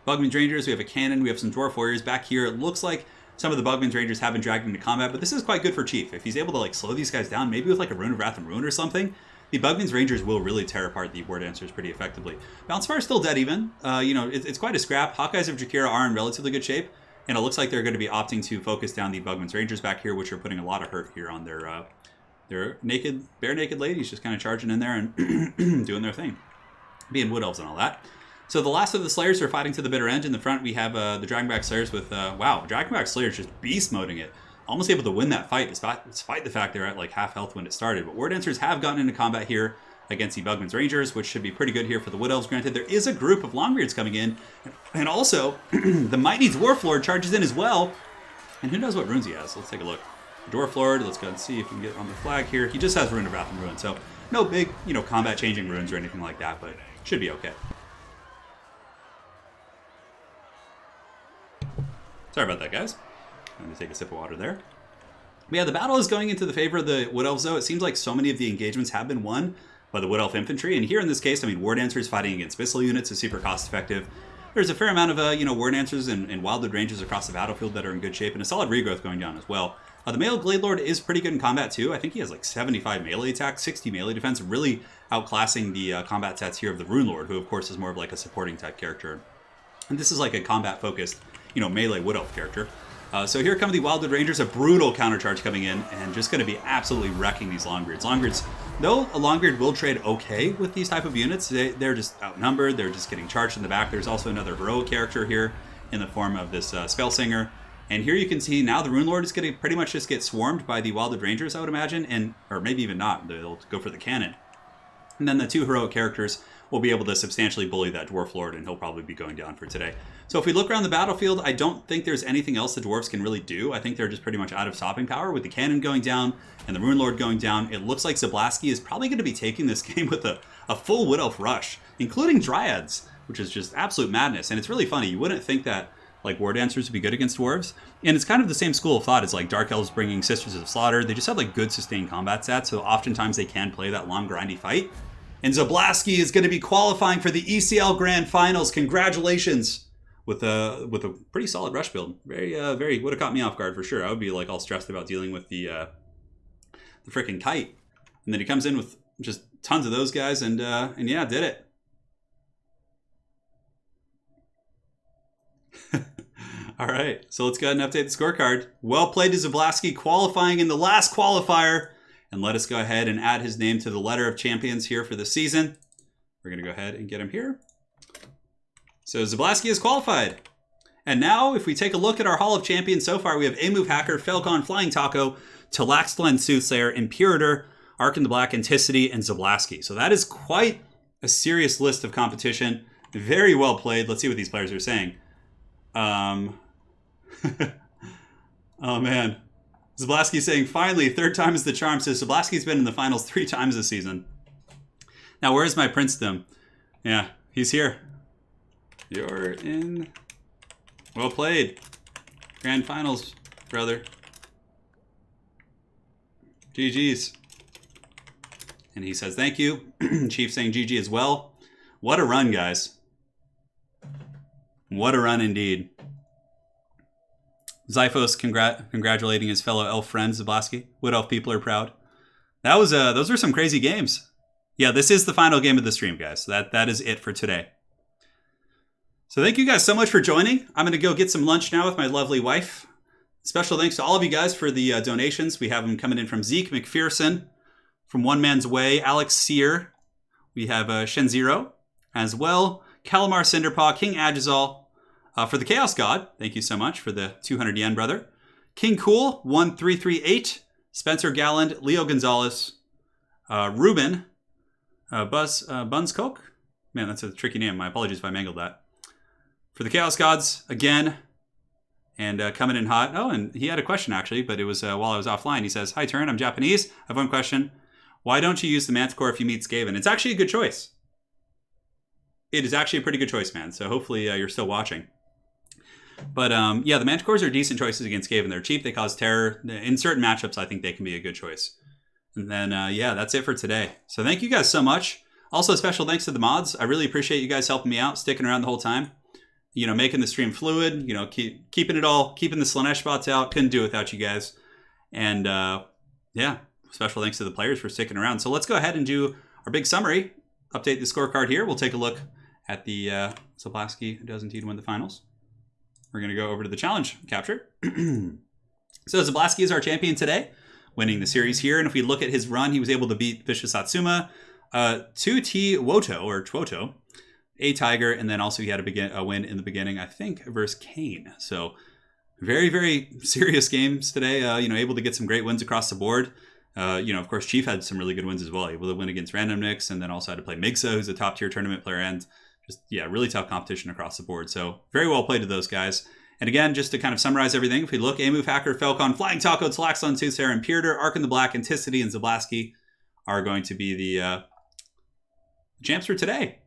Bugman's Rangers, we have a cannon, we have some Dwarf Warriors back here. It looks like some of the Bugman's Rangers have been dragged into combat, but this is quite good for Chief. If he's able to slow these guys down, maybe with a Rune of Wrath and Ruin or something, the Bugman's Rangers will really tear apart the War Dancers pretty effectively. Balancefire is still dead even. It's quite a scrap. Hawkeyes of Jakira are in relatively good shape, and it looks like they're going to be opting to focus down the Bugman's Rangers back here, which are putting a lot of hurt here on their bare naked ladies, just kind of charging in there and doing their thing, being Wood Elves and all that. So the last of the Slayers are fighting to the bitter end. In the front, we have the Dragonback Slayers with, Dragonback Slayers just beast moding it. Almost able to win that fight despite the fact they're at half health when it started. But War Dancers have gotten into combat here against the Bugman's Rangers, which should be pretty good here for the Wood Elves. Granted, there is a group of Longbeards coming in. And also, the Mighty Dwarf Lord charges in as well. And who knows what runes he has? Let's take a look. The Dwarf Lord, let's go and see if we can get on the flag here. He just has Rune of Wrath and Ruin. So no big, combat-changing runes or anything like that, but should be okay. Sorry about that, guys. I'm going to take a sip of water there. But yeah, the battle is going into the favor of the Wood Elves, though. It seems like so many of the engagements have been won by the Wood Elf Infantry. And here in this case, War Dancers fighting against missile units is super cost-effective. There's a fair amount of, War Dancers and Wildwood Rangers across the battlefield that are in good shape, and a solid regrowth going down as well. The male Glade Lord is pretty good in combat, too. I think he has 75 melee attack, 60 melee defense, really outclassing the combat stats here of the Rune Lord, who, of course, is more of a supporting type character. And this is a combat-focused melee Wood Elf character. So here come the Wildwood Rangers, a brutal countercharge coming in, and just going to be absolutely wrecking these Longbeards. Longbeards, though a Longbeard will trade okay with these type of units, they're just outnumbered, they're just getting charged in the back. There's also another heroic character here in the form of this Spellsinger. And here you can see now the Rune Lord is going to pretty much just get swarmed by the Wildwood Rangers, I would imagine, or maybe even not, they'll go for the cannon. And then the 2 heroic characters will be able to substantially bully that Dwarf Lord, and he'll probably be going down for today. So if we look around the battlefield, I don't think there's anything else the Dwarves can really do. I think they're just pretty much out of stopping power with the cannon going down and the Rune Lord going down. It looks like Zablonsky is probably going to be taking this game with a full Wood Elf rush, including Dryads, which is just absolute madness. And it's really funny. You wouldn't think that like War Dancers would be good against Dwarves. And it's kind of the same school of thought as like Dark Elves bringing Sisters of Slaughter. They just have like good sustained combat stats, so oftentimes they can play that long grindy fight. And Zablonsky is going to be qualifying for the ECL Grand Finals. Congratulations! With a pretty solid rush build. Very would have caught me off guard for sure. I would be like all stressed about dealing with the freaking kite. And then he comes in with just tons of those guys, and yeah, did it. All right, so let's go ahead and update the scorecard. Well played to Zablonsky, qualifying in the last qualifier. And let us go ahead and add his name to the letter of champions here for the season. We're going to go ahead and get him here. So Zablonsky is qualified. And now, if we take a look at our Hall of Champions so far, we have A-Move Hacker, Falcon, Flying Taco, Talaxtlan Soothsayer, Imperator, Ark in the Black, Anticity, and Zablonsky. So that is quite a serious list of competition. Very well played. Let's see what these players are saying. Oh man. Zablonsky saying, finally, 3rd time is the charm. So Zablonsky's been in the finals 3 times this season. Now, where's my princedom? Yeah, he's here. You're in. Well played. Grand finals, brother. GG's. And he says, thank you. Chief saying GG as well. What a run, guys. What a run indeed. Zyphos congratulating his fellow elf friend Zablonsky. Wood Elf people are proud. That was those were some crazy games. Yeah, this is the final game of the stream, guys. That is it for today. So thank you guys so much for joining. I'm going to go get some lunch now with my lovely wife. Special thanks to all of you guys for the donations. We have them coming in from Zeke McPherson, from One Man's Way, Alex Sear. We have Shenziro as well. Calamar Cinderpaw, King Agizal. For the Chaos God, thank you so much for the 200 yen, brother. King Cool, 1338. Spencer Galland, Leo Gonzalez. Ruben, Buns Coke. Man, that's a tricky name. My apologies if I mangled that. For the Chaos Gods, again. And coming in hot. Oh, and he had a question, actually, but it was while I was offline. He says, hi, Turin, I'm Japanese. I have one question. Why don't you use the Manticore if you meet Skaven? It's actually a good choice. It is actually a pretty good choice, man. So hopefully you're still watching. But yeah, the Manticores are decent choices against Skaven. They're cheap. They cause terror. In certain matchups, I think they can be a good choice. And then, yeah, that's it for today. So thank you guys so much. Also, special thanks to the mods. I really appreciate you guys helping me out, sticking around the whole time. You know, making the stream fluid. You know, keeping it all, keeping the Slanesh spots out. Couldn't do it without you guys. And yeah, special thanks to the players for sticking around. So let's go ahead and do our big summary. Update the scorecard here. We'll take a look at the Zablonsky does indeed win the finals. We're going to go over to the challenge capture. So Zablonsky is our champion today, winning the series here. And if we look at his run, he was able to beat Vicious Asuma, 2T Woto, or Twoto, a Tiger, and then also he had a win in the beginning, I think, versus Kane. So very, very serious games today. You know, able to get some great wins across the board. You know, of course, Chief had some really good wins as well. Able to win against Random Nicks, and then also had to play Migsa, who's a top-tier tournament player, and just, yeah, really tough competition across the board. So very well played to those guys. And again, just to kind of summarize everything, if we look, A-Move Hacker, Falcon, Flying Taco, Talaxon, Soothsayer, Imperator, Ark in the Black, Anticity, and Zablonsky are going to be the champs for today.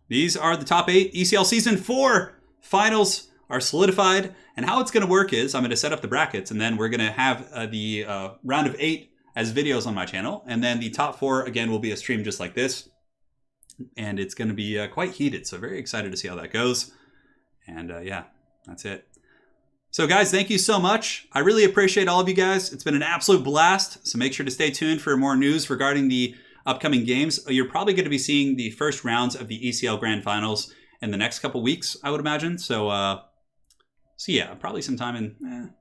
These are the top 8. ECL Season 4 finals are solidified. And how it's going to work is I'm going to set up the brackets, and then we're going to have the round of 8 as videos on my channel. And then the top 4, again, will be a stream just like this. And it's going to be quite heated. So very excited to see how that goes. And yeah, that's it. So guys, thank you so much. I really appreciate all of you guys. It's been an absolute blast. So make sure to stay tuned for more news regarding the upcoming games. You're probably going to be seeing the first rounds of the ECL Grand Finals in the next couple weeks, I would imagine. So yeah, probably sometime in,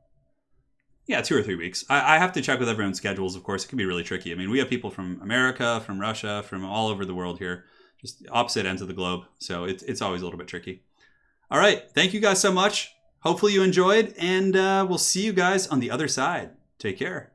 yeah, 2 or 3 weeks. I have to check with everyone's schedules, of course. It can be really tricky. I mean, we have people from America, from Russia, from all over the world here, just opposite ends of the globe. So it's always a little bit tricky. All right. Thank you guys so much. Hopefully you enjoyed, and we'll see you guys on the other side. Take care.